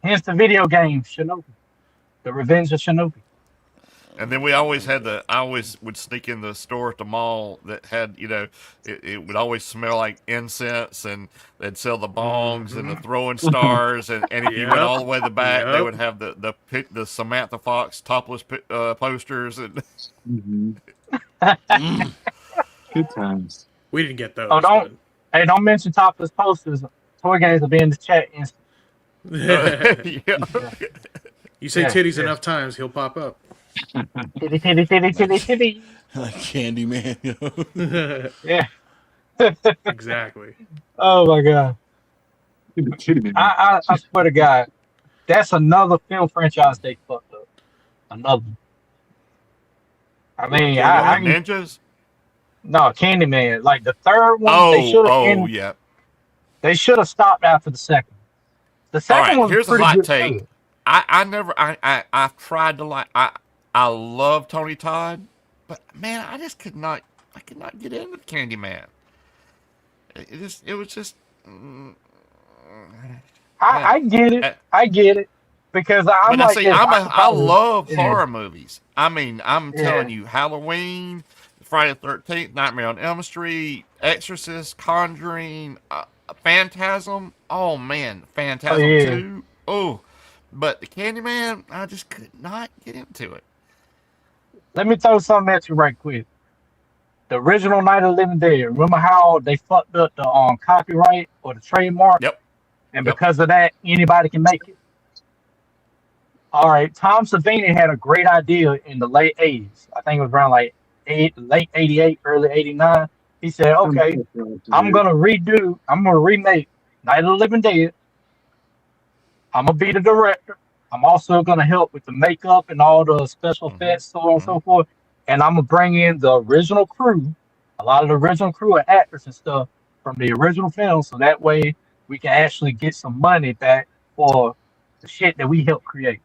Hence the video game Shinobi, The Revenge of Shinobi. And then we always had I always would sneak in the store at the mall that had, it would always smell like incense, and they'd sell the bongs and the throwing stars, and if you went all the way to the back, they would have the Samantha Fox topless posters. And Good times. We didn't get those. Oh, don't mention topless posters. Toy games will be in the chat instantly. You say titties enough times, he'll pop up. Titty. Like Candyman, yo. Yeah. Exactly. Oh my god. I swear to God, that's another film franchise they fucked up. Another. I mean, Ninjas? No, Candyman. Like the third one, they should have stopped after the second. The second one was here's pretty a hot good take. too. I've tried to like. I love Tony Todd, but man, I could not get into Candyman. It was just. I get it. I get it because I love horror movies. I mean, I'm telling you, Halloween, Friday the 13th, Nightmare on Elm Street, Exorcist, Conjuring, Phantasm. Oh man, Phantasm 2. Oh, but the Candyman, I just could not get into it. Let me throw something at you right quick. The original Night of the Living Dead. Remember how they fucked up the copyright or the trademark? Yep. And because of that, anybody can make it. All right. Tom Savini had a great idea in the late 80s. I think it was around like late 88, early 89. He said, okay, I'm going to remake Night of the Living Dead. I'm going to be the director. I'm also going to help with the makeup and all the special effects, so on and so forth. And I'm going to bring in the original crew, a lot of the original crew and actors and stuff from the original film. So that way we can actually get some money back for the shit that we helped create.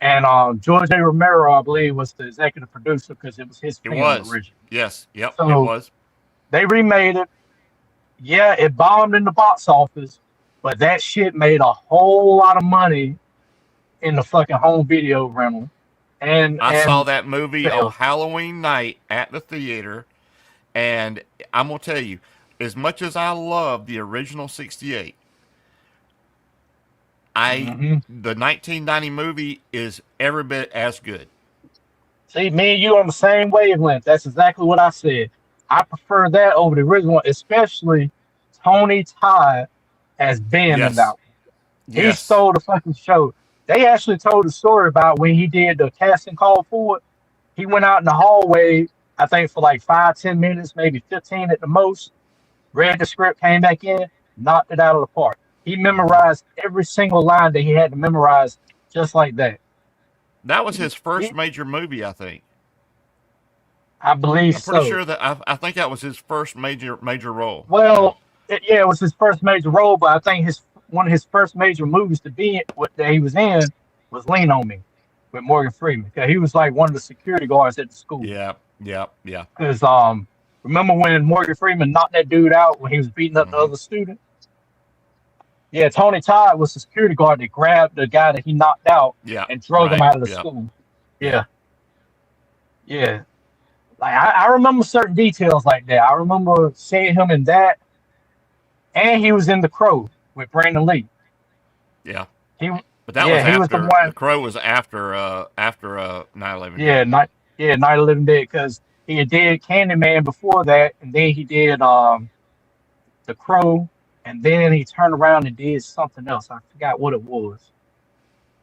And George A. Romero, I believe, was the executive producer because it was his film originally. Yes. Yep. So it was. They remade it. Yeah, it bombed in the box office, but that shit made a whole lot of money in the fucking home video rental. And I saw that movie on Halloween night at the theater, and I'm gonna tell you, as much as I love the original '68, the 1990 movie is every bit as good. See, me and you on the same wavelength. That's exactly what I said. I prefer that over the original one, especially Tony Todd as Ben in that one. He stole the fucking show. They actually told a story about when he did the casting call for it. He went out in the hallway, I think for like 5-10 minutes, maybe 15 at the most, read the script, came back in, knocked it out of the park. He memorized every single line that he had to memorize just like that. That was his first major movie, I think. I believe I'm pretty sure that I think that was his first major role. Well, it was his first major role, but I think one of his first major movies to be in, that he was in was Lean on Me with Morgan Freeman. Because he was like one of the security guards at the school. Yeah. Because remember when Morgan Freeman knocked that dude out when he was beating up the other student? Yeah, Tony Todd was the security guard that grabbed the guy that he knocked out and drug him out of the school. Yeah. Like I remember certain details like that. I remember seeing him in that, and he was in The Crow with Brandon Lee. Yeah. But that was after, he was the one. The Crow was after 9/11. Yeah, Night of the Living Dead, because he did Candyman before that, and then he did The Crow, and then he turned around and did something else. I forgot what it was.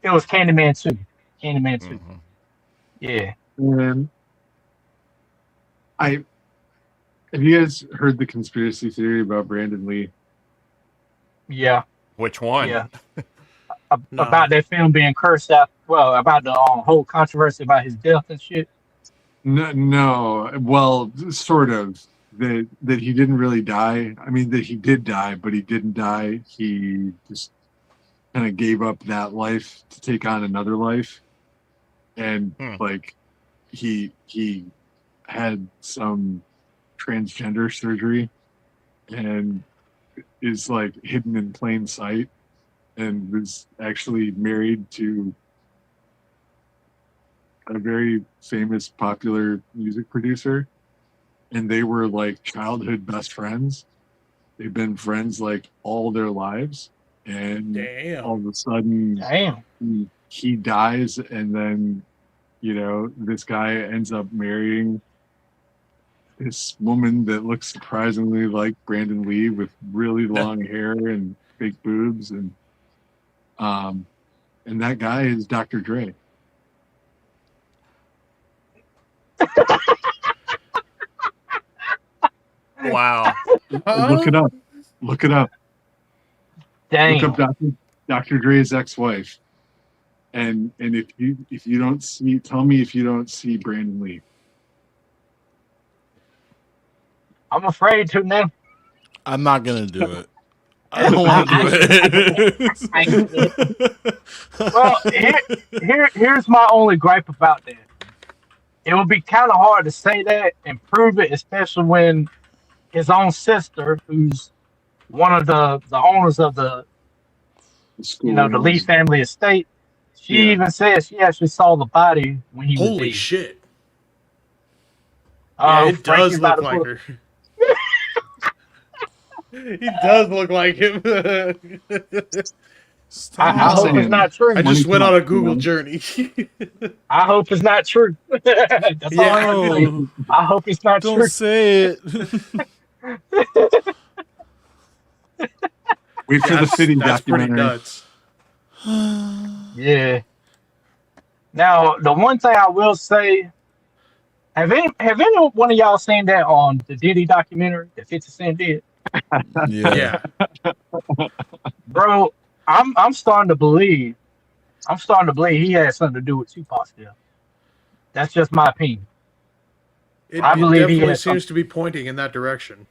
It was Candyman 2. Candyman 2. Yeah. Have you guys heard the conspiracy theory about Brandon Lee? Yeah. Which one? Yeah. About that film being cursed out. Well, about the whole controversy about his death and shit. No. Well, sort of. That he didn't really die. I mean, that he did die, but he didn't die. He just kind of gave up that life to take on another life, and like he had some transgender surgery, and is like hidden in plain sight, and was actually married to a very famous, popular music producer. And they were like childhood best friends. They've been friends like all their lives. And all of a sudden, he dies. And then, you know, this guy ends up marrying this woman that looks surprisingly like Brandon Lee with really long hair and big boobs. And that guy is Dr. Dre. Wow. Look it up. Look it up. Dang. Look up Dr. Dre's ex-wife. And if you don't see, tell me if you don't see Brandon Lee. I'm afraid to now. I'm not gonna do it. I don't want to do it. Well, here's my only gripe about that. It would be kind of hard to say that and prove it, especially when his own sister, who's one of the owners of the the Lee family estate, she even says she actually saw the body when he was Holy dead. shit. Yeah, it does look like her. He does look like him. I hope it's not true. I just went on a Google journey. I hope it's not true. That's all I have to say. I hope it's not true. Don't say it. Wait for the fitting documentary. Nuts. Yeah. Now, the one thing I will say, have any one of y'all seen that on the Diddy documentary that 50 Cent did? Yeah. Bro, I'm starting to believe he had something to do with Tupac's death. That's just my opinion. I believe he definitely seems to be pointing in that direction.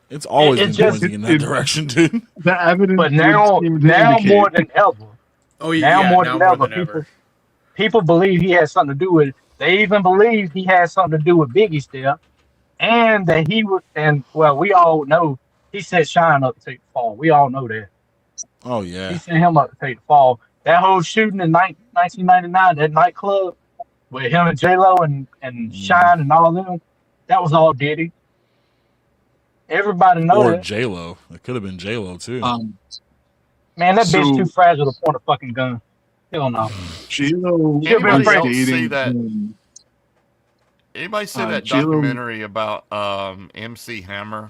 It's always been pointing in that direction, dude. The evidence, but now more than ever. Oh yeah, now more than ever. People believe he had something to do with it. They even believe he had something to do with Biggie's death, and that he would. And well, we all know he set Shine up to take the fall. We all know that. Oh yeah, he sent him up to take the fall. That whole shooting in 1999, that nightclub with him and J-Lo and Shine and all them, that was all Diddy. Everybody knows or that. J-Lo. It could have been J-Lo too. Man, that bitch too fragile to point a fucking gun. Hell no. J-Lo. Anybody see that J-Lo, documentary about MC Hammer,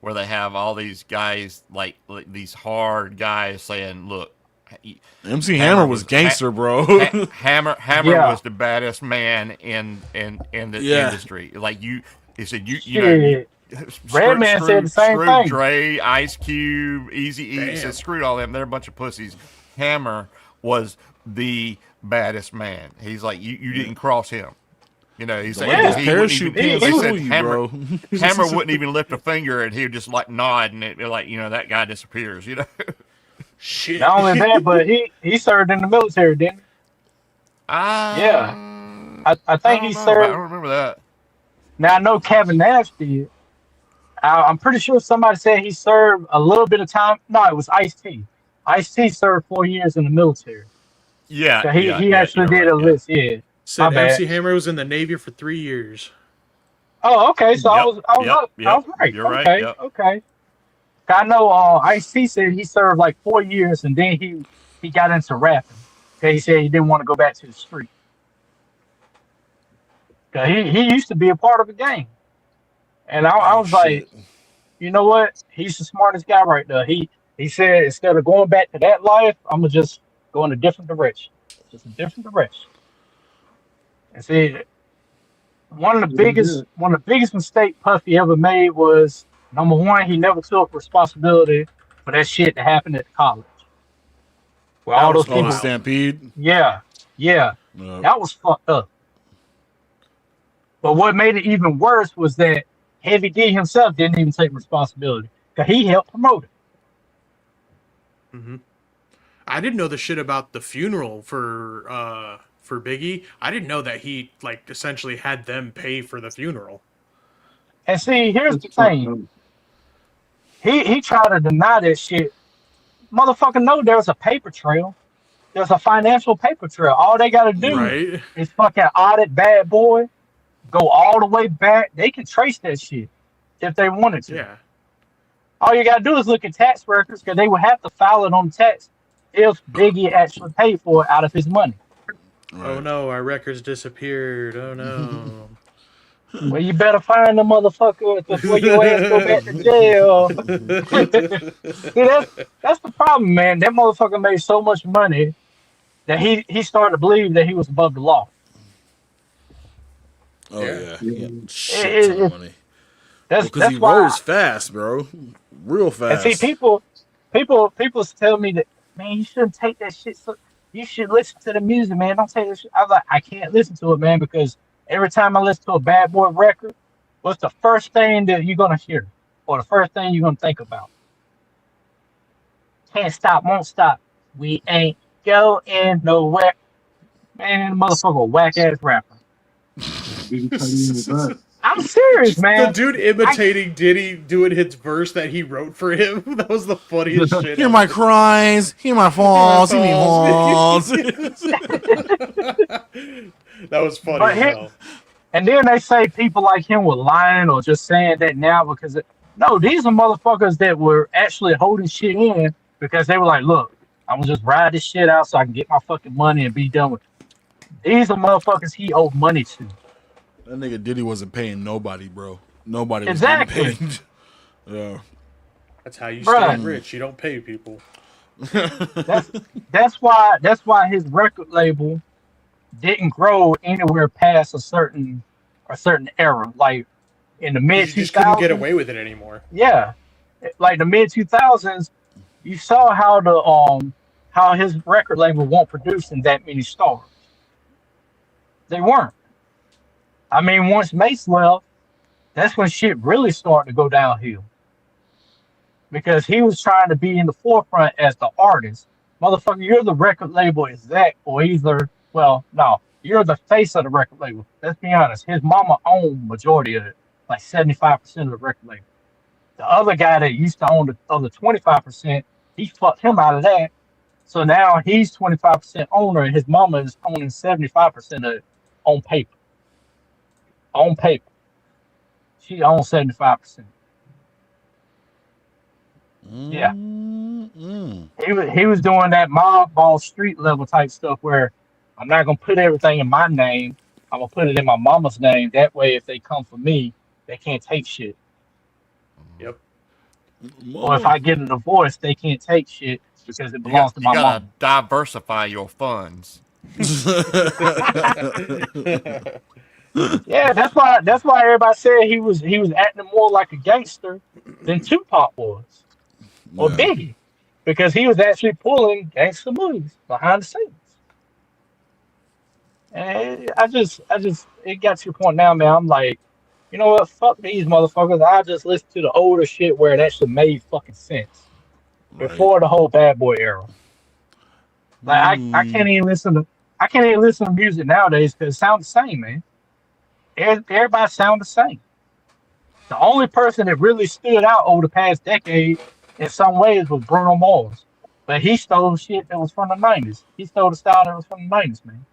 where they have all these guys like these hard guys saying, "Look, MC Hammer was gangster, bro. Hammer was the baddest man in the industry. Like he said you know." Redman said the same thing. Dre, Ice Cube, Eazy-E said, screwed all them. They're a bunch of pussies. Hammer was the baddest man. He's like, you didn't cross him. You know, he's like, parachute pants fool you, bro. Hammer wouldn't even lift a finger, and he would just like nod, and it like, you know, that guy disappears. You know, shit. Not only that, but he served in the military, didn't he? Yeah, I think he served. I don't remember that. Now I know Kevin Nash did. I'm pretty sure somebody said he served a little bit of time. No, it was Ice-T. Ice-T served 4 years in the military. Yeah, so he actually did a list. Yeah, said MC Hammer was in the Navy for 3 years. Oh, okay. So I was right. You're right. Okay, Yep. okay. I know Ice-T said he served like 4 years, and then he got into rapping. Okay, he said he didn't want to go back to the street. He used to be a part of the gang. And I was like, you know what? He's the smartest guy right there. He said, instead of going back to that life, I'm going to just go in a different direction. Just a different direction. And see, one of the biggest mistakes Puffy ever made was, number one, he never took responsibility for that shit that happened at college. Where all those people, Stampede. Yeah. That was fucked up. But what made it even worse was that Heavy D himself didn't even take responsibility because he helped promote it. Mm-hmm. I didn't know the shit about the funeral for Biggie. I didn't know that he like essentially had them pay for the funeral. And see, here's the thing. He tried to deny that shit. Motherfucker, no, there's a paper trail. There's a financial paper trail. All they gotta do is fucking audit Bad Boy, go all the way back. They can trace that shit if they wanted to. Yeah. All you gotta do is look at tax records because they would have to file it on tax if Biggie actually paid for it out of his money. Right. Oh no, our records disappeared. Oh no. Well, you better find the motherfucker before your ass go back to jail. See, that's the problem, man. That motherfucker made so much money that he started to believe that he was above the law. Oh yeah, shit ton of money. That's he why rose fast, bro, real fast. And see, people tell me that, man, you shouldn't take that shit. So you should listen to the music, man. Don't take that shit. I was like, I can't listen to it, man, because every time I listen to a Bad Boy record, what's the first thing that you're gonna hear, or the first thing you're gonna think about? Can't stop, won't stop. We ain't going nowhere. Man, motherfucker, whack ass rapper. I'm serious, man. The dude imitating Diddy doing his verse that he wrote for him. That was the funniest shit. Hear my cries, hear my falls, hear me falls. That was funny as hell. And then they say people like him were lying or just saying that now because no, these are motherfuckers that were actually holding shit in because they were like, look, I'm gonna just ride this shit out so I can get my fucking money and be done with it. These are motherfuckers he owed money to. That nigga Diddy wasn't paying nobody, bro. Nobody was exactly. getting paid. Yeah. That's how you stay rich. You don't pay people. That's why his record label didn't grow anywhere past a certain era. Like in the mid 2000s, you just couldn't get away with it anymore. Yeah, like the mid 2000s, you saw how his record label won't producing that many stars. They weren't. I mean, once Mace left, that's when shit really started to go downhill. Because he was trying to be in the forefront as the artist. Motherfucker, you're the record label exec, or either, well, no, you're the face of the record label. Let's be honest. His mama owned majority of it, like 75% of the record label. The other guy that used to own the other 25%, he fucked him out of that. So now he's 25% owner, and his mama is owning 75% of it on paper. On paper. She owns 75%. Yeah. He was doing that mob ball street level type stuff where I'm not gonna put everything in my name. I'm gonna put it in my mama's name. That way if they come for me, they can't take shit. Yep. Or if I get a divorce, they can't take shit because it belongs to my mom. You gotta diversify your funds. Yeah, that's why everybody said he was acting more like a gangster than Tupac was. Or Biggie. Because he was actually pulling gangster movies behind the scenes. And I just it got to a point now, man. I'm like, you know what, fuck these motherfuckers. I just listen to the older shit where it actually made fucking sense. Before the whole Bad Boy era. Like I can't even listen to music nowadays because it sounds the same, man. Everybody sound the same. The only person that really stood out over the past decade in some ways was Bruno Mars. But he stole shit that was from the 90s. He stole the style that was from the 90s, man.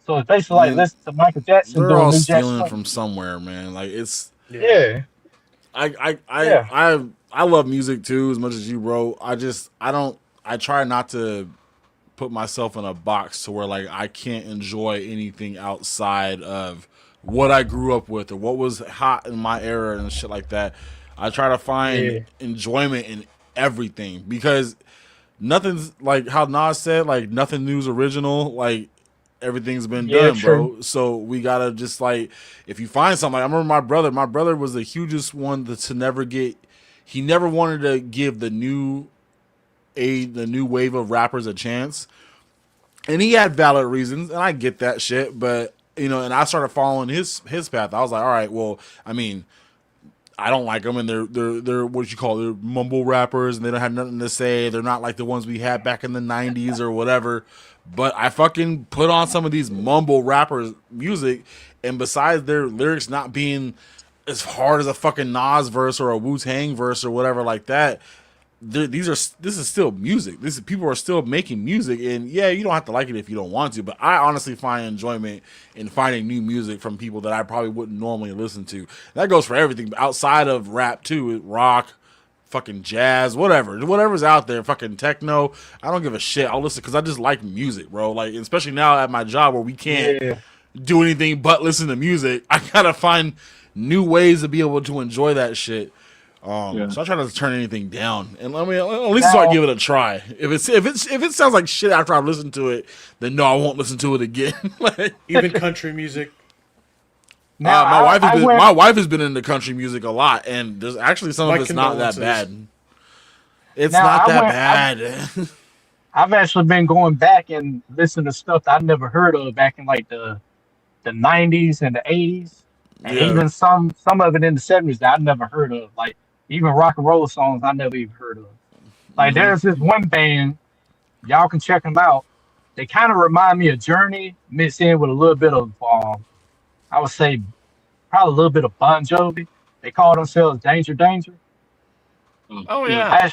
So it's basically like listen to Michael Jackson. They're all stealing from somewhere, man. Like it's I love music too as much as you, bro. I try not to put myself in a box to where like I can't enjoy anything outside of what I grew up with or what was hot in my era and shit like that. I try to find enjoyment in everything because nothing's like how Nas said, like nothing new's original. Like everything's been done, bro. So we gotta just like if you find something. Like, I remember my brother was the hugest one to never get. He never wanted to give the new wave of rappers a chance, and he had valid reasons, and I get that shit. But you know, and I started following his path. I was like, all right, well, I mean, I don't like them, and they're what you call, they're mumble rappers, and they don't have nothing to say. They're not like the ones we had back in the 90s or whatever. But I fucking put on some of these mumble rappers' music, and besides their lyrics not being as hard as a fucking Nas verse or a Wu-Tang verse or whatever like that, this is still music. People are still making music, and yeah, you don't have to like it if you don't want to, but I honestly find enjoyment in finding new music from people that I probably wouldn't normally listen to. That goes for everything outside of rap too, rock, fucking jazz, whatever's out there, fucking techno. I don't give a shit. I'll listen because I just like music, bro. Like, especially now at my job where we can't do anything but listen to music. I gotta find new ways to be able to enjoy that shit. So I try not to turn anything down, and at least so I give it a try. If it sounds like shit after I've listened to it, then no, I won't listen to it again. Even country music. Now, my wife has been into country music a lot, and there's actually some of it's not that bad. It's not that bad. I've actually been going back and listening to stuff that I've never heard of back in like the 90s and the 80s, and even some of it in the 70s that I've never heard of. Like even rock and roll songs I never even heard of. Like there's this one band, y'all can check them out. They kind of remind me of Journey mixed in with a little bit of I would say probably a little bit of Bon Jovi. They call themselves Danger Danger. Oh yeah.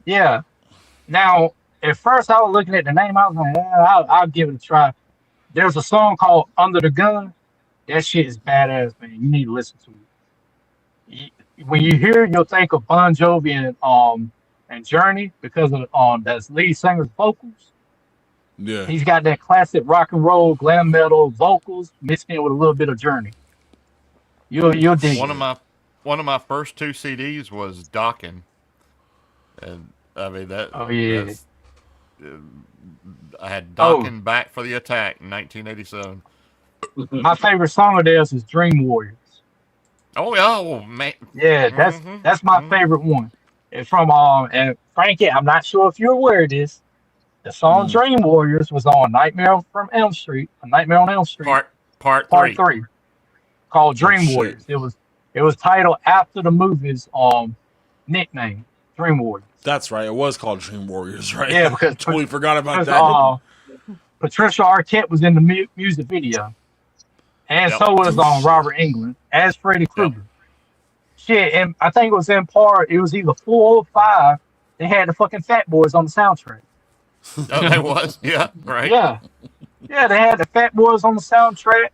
Yeah. Now, at first I was looking at the name, I was like, I'll give it a try. There's a song called Under the Gun. That shit is badass, man. You need to listen to it. When you hear it, you'll think of Bon Jovi and Journey because of that's lead singer's vocals. Yeah. He's got that classic rock and roll, glam metal vocals mixed in with a little bit of Journey. You'll dig one of my first two CDs was Dockin'. And I mean that. Oh yeah. I had Dockin' Back for the Attack in 1987. My favorite song of theirs is Dream Warriors. Oh man. Yeah, that's my favorite one. It's from and Frankie, I'm not sure if you're aware of this. The song Dream Warriors was on Nightmare on Elm Street, Part 3. Called Dream Warriors. It was titled after the movie's nickname, Dream Warriors. That's right. It was called Dream Warriors, right? Yeah, because totally forgot about that. Patricia Arquette was in the music video, and so was Robert Englund as Freddy Krueger. Shit, and I think it was in part. It was either 4 or 5. They had the fucking Fat Boys on the soundtrack. Oh, that was right. Yeah, they had the Fat Boys on the soundtrack.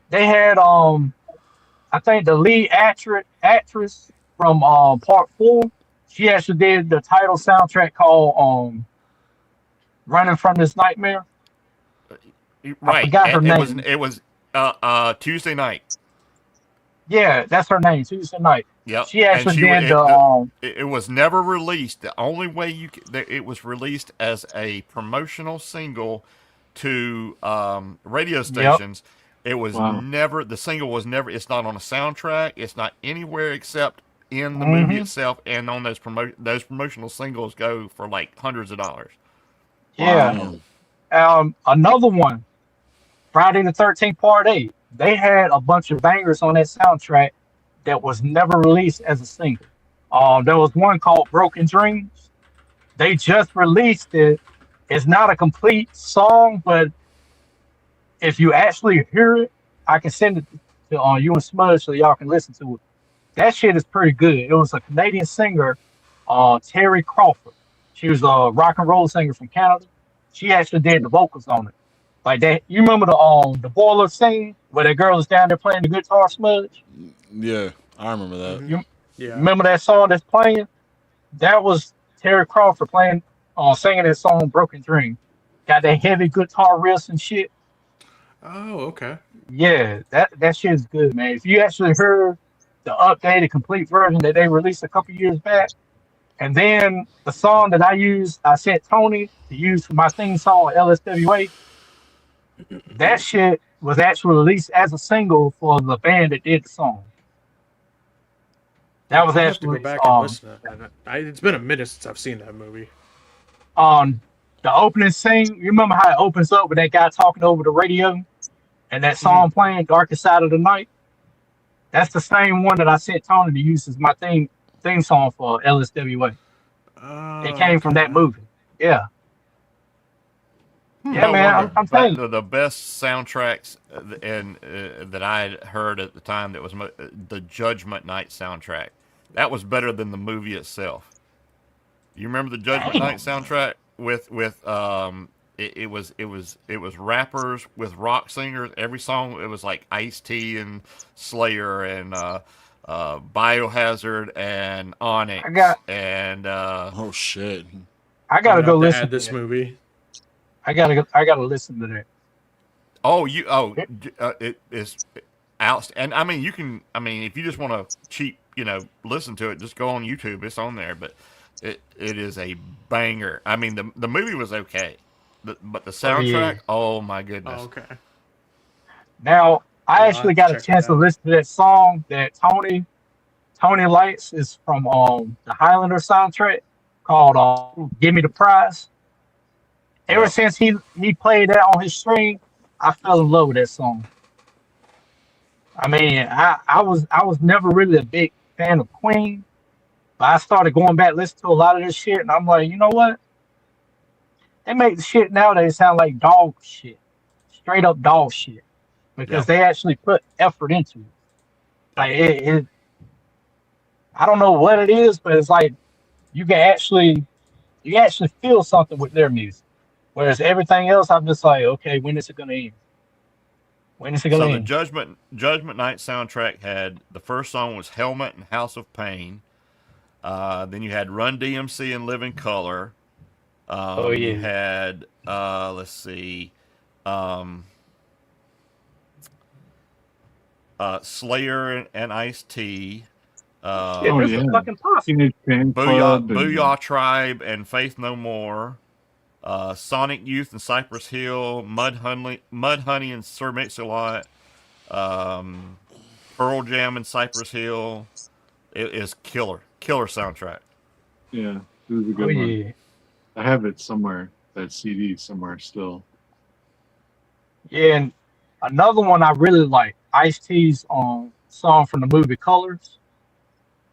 They had I think the lead actress from part 4. She actually did the title soundtrack called "Running from This Nightmare." Right. I forgot her name. It was Tuesday Night. Yeah, that's her name. Tuesday Night. Yep. She actually did It was never released. The only way it was released as a promotional single to radio stations. Yep. It was never. The single was never. It's not on a soundtrack. It's not another except in the movie itself. And on those promotional singles go for like hundreds of dollars. Yeah. Another one, Friday the 13th Part 8. They had a bunch of bangers on that soundtrack that was never released as a single. There was one called Broken Dreams. They just released it. It's not a complete song, but if you actually hear it, I can send it to you and Smudge so y'all can listen to it. That shit is pretty good. It was a Canadian singer, Terry Crawford. She was a rock and roll singer from Canada. She actually did the vocals on it. Like that, you remember the boiler scene where that girl is down there playing the guitar, Smudge? Yeah, I remember that. You remember that song that's playing? That was Terry Crawford playing, singing that song "Broken Dream." Got that heavy guitar riffs and shit. Oh, okay. Yeah, that shit is good, man. If you actually heard the updated, complete version that they released a couple years back, and then the song that I sent Tony to use for my theme song LSWA. That shit was actually released as a single for the band that did the song. That was actually go back and listen to that. It's been a minute since I've seen that movie. The opening scene, you remember how it opens up with that guy talking over the radio? and that song playing, Darkest Side of the Night, that's the same one that I sent Tony to use as my theme song for LSWA. It came from that movie. Yeah. Yeah, No man, wonder. I'm telling you. The best soundtracks and that I had heard at the time that was the Judgment Night soundtrack. That was better than the movie itself. You remember the Judgment Night soundtrack with it was rappers with rock singers. Every song it was like Ice-T and Slayer and Biohazard and Onyx oh shit. I gotta go listen to this movie. I gotta listen to that. It is out. And I mean, if you just want to cheap, listen to it, just go on YouTube. It's on there, but it is a banger. I mean, the movie was okay, but the soundtrack, oh my goodness. Oh, okay. Now I actually got a chance to listen to that song that Tony likes. Is from the Highlander soundtrack called "Give Me the Prize." Ever since he played that on his stream, I fell in love with that song. I mean, I was never really a big fan of Queen, but I started going back listening to a lot of this shit, and I'm like, you know what? They make the shit nowadays sound like dog shit, straight up dog shit, because they actually put effort into it. Like it, I don't know what it is, but it's like you actually feel something with their music. Whereas everything else, I'm just like, okay, when is it gonna end? When is it gonna end? So the Judgment Night soundtrack had the first song was Helmet and House of Pain. Then you had Run DMC and Live in Color. You had let's see, Slayer and Ice-T. Fucking possible. Booyah Tribe and Faith No More. Sonic Youth and Cypress Hill, Mudhoney and Sir Mix-a-Lot, Pearl Jam and Cypress Hill. It is killer soundtrack. Yeah, it was a good one. I have it somewhere, that CD somewhere still. Yeah, and another one I really like, Ice-T's song from the movie Colors.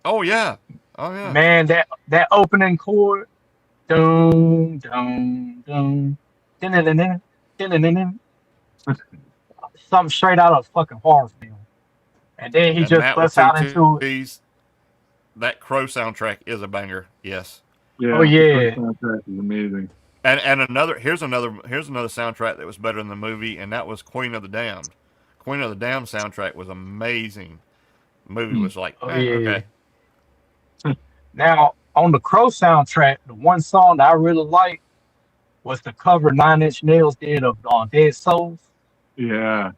Oh yeah. Man, that opening chord. Dun, dun, dun, dun, dun, dun, dun, dun, dun, dun. Something straight out of a fucking horror film. And then he just busts out into it. That Crow soundtrack is a banger. Yes. Yeah. Oh yeah. The soundtrack is amazing. And here's another soundtrack that was better than the movie, and that was Queen of the Damned. Queen of the Damned soundtrack was amazing. The movie was like, okay. Now, on the Crow soundtrack, the one song that I really liked was the cover 9 Inch Nails did of Dead Souls. Yeah.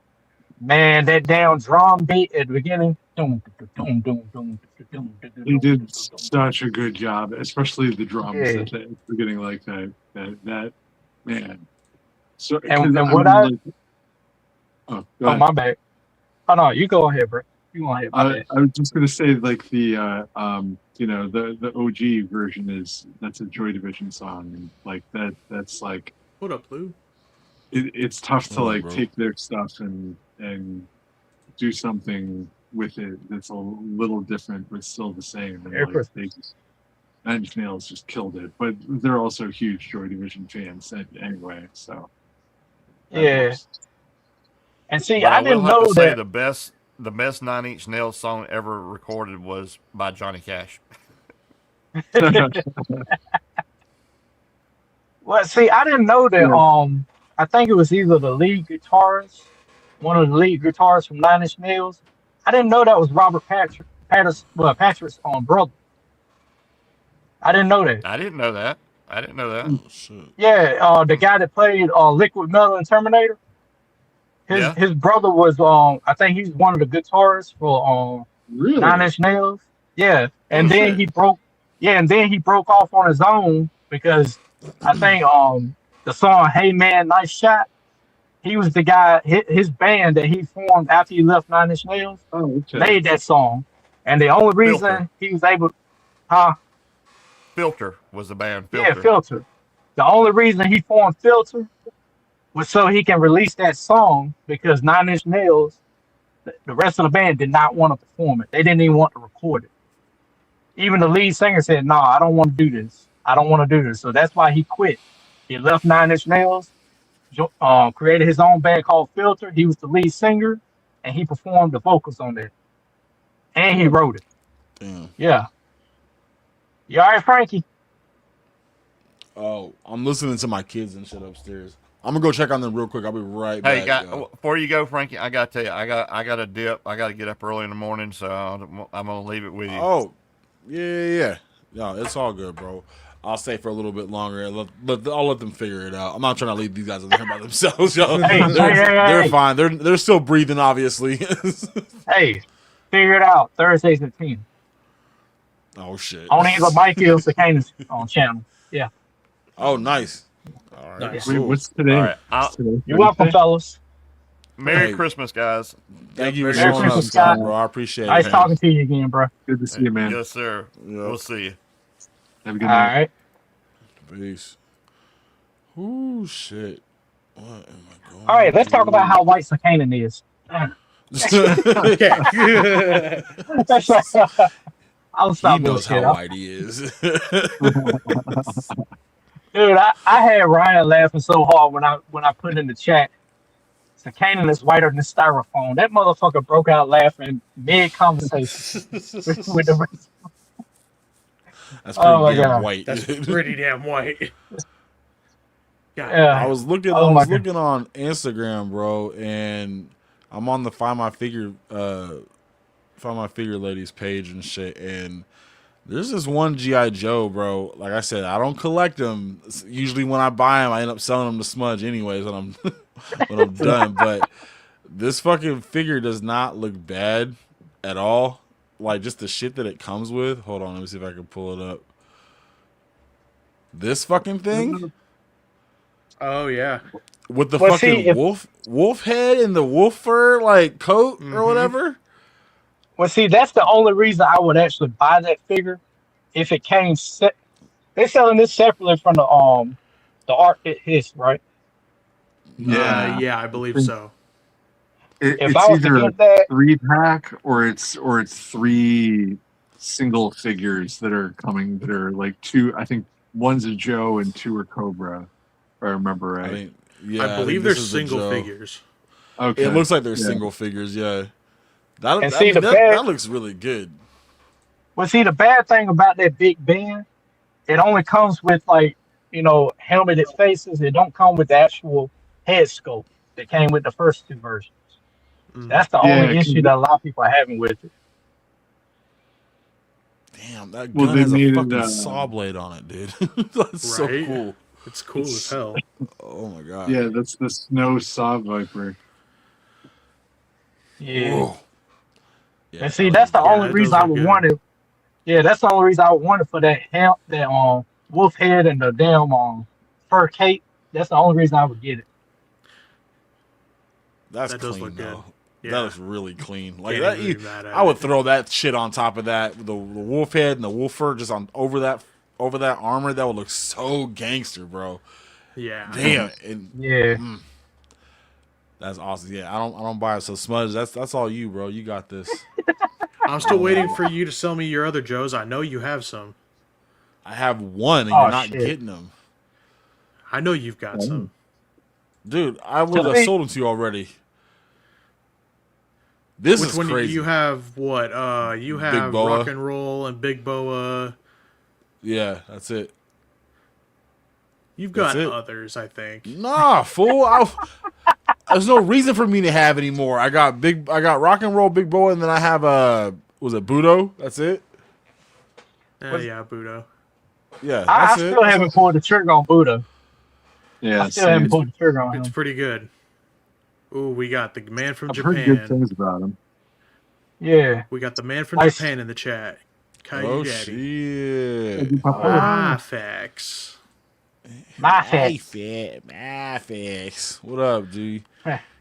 Man, that down drum beat at the beginning. He did such a good job, especially the drums at the beginning, like that man. So, and what my bad. Oh no, you go ahead, bro. You go ahead. I was just gonna say, like the the OG version that's a Joy Division song, and like that's like, what up, Lou? It's tough to like bro. take their stuff and do something with it that's a little different but still the same. And like, they just, Nine Inch Nails just killed it, but they're also huge Joy Division fans anyway. So yeah. And see, But I didn't will have know to say that. the best 9 Inch Nails song ever recorded was by Johnny Cash. Well, see, I didn't know that. I think it was either the lead guitarist, one of the lead guitarists from 9 Inch Nails. I didn't know that was Robert Patrick's brother. I didn't know that. I didn't know that. Yeah, the guy that played Liquid Metal in Terminator. His brother was I think he's one of the guitarists for really? 9 Inch Nails. Yeah, and then he broke off on his own because I think the song "Hey Man, Nice Shot." He was the guy. His band that he formed after he left 9 Inch Nails made that song, and the only reason he was able, Filter was the band. Filter. Yeah, Filter. The only reason he formed Filter was so he can release that song because Nine Inch Nails, the rest of the band did not want to perform it. They didn't even want to record it. Even the lead singer said, "No, I don't want to do this. I don't want to do this." So that's why he quit. He left Nine Inch Nails, created his own band called Filter. He was the lead singer, and he performed the vocals on there, and he wrote it. Damn. Yeah. You all right, Frankie? Oh, I'm listening to my kids and shit upstairs. I'm gonna go check on them real quick. I'll be right back. Hey, before you go, Frankie, I gotta tell you, I got a dip. I gotta get up early in the morning, so I'm gonna leave it with you. Oh, yeah. No, it's all good, bro. I'll stay for a little bit longer. I'll let them figure it out. I'm not trying to leave these guys in there by themselves, yo. They're fine. They're still breathing, obviously. Hey, figure it out. Thursdays at 10. Oh shit. On either Mike Hills or Kane's on channel. Yeah. Oh, nice. All right. Nice. Cool. What's today? All right. You're welcome, fellas. Merry Christmas, guys. Thank you for Merry showing Christmas, us, Scott, guys. bro. I appreciate it. Nice man. talking to you again, bro. Good to see you, man. Yes, sir. We'll see you. Have a good All night. right. Peace. Ooh, shit. What am I going All right, let's talk about how white Sakanen is. I'll stop He knows bullshit. how white he is. Dude, I had Ryan laughing so hard when I put in the chat. Sakanen is whiter than styrofoam. That motherfucker broke out laughing mid conversation with the rest. That's pretty Oh my damn God. white. That's dude. pretty damn white. God. Yeah. I was looking. Oh I my was looking on Instagram, bro, and I'm on the Find My Figure ladies page and shit. And there's this one GI Joe, bro. Like I said, I don't collect them. Usually, when I buy them, I end up selling them to Smudge, anyways. When I'm when I'm done. But this fucking figure does not look bad at all. Like just the shit that it comes with. Hold on, let me see if I can pull it up. This fucking thing. Oh yeah. With the Well, fucking see, if- wolf head and the wolf fur like coat or whatever. Well, see, that's the only reason I would actually buy that figure. If it came set, they're selling this separately from the art his, right? Yeah, I believe so. If It's I was to either get that- a 3-pack or it's 3 single figures that are coming that are like 2. I think one's a Joe and 2 are Cobra, if I remember right. I mean, yeah, I think believe they're this is the single Joe. figures. Okay. It looks like they're Yeah. single figures. Yeah, that And I see, mean, the that, bag- that looks really good. Well, see, the bad thing about that big band, it only comes with helmeted faces. It don't come with the actual head sculpt that came with the first 2 versions. That's the Yeah, only issue that a lot of people are having with it. Damn, that Well, gun they has a made it, fucking saw blade on it, dude. That's so Right? cool. It's cool as hell. Oh my god. Yeah, that's the Snow Saw Viper. Yeah. Whoa. Yeah, And see, that's the only those reason I are would good. want it. Yeah, that's the only reason I would want it for that wolf head and the damn fur cape. That's the only reason I would get it. That's That does clean look good. though. Yeah. That looks really clean. Like Can't that, even be mad at I would it. throw that shit on top of that. The wolf head and the wolf fur just on over that armor. That would look so gangster, bro. Yeah. Damn. And, Yeah. that's awesome. Yeah, I don't buy it. So Smudge, that's all you, bro. You got this. I'm still waiting for you to sell me your other Joes. I know you have some. I have one, and Oh, you're not shit. getting them, I know you've got some. dude. I would have Hey. sold them to you already. This Which is one crazy. you have? What? You have Boa. Rock and Roll and Big Boa. Yeah, that's it. You've got That's it. others, I think. Nah, fool. There's no reason for me to have anymore. I got Rock and Roll, Big Boy, and then I have was it Budo? That's it. Yeah, Budo. Yeah, I that's it. still haven't pulled the trigger on Buddha. Yeah, I still haven't same. pulled the trigger on him. It's pretty good. Ooh, we got the man from I've heard good Japan. things about him. Yeah. We got the man from Nice. Japan in the chat. Kai Oh Daddy. shit. Facts. My Hey, face. my face. What up, dude?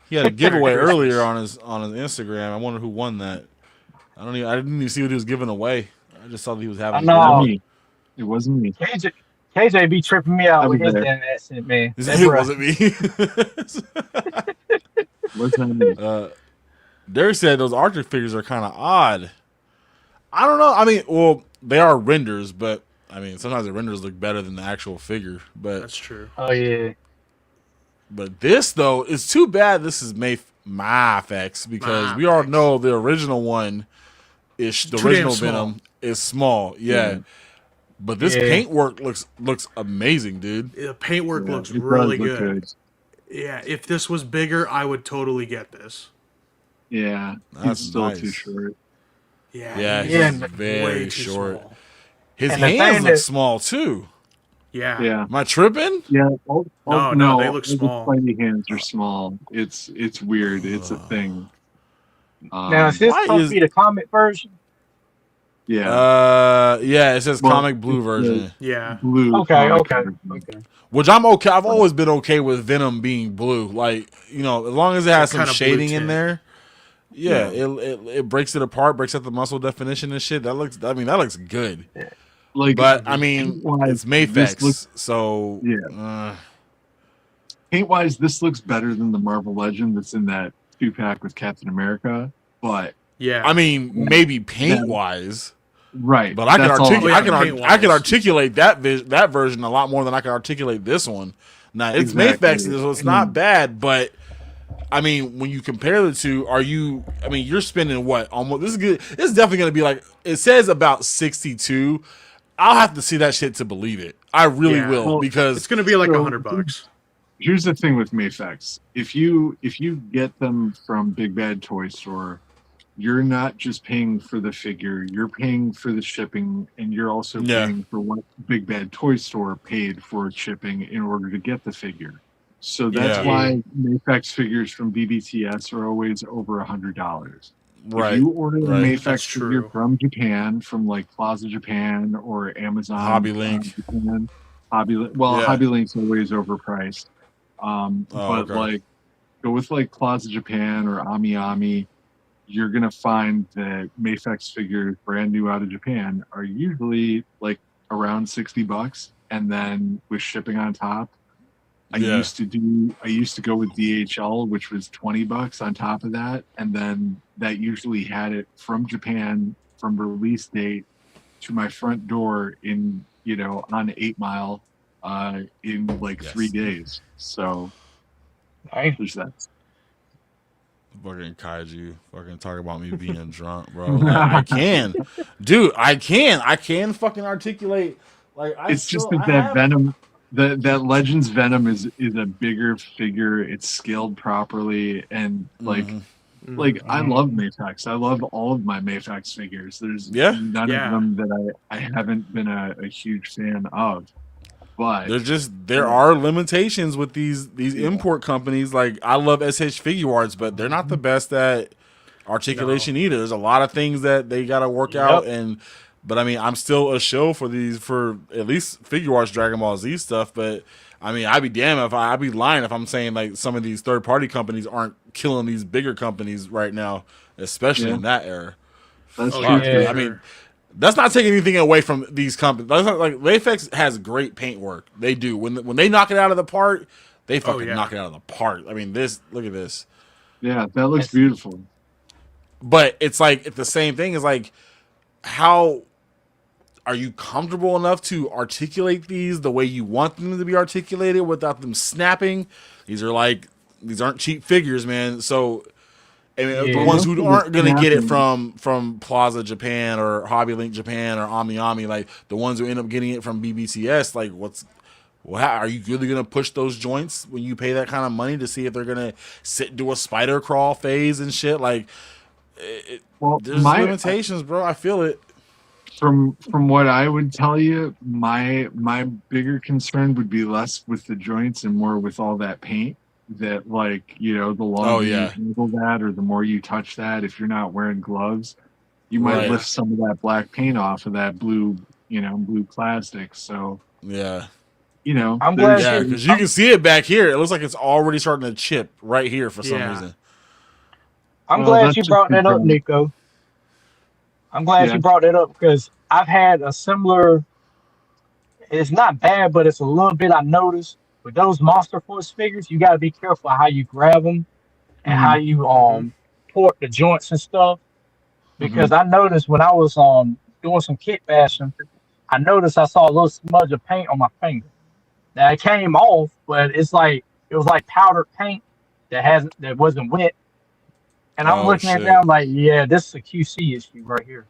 He had a giveaway earlier on his Instagram. I wonder who won that. I didn't even see what he was giving away. I just saw that he was having. I know. Me. It wasn't me. KJ KJ be tripping me out I with was his there. damn accent, man. It wasn't me. What's that? Derek said those Archer figures are kind of odd. I don't know. I mean, well, they are renders, but I mean, sometimes the renders look better than the actual figure. But That's true. Oh yeah. But this though, it's too bad. This is MyFX because we all know the original one is the Too original damn small. Venom is small. Yeah. But this paintwork looks amazing, dude. The paintwork looks it really does look good. Yeah, if this was bigger, I would totally get this. Yeah, That's he's still nice. too short. Yeah, he's he's way very too short. small. His And the hands thing look that- small too. Yeah. Yeah. Am I tripping? Yeah. No, they look all the small. Spidey hands are small. It's weird. It's a thing. Now is this why supposed is- to be the comic version? Yeah. Yeah, it says Well, comic blue it's version. Yeah. Blue. Okay, comic okay, version. okay. Which I'm okay. I've always been okay with Venom being blue. Like, you know, as long as it has some Kinda blue shading in tint. there. Yeah, it breaks it apart, breaks out the muscle definition and shit. That looks good. Like, But I mean, paint-wise, it's this Mayfex, looks- so paint-wise, this looks better than the Marvel Legend that's in that 2-pack with Captain America. But Yeah. I mean, maybe paint wise, right? but I can that's all. articulate. I Paint-wise. can articulate that version a lot more than I can articulate this one. Now it's Exactly. Mayfex, so it's not bad, but I mean, when you compare the two, you're spending what? Almost this is good. This is definitely going to be like it says about 62. I'll have to see that shit to believe it. I really Yeah. will Well, because It's gonna be like So- $100. Here's the thing with Mayfex. If you get them from Big Bad Toy Store, you're not just paying for the figure, you're paying for the shipping, and you're also paying for what Big Bad Toy Store paid for shipping in order to get the figure. So that's why Mayfex figures from BBTS are always over $100. right. If you order a right. Mayfex That's figure true. from Japan, from like Plaza Japan or Amazon, Hobby Link. Japan, Yeah. Hobby Link's always overpriced. But okay. like, go with like Plaza Japan or Ami, you're gonna find that Mayfex figures brand new out of Japan are usually like around $60, and then with shipping on top. I used to go with DHL, which was $20 on top of that, and then that usually had it from Japan from release date to my front door in on 8 Mile in like 3 days. So there's that. Fucking kaiju, fucking talk about me being drunk, bro. Like, I can, dude. I can fucking articulate. Like, It's just that Venom, that Legends Venom is a bigger figure. It's scaled properly, and like I love Mayfex. I love all of my Mayfex figures. There's none of them that I haven't been a huge fan of. But there are limitations with these import companies. Like, I love SH Figure Arts, but they're not the best at articulation either. There's a lot of things that they got to work out, but I mean, I'm still a show for at least Figure Arts Dragon Ball Z stuff. But I mean, I'd be damned I'd be lying if I'm saying like some of these third party companies aren't killing these bigger companies right now, especially in that era. That's true. I mean, that's not taking anything away from these companies. That's not, like, Layfex has great paint work. They do. When they knock it out of the park, they fucking knock it out of the park. I mean, look at this. Yeah, that looks beautiful. But it's like, it's the same thing. It's like, how are you comfortable enough to articulate these the way you want them to be articulated without them snapping? These aren't cheap figures, man. So, I mean, the ones who aren't going to get it from Plaza Japan or Hobby Link Japan or Ami, like the ones who end up getting it from BBTS, like are you really going to push those joints when you pay that kind of money to see if they're going to do a spider crawl phase and shit? Like, there's limitations, bro. I feel it. From what I would tell you, my bigger concern would be less with the joints and more with all that paint. That, like, the longer you handle that, or the more you touch that, if you're not wearing gloves, you might lift some of that black paint off of that blue plastic. So I'm glad because you can see it back here. It looks like it's already starting to chip right here for some reason. I'm glad you brought that up, Nico. I'm glad you brought that up because I've had a similar it's not bad, but it's a little bit. I noticed with those Monster Force figures, you got to be careful how you grab them and how you port the joints and stuff. Because I noticed when I was doing some kit bashing, I noticed I saw a little smudge of paint on my finger. Now it came off, but it was like powdered paint that wasn't wet. And I'm looking at that, I'm like, yeah, this is a QC issue right here.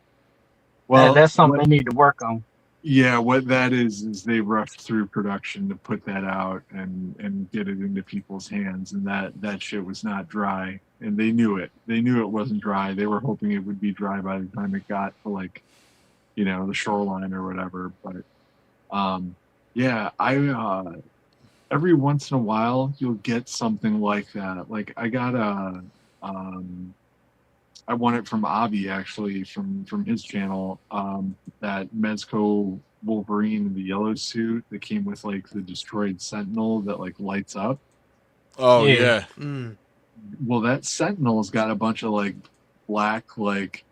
Well, that's something they need to work on. Yeah, what that is they rushed through production to put that out and get it into people's hands, and that shit was not dry, and they knew it. They knew it wasn't dry. They were hoping it would be dry by the time it got to, like, you know, the shoreline or whatever. But yeah, I every once in a while you'll get something like that. Like I got I won it from Avi, actually, from his channel. That Mezco Wolverine in the yellow suit that came with like the destroyed Sentinel that like lights up. Oh yeah. Well, that Sentinel's got a bunch of like black like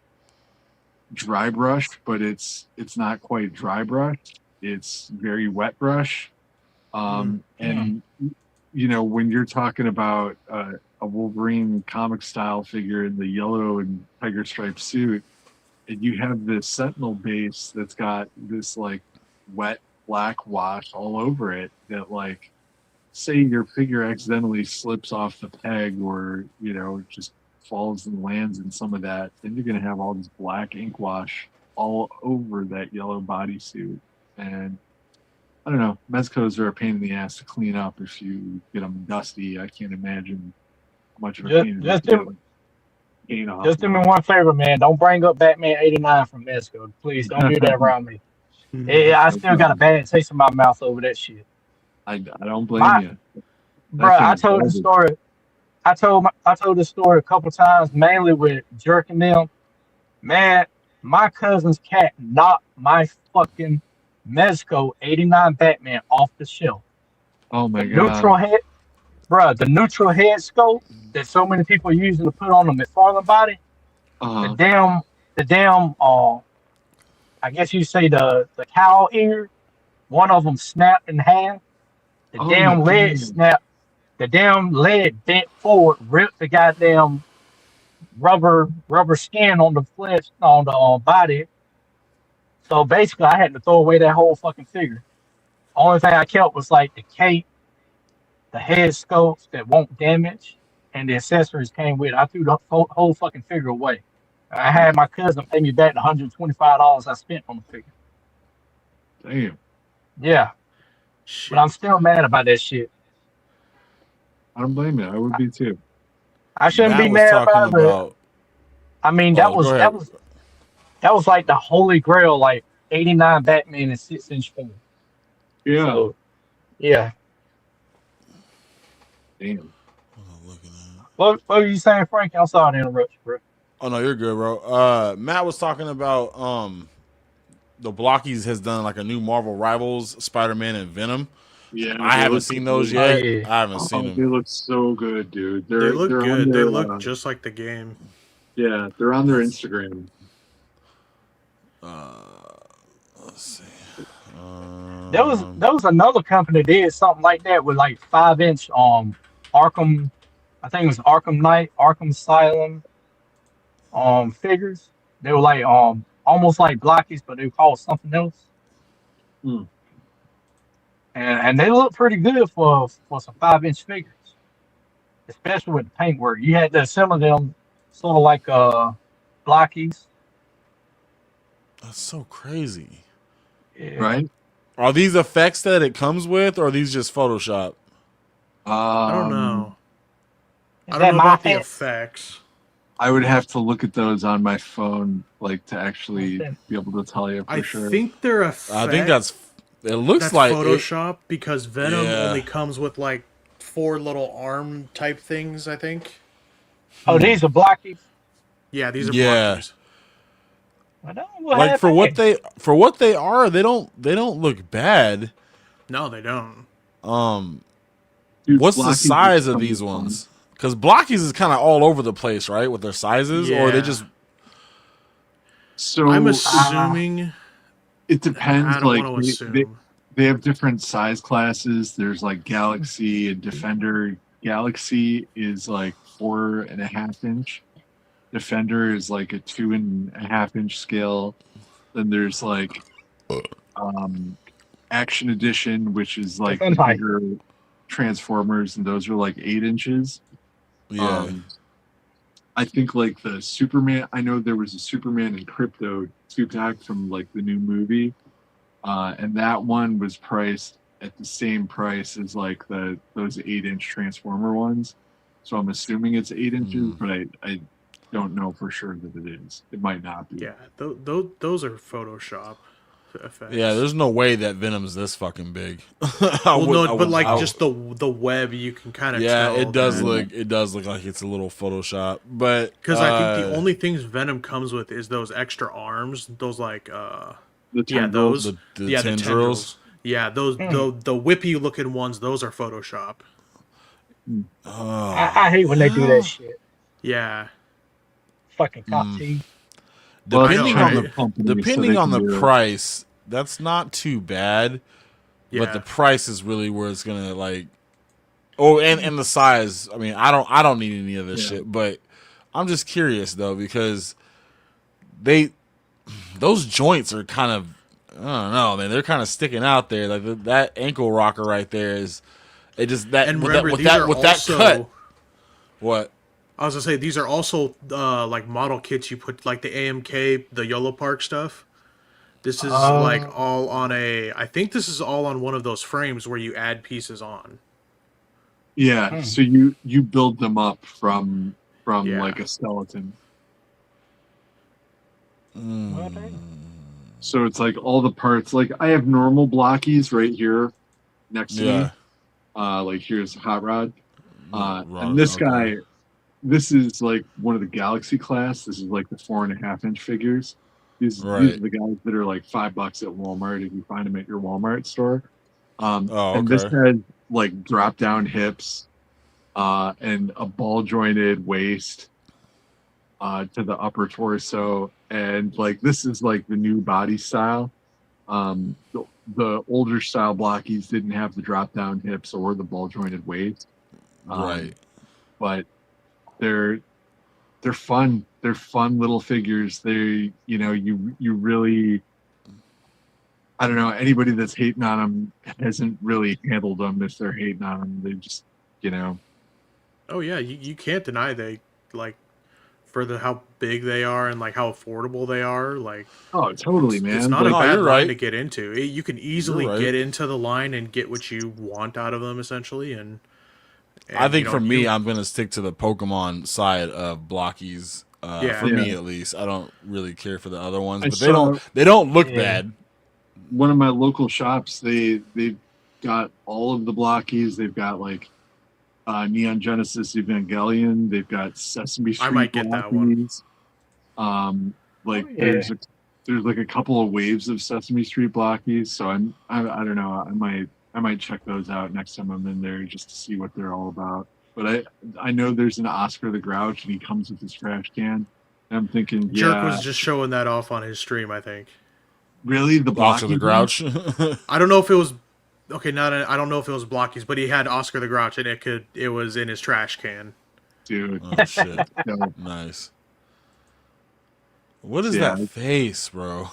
dry brush, but it's not quite dry brush. It's very wet brush. And you know, when you're talking about a Wolverine comic style figure in the yellow and tiger stripe suit, and you have this Sentinel base that's got this like wet black wash all over it, that like, say your figure accidentally slips off the peg, or you know, just falls and lands in some of that, then you're gonna have all this black ink wash all over that yellow bodysuit. And I don't know, Mezcos are a pain in the ass to clean up if you get them dusty. I can't imagine how much of a pain it is. Just do me one favor, man. Don't bring up Batman '89 from Mezco. Please don't do that around me. I still got a bad taste in my mouth over that shit. I don't blame you. Bro, I told the story. I told the story a couple times, mainly with Jerk and them. Man, my cousin's cat knocked my fucking Mezco '89 Batman off the shelf. Oh my god. Neutral head, bro. The neutral head scope that so many people are using to put on the McFarlane body. The damn. I guess you say the cow ear. One of them snapped in half. The damn leg snapped. The damn leg bent forward, ripped the goddamn rubber skin on the flesh on the body. So basically, I had to throw away that whole fucking figure. Only thing I kept was like the cape, the head scopes that won't damage, and the accessories came with it. I threw the whole fucking figure away. I had my cousin pay me back the $125 I spent on the figure. Damn. Yeah. Shit. But I'm still mad about that shit. I don't blame you. I would be too. I shouldn't be mad about it. I mean, that was like the holy grail, like '89 Batman in 6-inch form. Yeah. So, yeah. Damn. What were you saying, Frank? I'm sorry to interrupt you, bro. Oh no, you're good, bro. Matt was talking about the Blockies has done like a new Marvel Rivals Spider-Man and Venom. Yeah, I haven't seen those yet. Yeah. I haven't seen them. They look so good, dude. They look good. They their, look just like the game. Yeah, they're on their Instagram. Let's see. There was another company that did something like that with like 5-inch Arkham, I think it was Arkham Knight, Arkham Asylum figures. They were like almost like Blockies, but they were called something else. And they look pretty good for some 5-inch figures, especially with the paintwork. You had to assemble them sort of like Blockies. That's so crazy. Yeah. Right? Are these effects that it comes with, or are these just Photoshop? I don't know. I that don't know about the my- effects. I would have to look at those on my phone, like to actually be able to tell you for I sure. think they're effects. I think that's. It looks That's like Photoshop because Venom Yeah. only comes with like 4 little arm type things, I think. Oh, these are Blockies. Yeah, these are Yeah. blockers. Like for what they are, they don't look bad. No, they don't. Dude, What's the Blockies size is of so these fun. ones? Because Blockies is kind of all over the place, right? With their sizes, or they Yeah. just. So I'm assuming. it depends. I don't Like want to they, assume. they have different size classes. There's like Galaxy and Defender. Galaxy is like 4.5 inch. Defender is like a 2.5 inch scale. Then there's like Action Edition, which is like bigger Transformers, and those are like 8 inches. Yeah. I think like the Superman. I know there was a Superman and Crypto 2-pack from like the new movie, and that one was priced at the same price as like those 8-inch Transformer ones. So I'm assuming it's 8 inches, but I don't know for sure that it is. It might not be. Yeah, those are Photoshop effects. Yeah, there's no way that Venom's this fucking big. Just the web, you can kind of tell. It does look like it's a little Photoshop, but because I think the only things Venom comes with is those extra arms, those like the tendrils. the tendrils. Yeah, those the whippy looking ones, those are Photoshop. I hate when they do that shit. Yeah. Fucking cop teeth. Depending on the price, that's not too bad. Yeah. But the price is really where it's gonna like. Oh, and the size. I mean, I don't need any of this shit. But I'm just curious though, because those joints are kind of, I don't know, man. They're kind of sticking out there. Like that ankle rocker right there is. It just that and with remember, that cut. What? I was gonna say these are also like model kits you put like the AMK, the YOLO Park stuff. This is like all on I think this is all on one of those frames where you add pieces on. Yeah, so you build them up from like a skeleton. So it's like all the parts. Like I have normal blockies right here next to me. Like here's Hot Rod. And this guy, this is like one of the Galaxy class. This is like the 4.5 inch figures. These are the guys that are like $5 at Walmart if you find them at your Walmart store. And this has like drop down hips and a ball jointed waist to the upper torso. And like this is like the new body style. The older style blockies didn't have the drop down hips or the ball jointed waist. But they're fun. They're fun little figures. They, you really, I don't know, anybody that's hating on them hasn't really handled them if they're hating on them. They just, Oh yeah, you can't deny they like for how big they are and like how affordable they are. Like, oh, totally, man. It's not a bad line right. to get into. You can easily get into the line and get what you want out of them, essentially. And I think for me, I'm gonna stick to the Pokemon side of blockies. For me, at least, I don't really care for the other ones, but they don't look bad. One of my local shops, they've got all of the blockies. They've got like Neon Genesis Evangelion. They've got Sesame Street. I might get that one. There's like a couple of waves of Sesame Street blockies. So I don't know. I might check those out next time I'm in there just to see what they're all about. But I know there's an Oscar the Grouch and he comes with his trash can. And I'm thinking, Jerk was just showing that off on his stream, I think. Really, the Oscar the Grouch? I don't know if it was I don't know if it was blockies, but he had Oscar the Grouch and it was in his trash can. Dude, oh shit, nice. What is that face, bro?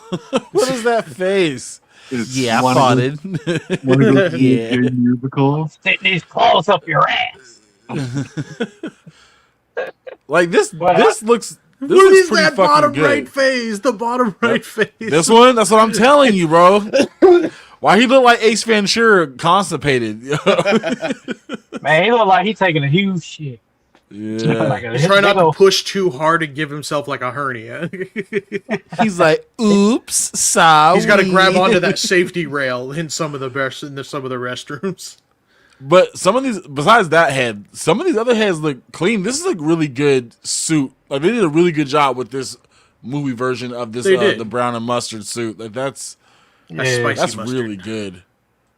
What is that face? Yeah, I farted. Want to go yeah. Musical? Stick these claws up your ass. Like this looks. What is that bottom right face? The bottom right face. This one? That's what I'm telling you, bro. Why he look like Ace Ventura constipated? Man, he look like he's taking a huge shit. Yeah. He's trying not to push too hard and give himself like a hernia. He's like, "Oops, sorry." He's got to grab onto that safety rail in some of the restrooms. But some of these, besides that head, some of these other heads look clean. This is a really good suit. Like they did a really good job with this movie version of this the brown and mustard suit. Like that's really good.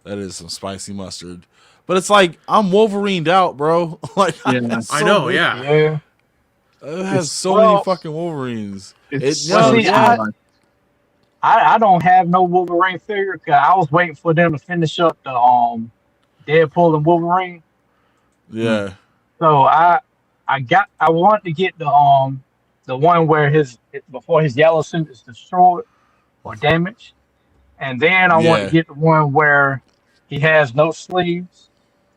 That is some spicy mustard. But it's like I'm Wolverined out, bro. Like I know, yeah. It has so many fucking Wolverines. I I don't have no Wolverine figure because I was waiting for them to finish up the Deadpool and Wolverine. Yeah. So I wanted to get the one where before his yellow suit is destroyed or damaged, and then I want to get the one where he has no sleeves,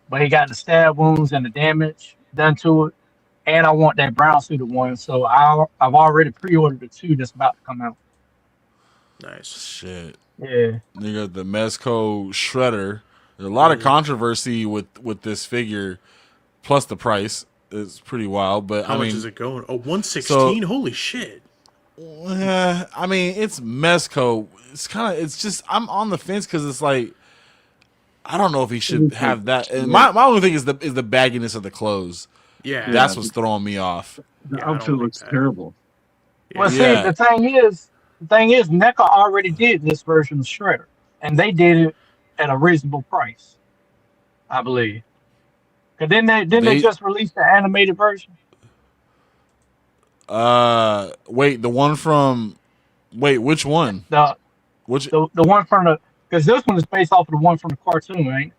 but he got the stab wounds and the damage done to it, and I want that brown suited one. So I've already pre-ordered the 2 that's about to come out. Nice. Shit. Yeah. You got the MIC HOE HOE Shredder. There's a lot of controversy with this figure, plus the price is pretty wild. But how much is it going? Oh, 116. Holy shit. I mean, it's MIC HOE. It's just I'm on the fence because it's like I don't know if he should have that. And my only thing is the bagginess of the clothes. Yeah, that's what's throwing me off. The outfit looks terrible. Well, see, the thing is, NECA already did this version of Shredder, and they did it at a reasonable price, I believe. Cause didn't they just release the animated version? Wait, the one from, which one? The one from because this one is based off of the one from the cartoon, right?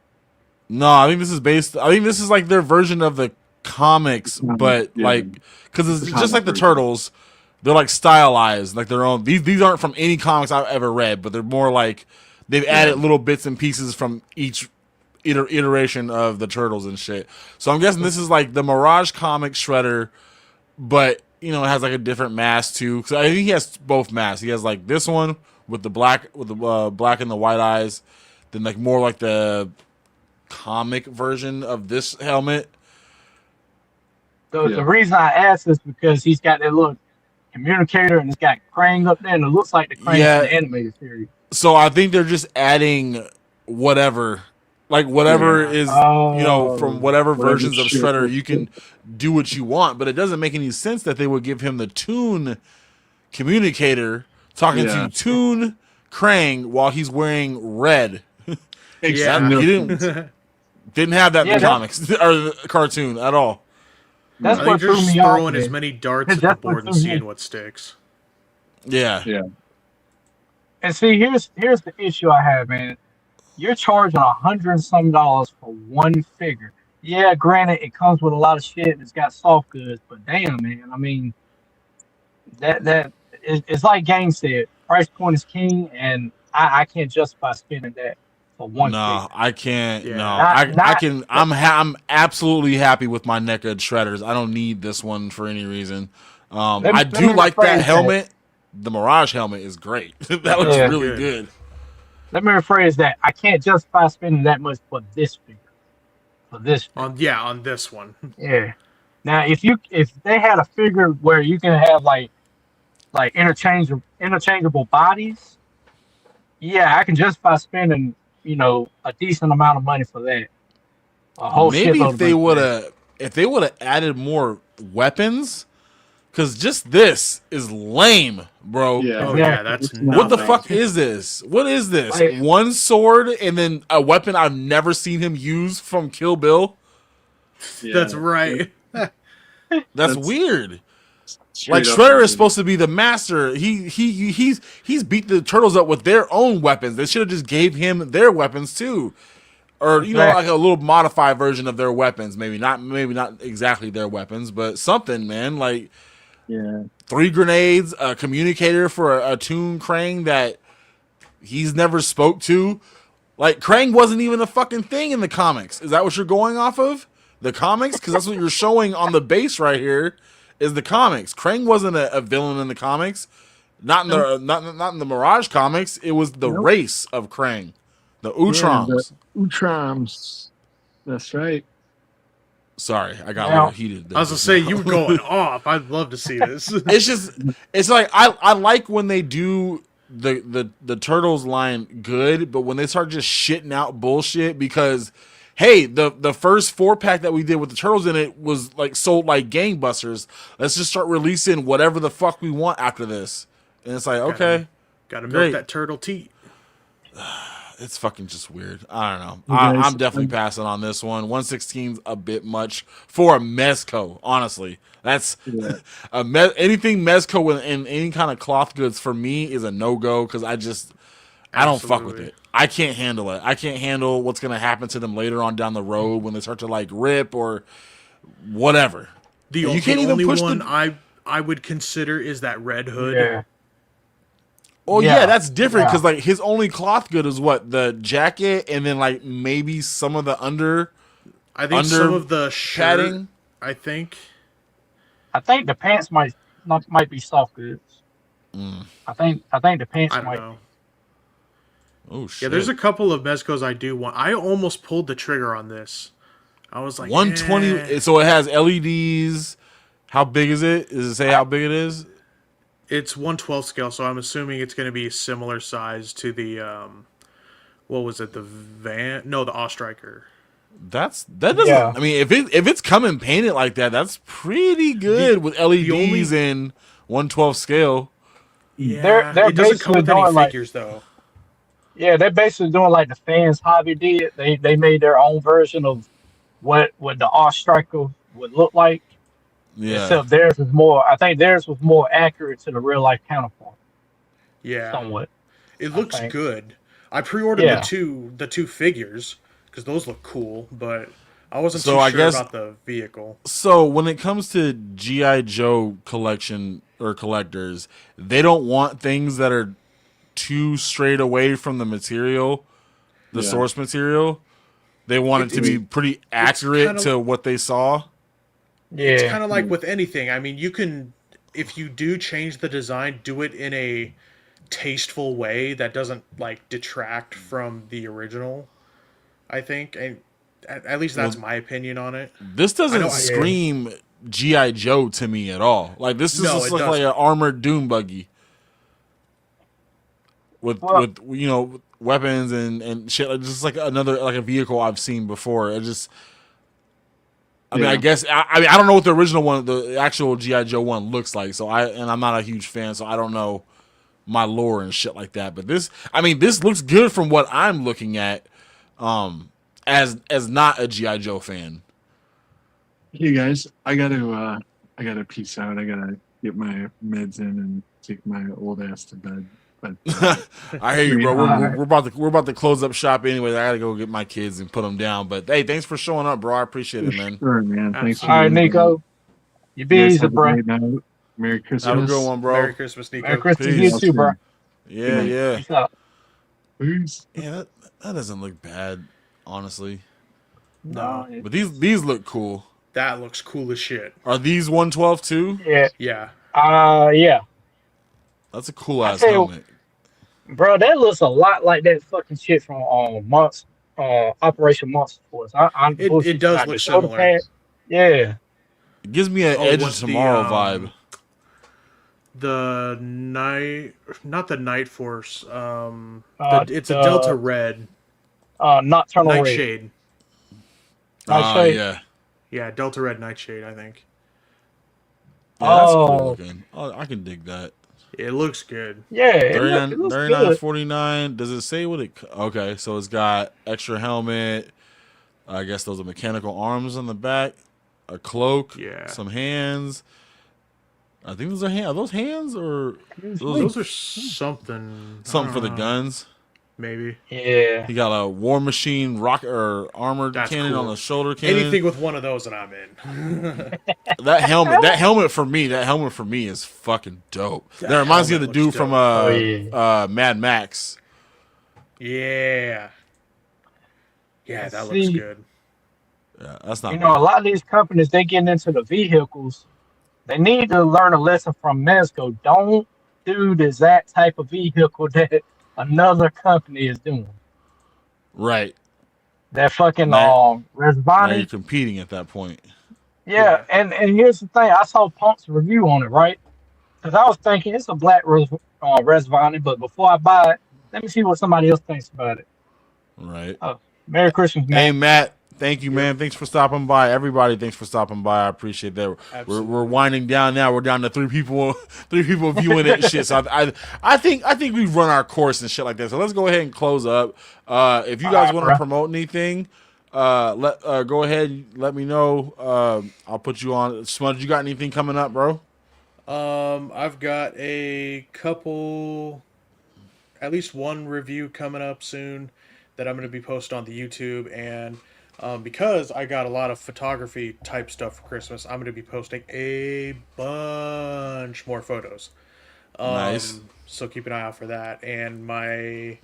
No, I think this is like their version of the comics, but like because it's just like the Turtles. They're like stylized, like their own. These aren't from any comics I've ever read, but they're more like they've added little bits and pieces from each iteration of the Turtles and shit. So I'm guessing this is like the Mirage comic Shredder, but it has like a different mask too. Because I think he has both masks. He has like this one with the black black and the white eyes, then like more like the comic version of this helmet. So the reason I asked is because he's got that little communicator and it's got Krang up there, and it looks like the Krang in the animated series. So I think they're just adding whatever is from whatever versions of Shredder. You can do what you want, but it doesn't make any sense that they would give him the Toon communicator talking to Toon Krang while he's wearing red. He didn't have that in the comics or the cartoon at all. That's what threw me off. Throwing as many darts at the board and seeing what sticks. Yeah. And see, here's the issue I have, man. You're charging $100 and some for one figure. Yeah, granted, it comes with a lot of shit and it's got soft goods, but damn, man. I mean, it's like Game said, price point is king, and I can't justify spending that for one figure. I can't. Yeah. No, I can. I'm absolutely happy with my NECA Shredders. I don't need this one for any reason. I do like that helmet. The Mirage helmet is great. That looks really good. Let me rephrase that. I can't justify spending that much for this figure. For this figure. On this one. Yeah. Now, if they had a figure where you can have like interchangeable bodies, yeah, I can justify spending a decent amount of money for that. A whole maybe if they would have added more weapons. Because just this is lame, bro. Yeah, that's what the fuck is this? What is this? One sword and then a weapon I've never seen him use from Kill Bill? Yeah. That's right. That's weird. Like Shredder is supposed to be the master. He's beat the Turtles up with their own weapons. They should have just gave him their weapons too. Or like a little modified version of their weapons. Maybe not exactly their weapons, but something, man. Like 3 grenades, a communicator for a Toon Krang that he's never spoke to. Like Krang wasn't even a fucking thing in the comics. Is that what you're going off of? The comics? Because that's what you're showing on the base right here. Is the comics. Krang wasn't a villain in the comics. Not in the not in the Mirage comics. It was the race of Krang. The Utroms. Utroms. That's right. Sorry, I got a little heated. I was gonna say you were going off. I'd love to see this. It's like I like when they do the Turtles line good, but when they start just shitting out bullshit because hey, the first 4-pack that we did with the Turtles in it was like sold like gangbusters. Let's just start releasing whatever the fuck we want after this. And it's like, okay. Gotta milk that turtle teat. it's fucking just weird. I don't know. Okay, I'm definitely passing on this one. 116's a bit much for a Mezco. Honestly, that's anything Mezco with in any kind of cloth goods for me is a no go because I don't fuck with it. I can't handle it. I can't handle what's gonna happen to them later on down the road when they start to like rip or whatever. The you can't even only push one I would consider is that Red Hood. Yeah. Oh yeah, that's different because like his only cloth good is what, the jacket and then like maybe some of the under. I think some of the padding. I think the pants might be soft goods. I think the pants I don't might. know. Oh shit! Yeah, there's a couple of Mezcos I do want. I almost pulled the trigger on this. I was like 120. So it has LEDs. How big is it? Does it say how big it is? It's 1/12 scale, so I'm assuming it's going to be a similar size to the what was it? The Ostriker. That doesn't. Yeah. I mean, if it's coming painted like that, that's pretty good with LEDs and 1/12 scale. Yeah, they're it doesn't come with any figures though. Yeah, they're basically doing like the fans hobby did. They made their own version of what the Ostriker would look like. Yeah. Except theirs was more. I think theirs was more accurate to the real life counterpart. Yeah. Somewhat. It looks good. I pre-ordered the two figures because those look cool, but I wasn't too sure about the vehicle. So when it comes to G.I. Joe collection or collectors, they don't want things that are too straight away from the material, the source material. They want it to be pretty accurate to what they saw. Yeah. It's kind of like with anything. I mean, you can, if you do change the design, do it in a tasteful way that doesn't like detract from the original. I think, and at least that's my opinion on it. This doesn't scream G.I. Joe to me at all. Like this is just like an armored Doom buggy with weapons and shit. Just like a vehicle I've seen before. It just. I mean, I guess I don't know what the original one, the actual G.I. Joe one, looks like. So I'm not a huge fan, so I don't know my lore and shit like that. But this looks good from what I'm looking at, as not a G.I. Joe fan. Hey guys, I gotta peace out. I gotta get my meds in and take my old ass to bed. But I hear you, bro. We're about to close up shop anyway. I gotta go get my kids and put them down. But hey, thanks for showing up, bro. I appreciate it, man. Sure, man. Thanks. All right, Nico. You be easy, bro. Merry Christmas. Have a good one, bro. Merry Christmas, Nico. Merry Christmas to you too, bro. Yeah. Peace out. Peace. Yeah, that doesn't look bad, honestly. No, but these look cool. That looks cool as shit. Are these 112 too? Yeah. Yeah. Yeah. That's a cool ass helmet. Bro, that looks a lot like that fucking shit from Operation Monster Force. It does look similar. Yeah. It gives me an Edge of Tomorrow vibe. The not the Night Force. It's a Delta Red. Nocturnal Red. Nightshade. Yeah. Yeah, Delta Red Nightshade, I think. Yeah, that's cool looking. Oh, I can dig that. It looks good. Yeah, 39.49. Does it say what it? Okay, so it's got extra helmet. I guess those are mechanical arms on the back, a cloak, some hands. I think those are hands. Are those hands or those are something? Something for the guns. Maybe. Yeah. He got a War Machine rocket or armored cannon on the shoulder cannon. Anything with one of those, and I'm in. That helmet for me is fucking dope. That reminds me of the dude from Mad Max. Yeah. Yeah, that looks good. Yeah, that's not. A lot of these companies, they getting into the vehicles. They need to learn a lesson from Mezco. Don't do the exact type of vehicle that another company is doing. Right. That fucking Now Resvani. you're competing at that point. Yeah, and here's the thing. I saw Punk's review on it, right? Because I was thinking it's a black Resvani, but before I buy it, let me see what somebody else thinks about it. Right. Merry Christmas, man. Hey, Matt. thank you, man. Thanks for stopping by. Everybody, thanks for stopping by. I appreciate that. We're winding down now. We're down to three people viewing that shit. So I think we've run our course and shit like that. So let's go ahead and close up. If you guys want to promote anything, go ahead. Let me know. I'll put you on. Smudge, you got anything coming up, bro? I've got a couple, at least one review coming up soon that I'm going to be posting on the YouTube, and because I got a lot of photography type stuff for Christmas, I'm going to be posting a bunch more photos. Nice. So keep an eye out for that. And my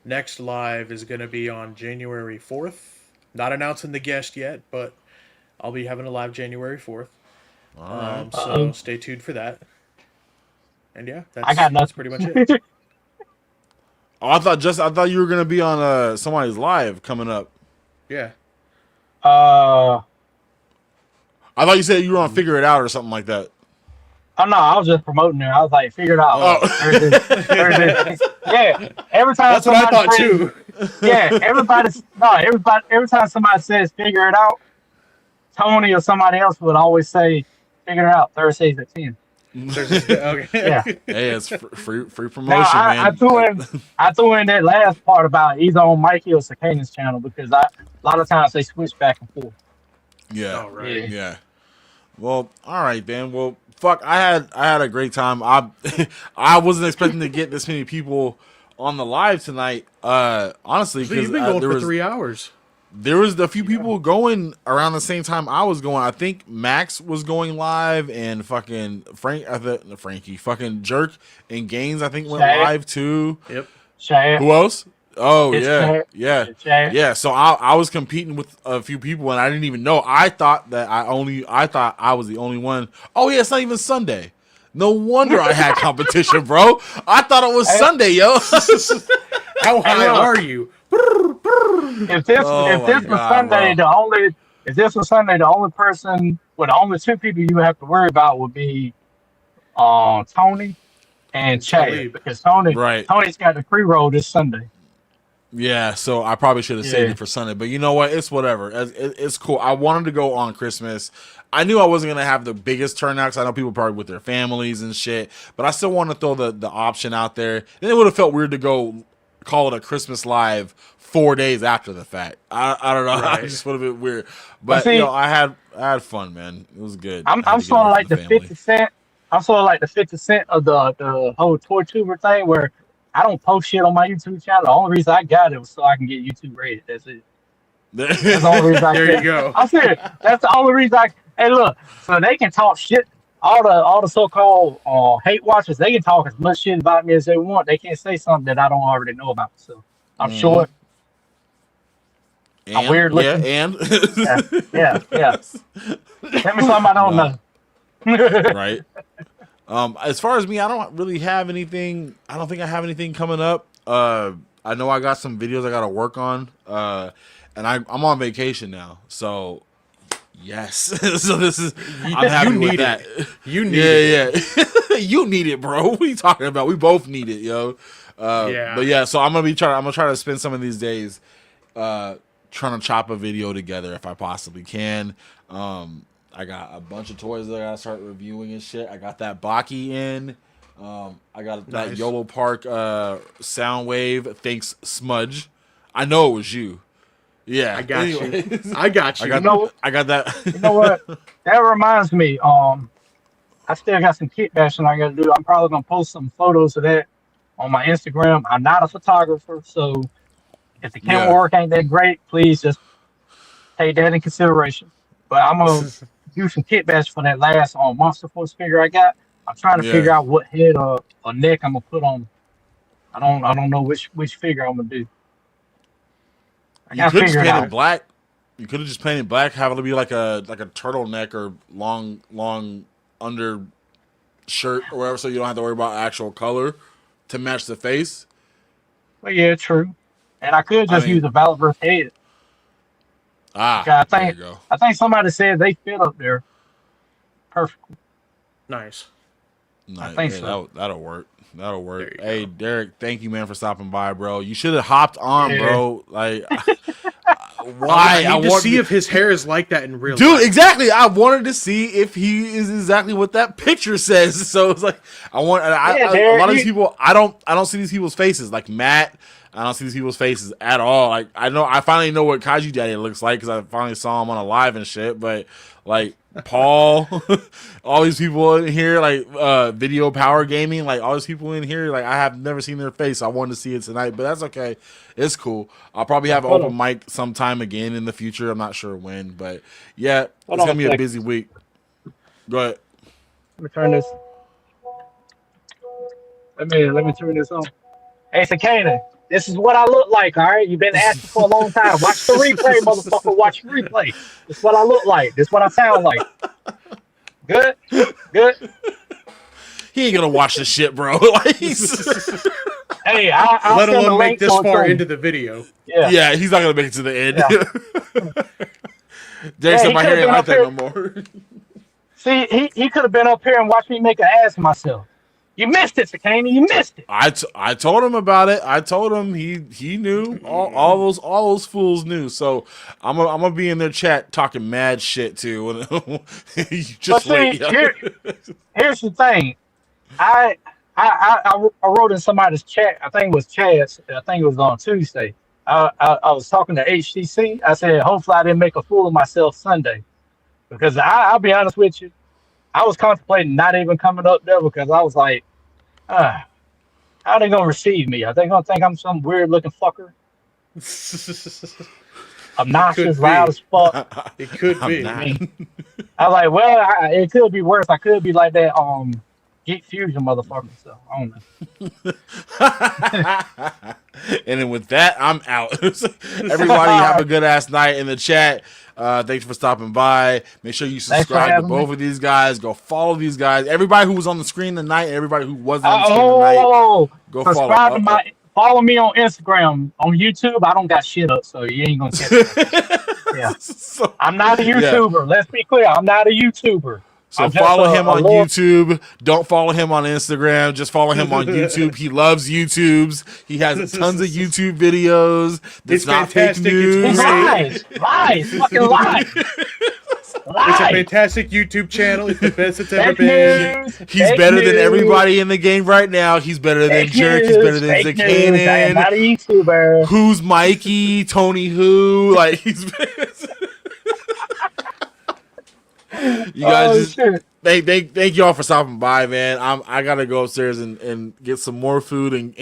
next live is going to be on January 4th. Not announcing the guest yet, but I'll be having a live January 4th. All right. So stay tuned for that. And yeah, that's pretty much it. Oh, I thought you were gonna be on somebody's live coming up. Yeah. I thought you said you were on Figure It Out or something like that. Oh no, I was just promoting it. I was like, figure it out. Thursday. Yeah. Every time that's what I thought too. Yeah, every time somebody says figure it out, Tony or somebody else would always say figure it out Thursdays at 10. Okay. Yeah. Hey, it's free promotion, Now, man. I threw in that last part about he's on MIC HOE HOE HOEz channel because a lot of times they switch back and forth. Yeah. Oh, right. Yeah. Well, all right, man. Well, fuck, I had a great time. I wasn't expecting to get this many people on the live tonight. Honestly, So because you've been going for 3 hours. There was a few people going around the same time I was going. I think Max was going live, and fucking Frankie, fucking Jerk and Gaines, I think went live too. Yep. Shad. Who else? Oh It's yeah, Shad. yeah. So I was competing with a few people, and I didn't even know. I thought I was the only one. Oh yeah, it's not even Sunday. No wonder I had competition, bro. I thought it was Sunday, yo. How high are you? If this was Sunday, the only person, well, the only two people you have to worry about would be Tony and Chad, because Tony's got the pre-roll this Sunday. Yeah, so I probably should have saved it for Sunday, but you know what? It's whatever. It's cool. I wanted to go on Christmas. I knew I wasn't gonna have the biggest turnout because I know people probably with their families and shit, but I still want to throw the option out there. Then it would have felt weird to go call it a Christmas live 4 days after the fact. I don't know. Right. I just would have been weird, but see, I had fun, man. It was good. I'm sort of like the 50 Cent. I'm sort of like the 50 Cent of the whole toy tuber thing, where I don't post shit on my YouTube channel. The only reason I got it was so I can get YouTube rated. That's it. That's the only reason There you go. I'm serious. That's the only reason hey, look, so they can talk shit. All the so-called hate watchers, they can talk as much shit about me as they want. They can't say something that I don't already know about. So I'm short. I'm weird looking. Yeah, and yeah. Tell me something I don't know. Right. As far as me, I don't really have anything. I don't think I have anything coming up. I know I got some videos I got to work on. And I'm on vacation now, so yes. So this is I'm happy with that. You need it. Yeah. You need it, bro. What are you talking about? We both need it, yo. Yeah. But yeah, so I'm gonna try to spend some of these days trying to chop a video together if I possibly can. I got a bunch of toys that I gotta start reviewing and shit. I got that Baaah in. I got that YOLO Park Soundwave. Thanks, Smudge. I know it was you. Yeah, I got you. I got you. I got that. You know what? That reminds me. I still got some kit bashing I got to do. I'm probably gonna post some photos of that on my Instagram. I'm not a photographer, so if the camera work ain't that great, please just take that in consideration. But I'm gonna do some kit bash for that last Monster Force figure I got. I'm trying to figure out what head or neck I'm gonna put on. I don't know which figure I'm gonna do. You could just paint it black. You could have just painted black, have it be like a turtleneck or long under shirt or whatever, so you don't have to worry about actual color to match the face. Well, yeah, true. And I could just use a Valverse head. There you go. I think somebody said they fit up there perfectly. Nice. I think so. That'll work. That'll work. Hey, Derek, thank you, man, for stopping by, bro. You should have hopped on, bro. Like, Why? I need to see if his hair is like that in real life. Dude, exactly. I wanted to see if he is exactly what that picture says. So it's like a lot of these people. I don't see these people's faces. Like Matt, I don't see these people's faces at all. Like I finally know what Kaiju Daddy looks like because I finally saw him on a live and shit. But like Paul, all these people in here, like Video Power Gaming, like all these people in here, like I have never seen their face. I wanted to see it tonight, but that's okay. It's cool. I'll probably have an open mic sometime again in the future. I'm not sure when, but yeah, it's gonna be a busy week. Go ahead. Let me turn this. Let me turn this on. Hey, Cicada, this is what I look like, all right? You've been asking for a long time. Watch the replay, motherfucker. Watch the replay. This is what I look like. This is what I sound like. Good? Good? He ain't gonna watch this shit, bro. Like, hey, I'll let send alone the make link this so far into the video. Yeah, he's not gonna make it to the end. Yeah. Derek said my hair ain't like that no more. See, he could have been up here and watched me make an ass of myself. You missed it, Sakani. You missed it. I told him about it. I told him he knew. All those fools knew. So I'm gonna be in their chat talking mad shit too. Just wait. Here's the thing. I wrote in somebody's chat. I think it was Chad's. I think it was on Tuesday. I was talking to HTC. I said, hopefully I didn't make a fool of myself Sunday, because I'll be honest with you. I was contemplating not even coming up there because I was like, how are they gonna receive me? Are they gonna think I'm some weird looking fucker? Obnoxious, loud as fuck. It could be. I was like, well, it could be worse. I could be like that Geek Fusion motherfucker. So I don't know. And then with that, I'm out. Everybody have a good ass night in the chat. Thanks for stopping by. Make sure you subscribe to both of these guys. Go follow these guys. Everybody who was on the screen tonight, and everybody who wasn't on the screen tonight, go follow. Follow me on Instagram. On YouTube, I don't got shit up, so you ain't gonna catch it. Yeah. I'm not a YouTuber. Yeah. Let's be clear. I'm not a YouTuber. So follow him on YouTube. Don't follow him on Instagram. Just follow him on YouTube. He loves YouTubes. He has tons of YouTube videos. That's not fake news. Lies, fucking lies. It's a fantastic YouTube channel. It's the best it's ever been. He's better than everybody in the game right now. He's better than Jerk. He's better than Zakanin. I am not a YouTuber. Who's Mikey? Tony Who? Like he's. You guys, thank y'all for stopping by, man. I gotta go upstairs and get some more food, and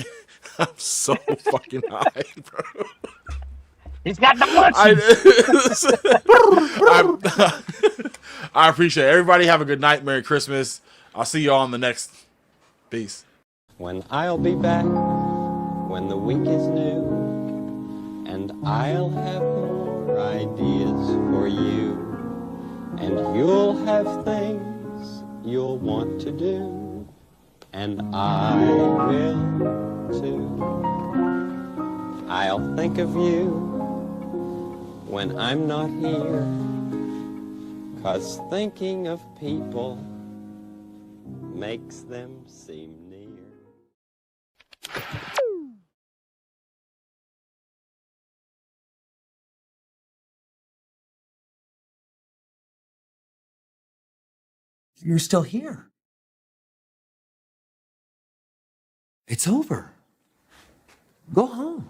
I'm so fucking high, bro. He's got the munchies. I appreciate it. Everybody have a good night. Merry Christmas. I'll see y'all on the next. Peace. When I'll be back, when the week is new, and I'll have more ideas for you. And you'll have things you'll want to do, and I will too. I'll think of you when I'm not here, 'cause thinking of people makes them seem near. You're still here. It's over. Go home.